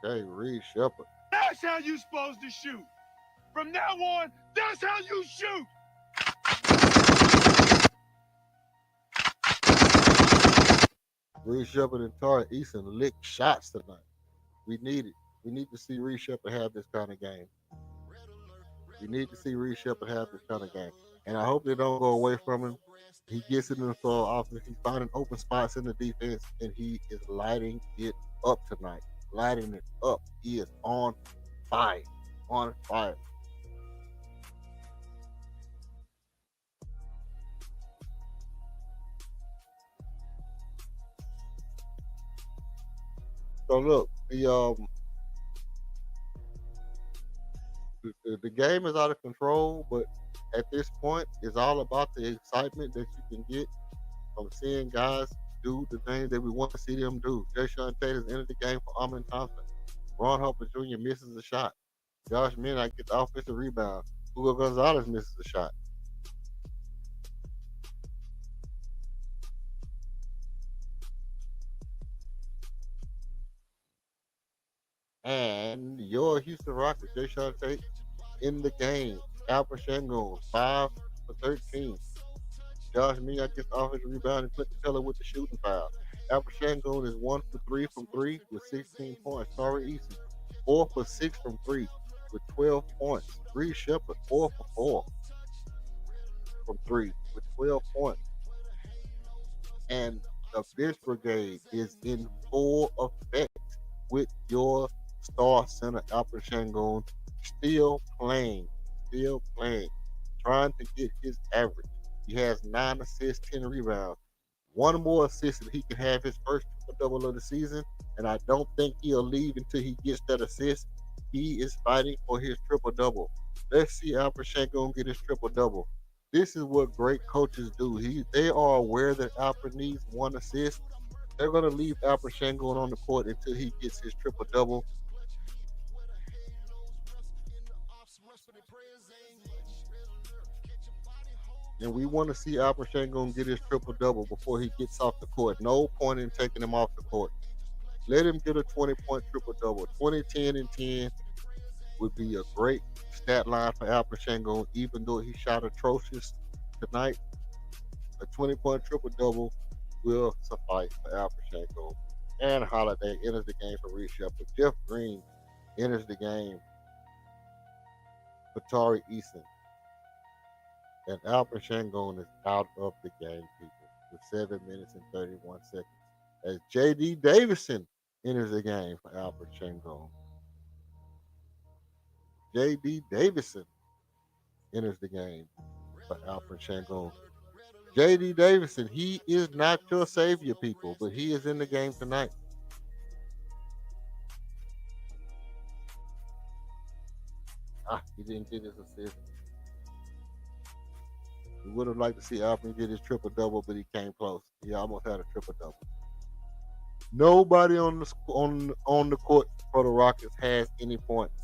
Okay, Reed Shepard. That's how you supposed to shoot. From now on, that's how you shoot. Reed Shepard and Tari Eason licked shots tonight. We need it. We need to see Reed Shepard have this kind of game. We need to see Reed Shepard have this kind of game. And I hope they don't go away from him. He gets it in the floor offense. He's finding open spots in the defense, and he is lighting it up tonight. Lighting it up. He is on fire. On fire. So look, the game is out of control, but at this point, it's all about the excitement that you can get from seeing guys do the things that we want to see them do. Jayshawn Tatum's entered the game for Amin Thompson. Ron Harper Jr. misses a shot. Josh Minott gets the offensive rebound. Hugo Gonzalez misses a shot. And your Houston Rockets, Jayshawn Tate in the game. Alper Shangon, 5 for 13. Josh Minott gets the offensive rebound and Clint Capella with the shooting foul. Alper Shangon is 1 for 3 from 3 with 16 points. Tari Eason, 4 for 6 from 3 with 12 points. Reed Shepard, 4 for 4 from 3 with 12 points. And the bench brigade is in full effect with your star center, Alper Shangon, still playing, trying to get his average. He has 9 assists, 10 rebounds. One more assist and he can have his first triple-double of the season, and I don't think he'll leave until he gets that assist. He is fighting for his triple-double. Let's see Alper Shangon get his triple-double. This is what great coaches do. They are aware that Alper needs 1 assist. They're going to leave Alper Shangon on the court until he gets his triple-double. And we want to see Alper Shangon get his triple-double before he gets off the court. No point in taking him off the court. Let him get a 20-point triple-double, 20, 10, and 10. would be a great stat line for Alperen Sengun, even though he shot atrocious tonight. A 20-point triple-double will suffice for Alperen Sengun. And Holiday enters the game for Reese Shepard. Jeff Green enters the game for Tari Eason. And Alperen Sengun is out of the game, people, with 7 minutes and 31 seconds. As J.D. Davison enters the game for Alperen Sengun. J.D. Davison enters the game for Alperen Sengun. J.D. Davison, he is not your savior, people, but he is in the game tonight. He didn't get his assist. We would have liked to see Alperen get his triple-double, but he came close. He almost had a triple-double. Nobody on the court for the Rockets has any points.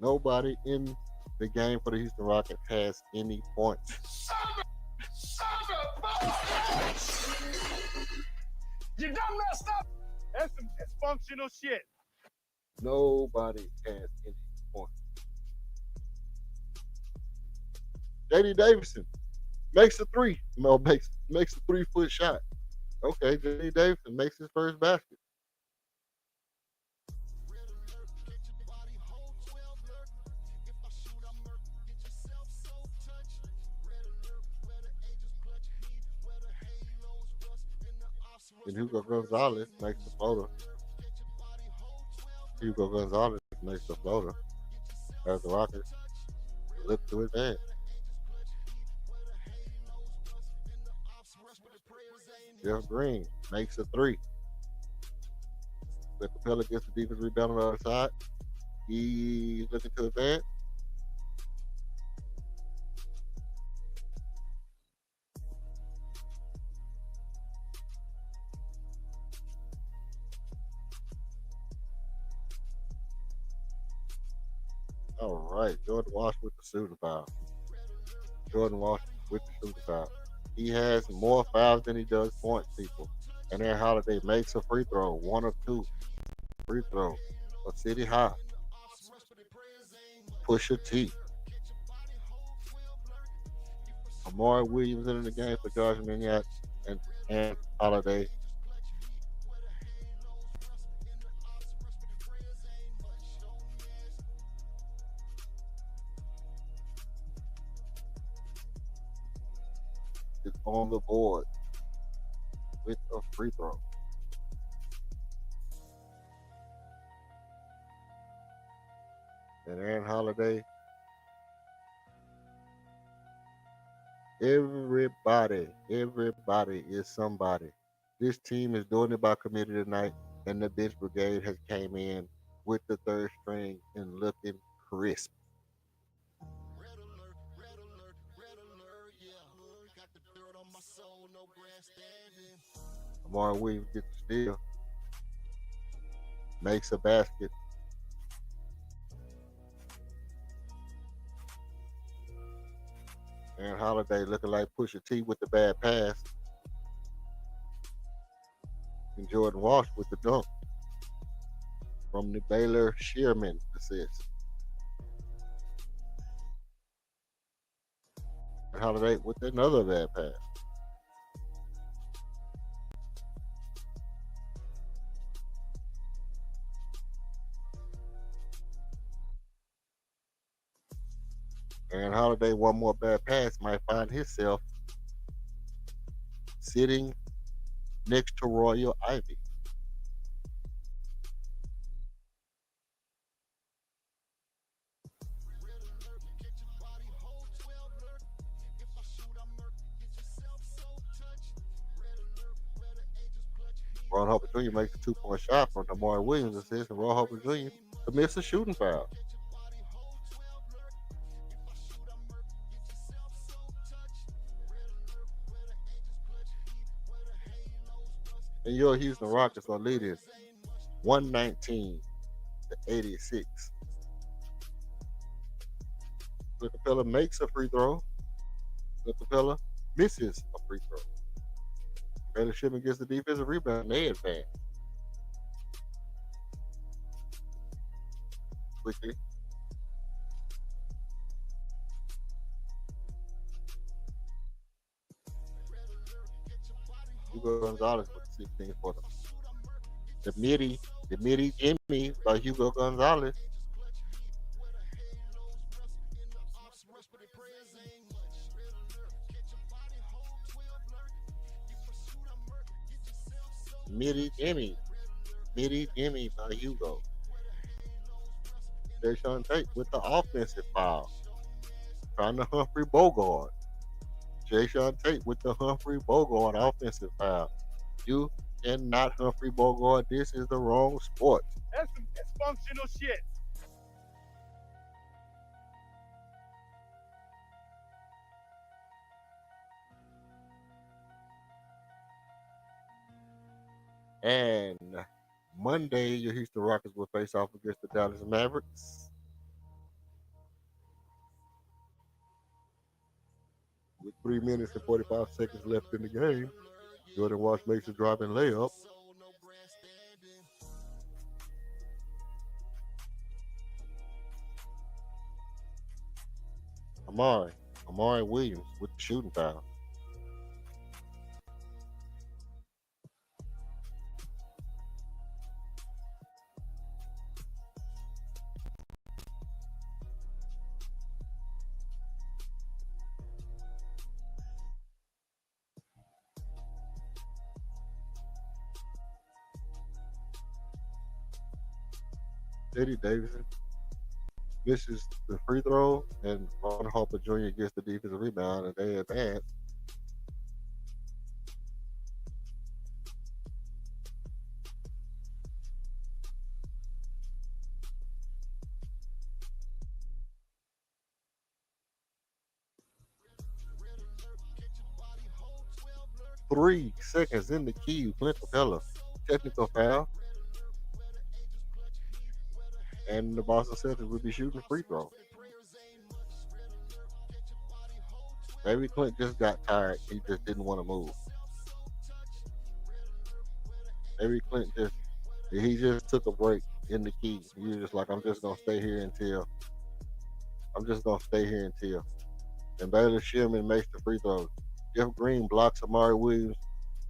Nobody in the game for the Houston Rockets has any points. You done messed up. That's some dysfunctional shit. Nobody has any points. J.D. Davison makes a three. No, makes a 3-foot shot. Okay, J.D. Davison makes his first basket. And Hugo Gonzalez makes the floater. Hugo Gonzalez makes the floater as the Rockets look to advance. Jeff Green makes a three. The Capella gets the defense rebound on the other side. He's looking to advance. All right, Jordan Walsh with the shooting foul. Jordan Walsh with the shooting foul. He has more fouls than he does points, people. And then Holiday makes a free throw, 1 of 2 free throw for City High. Pusha T. Amari Williams in the game for George Minniot and Holiday. Is on the board with a free throw. And Aaron Holiday. Everybody is somebody. This team is doing it by committee tonight, and the bench brigade has came in with the third string and looking crisp. Amari Williams gets the steal, makes a basket. And Holiday looking like Pusha T with the bad pass. And Jordan Walsh with the dunk from the Baylor Shearman assist. And Holiday with another bad pass. And Holiday, one more bad pass, might find himself sitting next to Royal Ivy. Ron Harper Jr. makes a 2-point shot from Amari Williams assist, and Ron Harper Jr. commits a shooting foul. And your Houston Rockets are leading 119 to 86. The Capella makes a free throw. The Capella misses a free throw. Baylor Shipman gets the defensive rebound, and they advance quickly. Hugo Gonzalez with 16 for them. The midi Jimmy by Hugo Gonzalez. Midi Jimmy by Hugo. Deshaun Tate with the offensive foul. Trying to Humphrey Bogart. Deshaun Tate with the Humphrey Bogart offensive foul. You cannot Humphrey Bogart. This is the wrong sport. That's some dysfunctional shit. And Monday, your Houston Rockets will face off against the Dallas Mavericks. With 3 minutes and 45 seconds left in the game, Jordan Walsh makes a driving layup. Amari Williams with the shooting foul. Eddie Davidson misses the free throw, and Ron Harper Jr. gets the defensive rebound, and they advance. Three seconds in the queue. Clint Capella, technical foul, and the Boston Celtics will be shooting free throw. Maybe Clint just got tired. He just didn't want to move. Maybe Clint just took a break in the key. He was just like, I'm just gonna stay here until. And Baylor Shipman makes the free throws. Jeff Green blocks Amari Williams'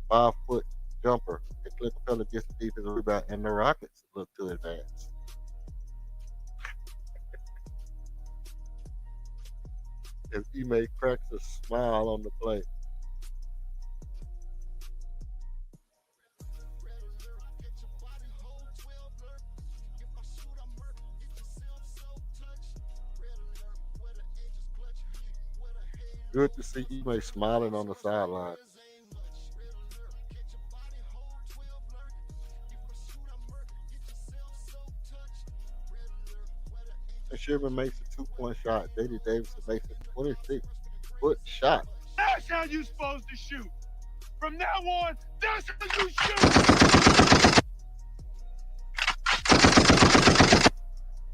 5-foot jumper, and Clint Capella gets the defensive rebound, and the Rockets look to advance. His teammate cracks a smile on the play. Good to see teammates smiling on the sideline. And Sherman makes a 2-point shot. J.D. Davidson makes a 26-foot shot. That's how you supposed to shoot. From now on, that's how you shoot.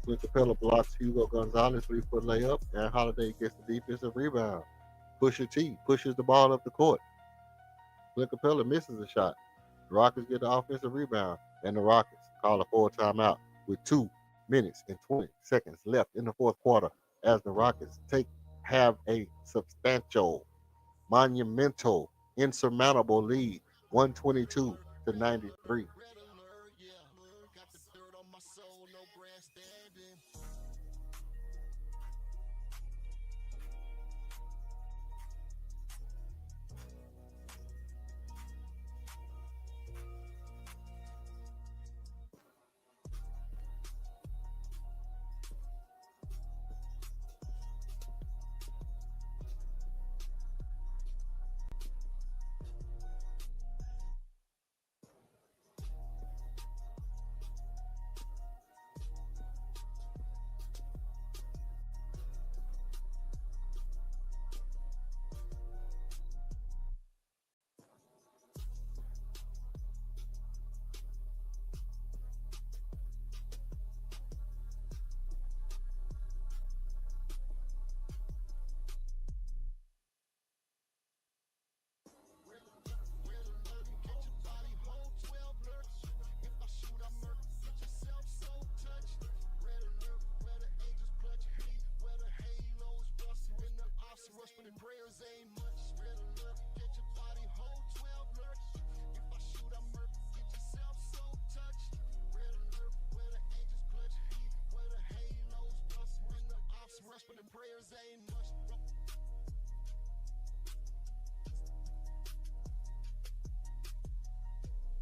Clint Capella blocks Hugo Gonzalez 3-foot layup, and Holiday gets the defensive rebound. Pusha T pushes the ball up the court. Clint Capella misses a shot. The Rockets get the offensive rebound, and the Rockets call a full timeout with 2 minutes and 20 seconds left in the fourth quarter as the Rockets have a substantial, monumental, insurmountable lead, 122-93.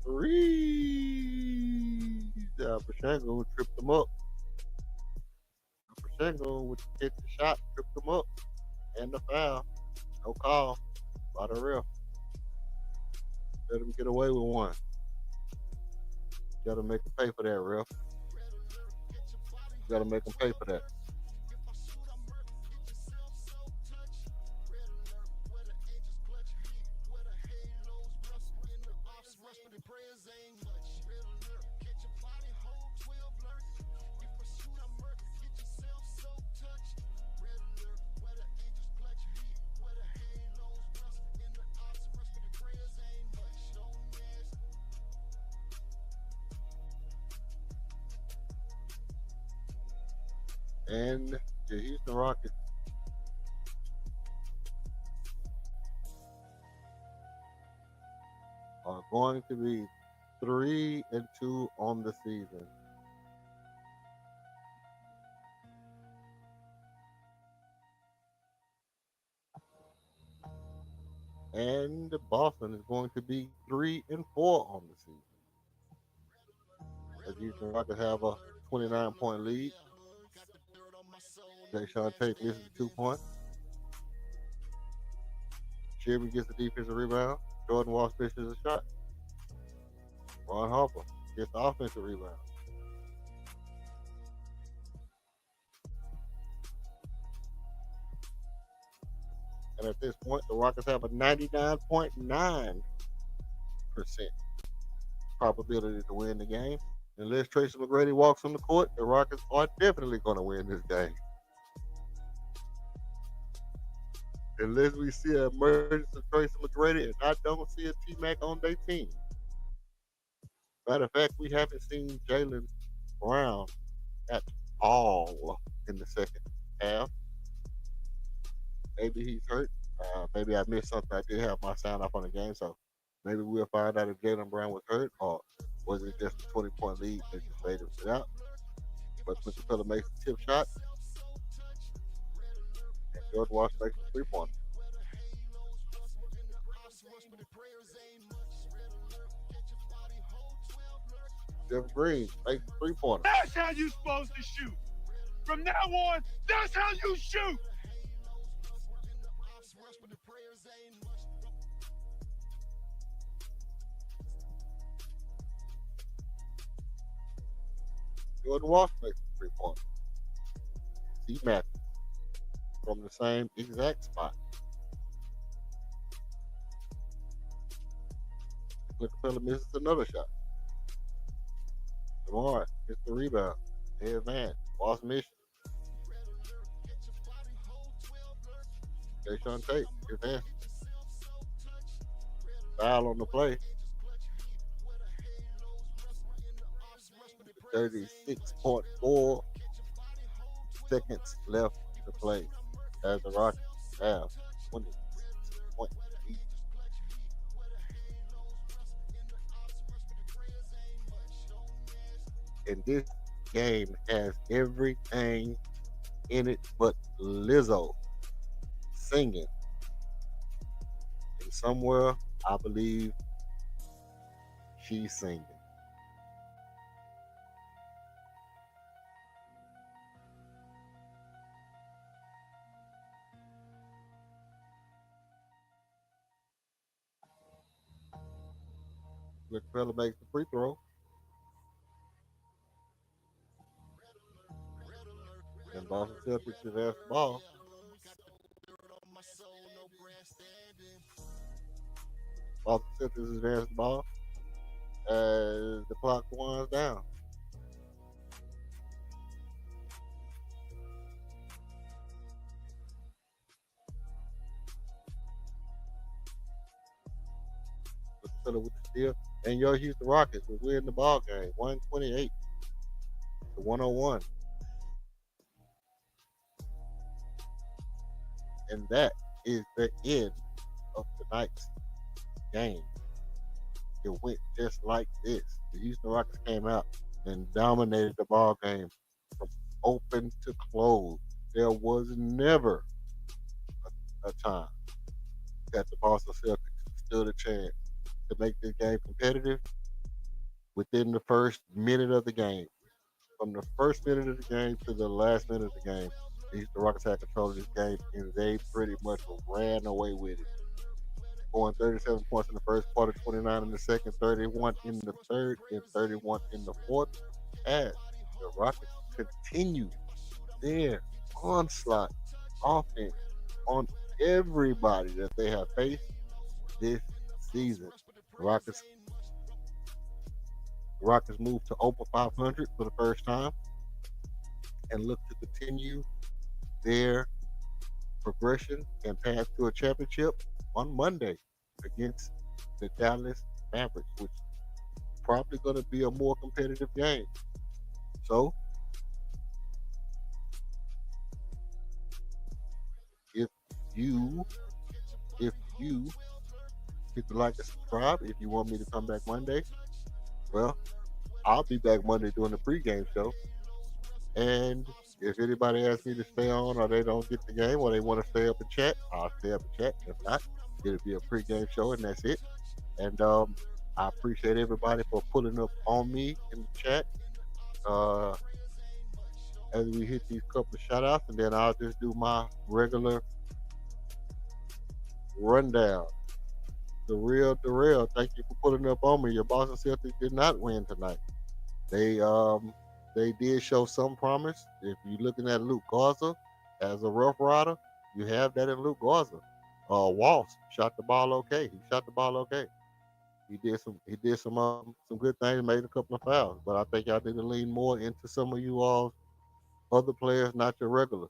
Three. Pashango tripped them up. Pashango with the shot, tripped them up. And the foul. No call by the ref. Let him get away with one. Gotta make him pay for that, ref. Gotta make him pay for that. And the Houston Rockets are going to be 3-2 on the season. And Boston is going to be 3-4 on the season. As Houston Rockets have a 29-point lead. Jason Tate misses a 2-point. Sherry gets the defensive rebound. Jordan Walsh misses a shot. Ron Harper gets the offensive rebound. And at this point, the Rockets have a 99.9% probability to win the game. Unless Tracy McGrady walks on the court, the Rockets are definitely going to win this game. Unless we see an emergence of Tracy McGrady, and I don't see a T-Mac on their team. Matter of fact, we haven't seen Jaylen Brown at all in the second half. Maybe he's hurt. Maybe I missed something. I did have my sound off on the game, so maybe we'll find out if Jaylen Brown was hurt or was it just a 20-point lead that just made him sit out. But Mr. Pillar makes a tip shot. And George Walsh makes a three-pointer. Jeff Green makes a three-pointer. That's how you supposed to shoot. From now on, that's how you shoot. Jordan Walsh makes a three-pointer. C. Matthews from the same exact spot. Clint Capella misses another shot. Lamar gets the rebound. Head man. Lost mission. Jason Tate gets in. Foul on the play. 36.4 seconds left to play as the Rockets have 20.8. And this game has everything in it but Lizzo singing. And somewhere, I believe she's singing. Fella makes the free throw. And Boston Celtics have asked the ball. Boston Celtics has asked the ball as the clock winds down. With the steal. And your Houston Rockets will win the ball game, 128 to 101. And that is the end of tonight's game. It went just like this. The Houston Rockets came out and dominated the ball game from open to close. there was never a time that the Boston Celtics stood a chance to make this game competitive within the first minute of the game. From the first minute of the game to the last minute of the game, the Houston Rockets had control of this game, and they pretty much ran away with it. Scoring 37 points in the first quarter, 29 in the second, 31 in the third, and 31 in the fourth. As the Rockets continue their onslaught offense on everybody that they have faced this season. The Rockets, the Rockets moved to over 500 for the first time and look to continue their progression and path to a championship on Monday against the Dallas Mavericks, which is probably going to be a more competitive game. So, if you if you hit the like and subscribe, if you want me to come back Monday, well, I'll be back Monday doing the pregame show. And if anybody asks me to stay on or they don't get the game or they want to stay up and chat, I'll stay up and chat. If not, it'll be a pregame show and that's it. And I appreciate everybody for pulling up on me in the chat as we hit these couple of shout outs, and then I'll just do my regular rundown. The real Darrell, thank you for pulling up on me. Your Boston Celtics did not win tonight. They did show some promise. If you're looking at Luke Garza as a rough rider, you have that in Luke Garza. Walsh shot the ball okay. He shot the ball okay. He did some good things, made a couple of fouls. But I think y'all need to lean more into some of you all other players, not your regular.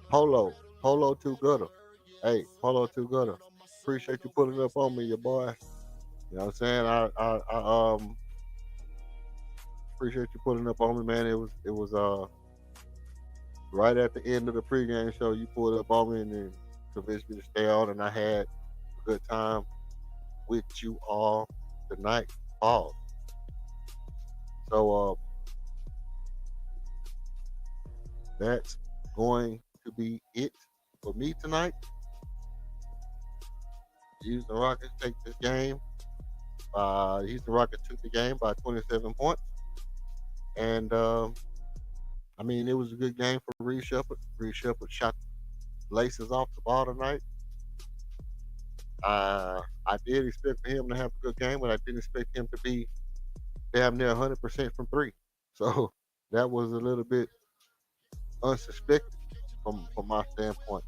Polo Too Gooder. Hey, Polo Too Gooder. Appreciate you putting up on me, your boy. You know what I'm saying? I appreciate you putting up on me, man. It was right at the end of the pregame show. You pulled up on me and then convinced me to stay on, and I had a good time with you all tonight. Pause. So that's going to be it for me tonight. Houston Rockets take this game. Houston Rockets took the game by 27 points. And I mean, it was a good game for Reed Shepard. Reed Shepard shot laces off the ball tonight. I did expect for him to have a good game, but I didn't expect him to be damn near 100% from three. So that was a little bit unsuspected from my standpoint.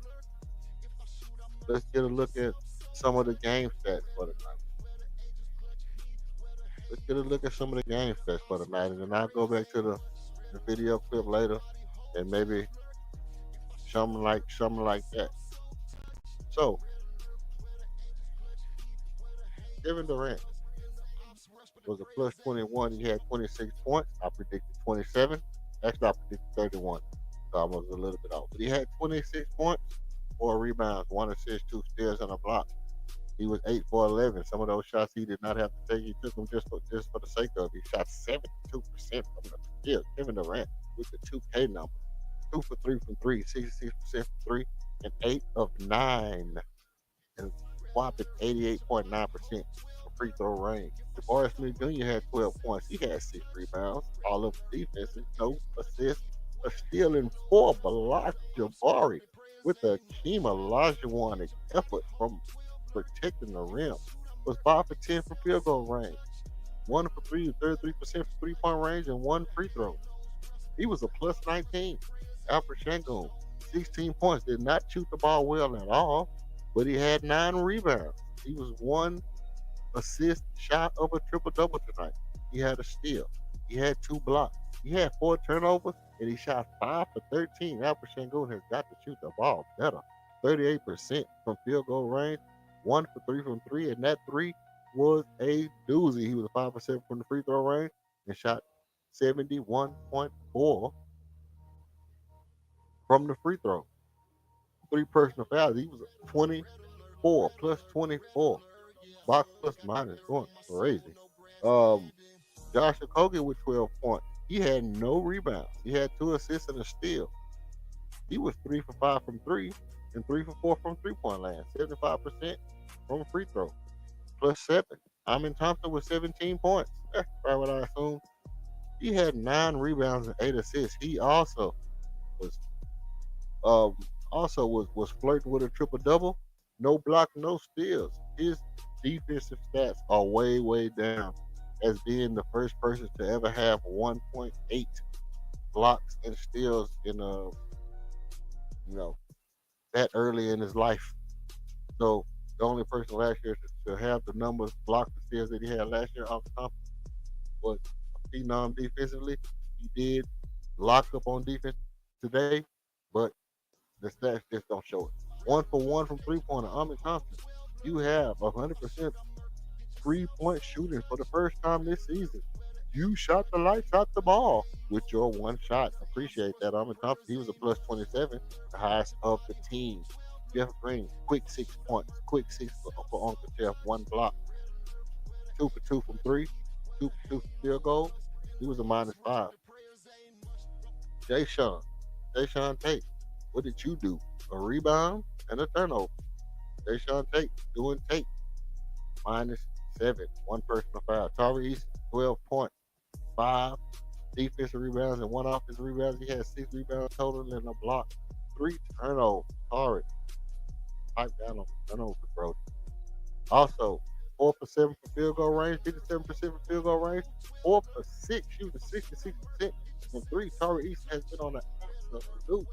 Let's get a look at some of the game stats for tonight. Let's get a look at some of the game stats for tonight, and then I'll go back to the video clip later and maybe something like that. So, Kevin Durant was a plus 21. He had 26 points. I predicted 27. Actually, I predicted 31. So I was a little bit off. But he had 26 points, 4 rebounds, 1 assist, 2 steals, and a block. He was 8 for 11. Some of those shots he did not have to take. He took them just for the sake of it. He shot 72% from the field. Kevin Durant with the 2K number. 2 for 3 from 3, 66% from 3, and 8 of 9. And whopping 88.9% from free throw range. DeMar Smith Jr. had 12 points. He had 6 rebounds, all of defense, no assists, a steal, and 4 blocks. Jabari with a Hakeem Olajuwon effort from protecting the rim was 5 for 10 from field goal range, 1 for 3, 33% from 3-point range, and 1 free throw. He was a plus 19. Alfred Sengun, 16 points, did not shoot the ball well at all, but he had 9 rebounds. He was 1 assist shot of a triple-double tonight. He had a steal. He had 2 blocks. He had 4 turnovers, and he shot 5 for 13. Alfred Sengun has got to shoot the ball better. 38% from field goal range, 1 for 3 from 3, and that 3 was a doozy. He was 5 for 7 from the free throw range and shot 71.4 from the free throw. 3 personal fouls. He was 24 plus 24. Box plus minus going crazy. Josh Okogie with 12 points. He had no rebounds. He had 2 assists and a steal. He was 3 for 5 from three and 3 for 4 from 3-point land. 75% from free throw. +7. Amin Thompson with 17 points. That's probably what I assume. He had 9 rebounds and 8 assists. He was um was flirting with a triple double. No block, no steals. His defensive stats are way, way down as being the first person to ever have 1.8 blocks and steals in you know that early in his life. So the only person last year to have the numbers block and steals that he had last year off the top was a phenom defensively. He did lock up on defense today, but the stats just don't show it. 1 for 1 from 3-pointer. Amin Thompson, you have 100% 3-point shooting for the first time this season. You shot the lights out the ball with your one shot. Appreciate that, Amin Thompson. He was a +27, the highest of the team. Jeff Green, quick 6 points. Quick six for Uncle Jeff. One block. 2 for 2 from three. 2 for 2 from field goal. He was a -5. Jay Sean. Tate. What did you do? A rebound and a turnover. Jay Sean Tate doing Tate. -7. One personal foul. Tari East, 12 points. 5 defensive rebounds and 1 offensive rebound. He had 6 rebounds total and a block. 3 turnovers. Tari. Pipe down on the turnover, bro. Also, 4 for 7 from field goal range, 57% from field goal range, 4 for 6, shooting 66% from 3. Tari East has been on an absolute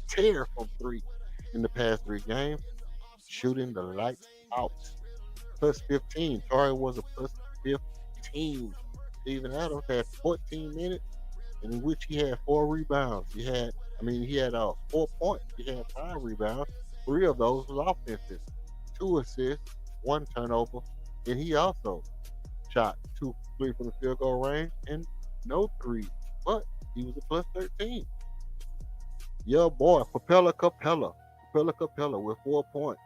tear from 3 in the past 3 games, shooting the lights out. +15. Tari was a +15. Steven Adams had 14 minutes in which he had 4 rebounds. He had 4 points. He had 5 rebounds. 3 of those was offensive. 2 assists, 1 turnover, and he also shot 2 for 3 from the field goal range and no 3, but he was a +13. Your boy, Capella with 4 points.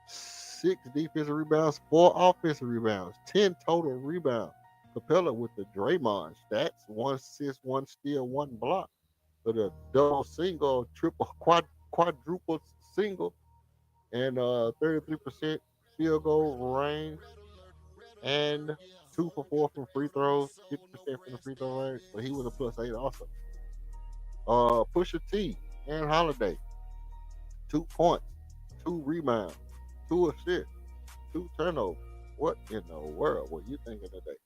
6 defensive rebounds, 4 offensive rebounds, 10 total rebounds. Capella with the Draymond stats, 1 assist, 1 steal, 1 block. With a double single, triple, quadruple single, and 33% field goal range, and 2 for 4 from free throws, 50% from the free throw range. But he was a +8 also. Pusha T and Holiday, 2 points, 2 rebounds, 2 assists, 2 turnovers. What in the world were you thinking today?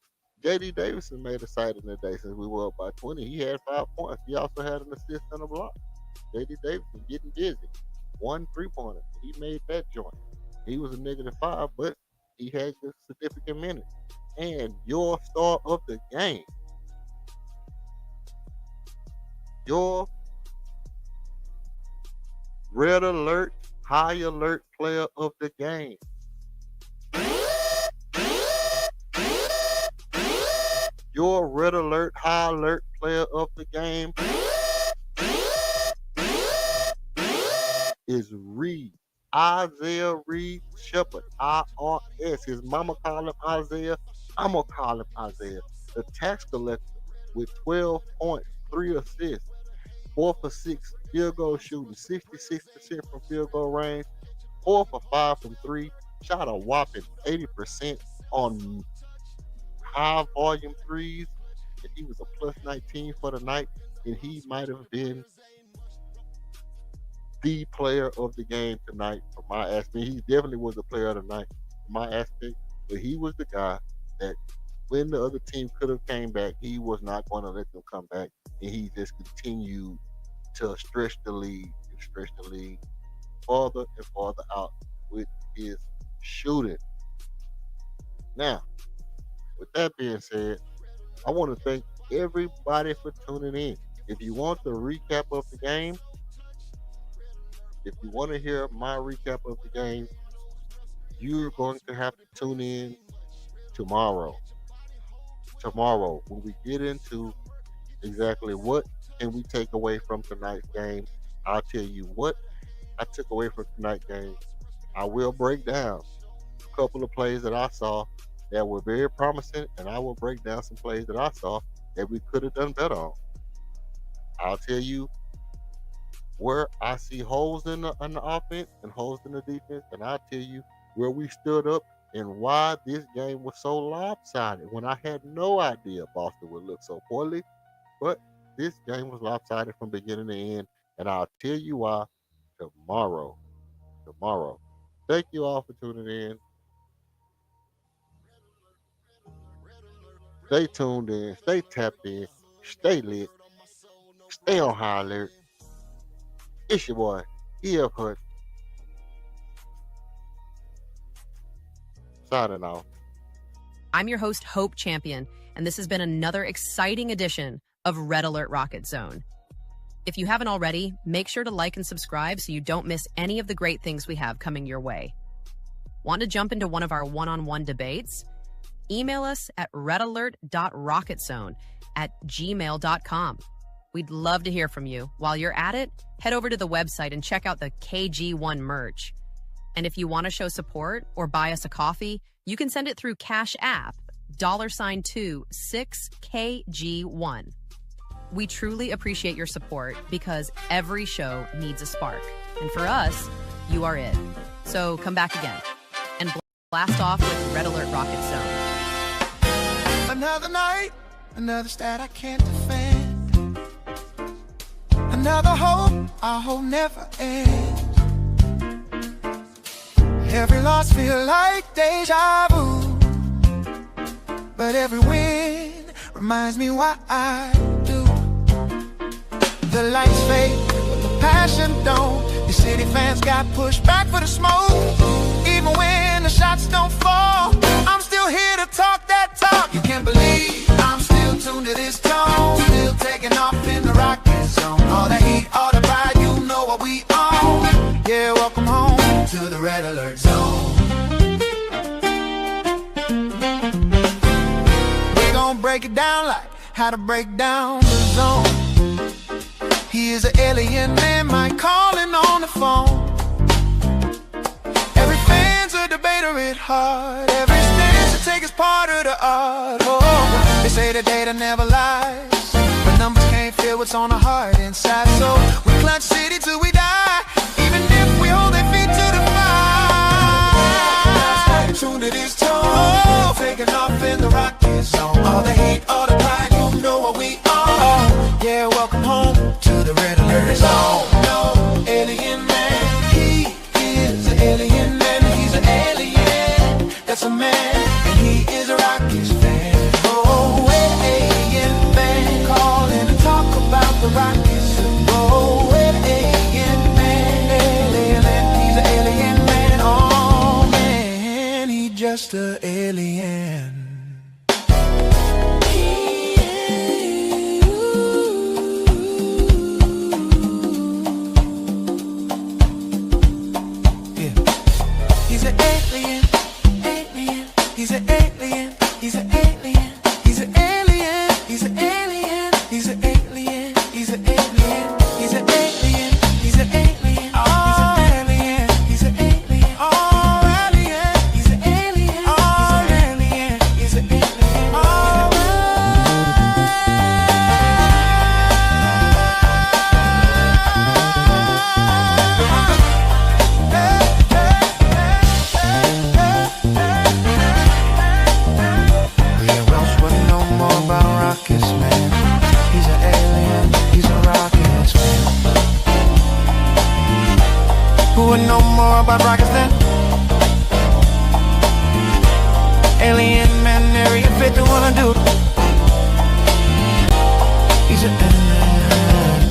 JD Davison made a sighting today since we were up by 20. He had 5 points. He also had an assist and a block. JD Davison getting busy. 1 3-pointer. He made that joint. He was a -5, but he had a significant minutes. And your star of the game, your red alert, high alert player of the game, your red alert, high alert player of the game is Isaiah Reed Shepard, IRS. His mama call him Isaiah. I'm going to call him Isaiah. The tax collector with 12 points, 3 assists, 4 for 6 field goal shooting, 66% from field goal range, 4 for 5 from 3, shot a whopping 80% on high volume threes. And he was a +19 for the night, and he might have been the player of the game tonight from my aspect. He definitely was the player of the night from my aspect, but he was the guy that when the other team could have came back, he was not going to let them come back, and he just continued to stretch the lead farther and farther out with his shooting. Now, with that being said, I want to thank everybody for tuning in. If you want the recap of the game, if you want to hear my recap of the game, you're going to have to tune in tomorrow. Tomorrow, when we get into exactly what can we take away from tonight's game, I'll tell you what I took away from tonight's game. I will break down a couple of plays that I saw that were very promising, and I will break down some plays that I saw that we could have done better on. I'll tell you where I see holes in the offense and holes in the defense, and I'll tell you where we stood up and why this game was so lopsided when I had no idea Boston would look so poorly. But this game was lopsided from beginning to end, and I'll tell you why tomorrow. Thank you all for tuning in. Stay tuned in, stay tapped in, stay lit, stay on high alert. It's your boy, EF Hunt, signing off. I'm your host, Hope Champion, and this has been another exciting edition of Red Alert Rocket Zone. If you haven't already, make sure to like and subscribe so you don't miss any of the great things we have coming your way. Want to jump into one of our one-on-one debates? Email us at redalert.rocketzone@gmail.com. We'd love to hear from you. While you're at it, head over to the website and check out the KG1 merch. And if you want to show support or buy us a coffee, you can send it through Cash App, $6KG1. We truly appreciate your support because every show needs a spark. And for us, you are it. So come back again and blast off with Red Alert Rocket Zone. Another night, another stat I can't defend. Another hope I hope never ends. Every loss feel like deja vu, but every win reminds me why I do. The lights fade, but the passion don't. The city fans got pushed back for the smoke. Even when the shots don't fall, I'm still here to talk that talk. You can't believe I'm still tuned to this tone, still taking off in the rocket zone. All the heat, all the pride, you know what we own. Yeah, welcome home to the Red Alert Zone. We're gonna break it down like how to break down the zone. He is an alien man, Mike calling on the phone. Every fan's a debater at heart. Every stance to take is part of the art. Oh, they say the data never lies, but numbers can't feel what's on the heart inside. So we clutch city till we die, even if we hold their feet to the fire. Tuned to this tone, taking off in the rocket zone. All the hate, all the pride, you know what we are. Yeah, welcome home to the Red Alert Zone. No alien man, he is an alien man. He's an alien, that's a man, and he is a Rockies fan. Oh, alien man, calling to talk about the Rockies. Oh, alien man, he's an alien man. Oh man, he just an alien. He's an alien, he's an alien, he's an alien, he's an alien, he's an alien, he's an alien, he's an alien, he's an alien, he's an alien, oh alien, he's an alien, oh alien, he's an alien, oh alien, he's an alien, oh Rockets, man. He's an alien, he's a Rockets fan. Who would know more about Rockets than alien man, area 51 dude. He's an alien.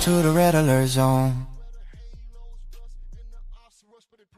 To the Red Alert Zone.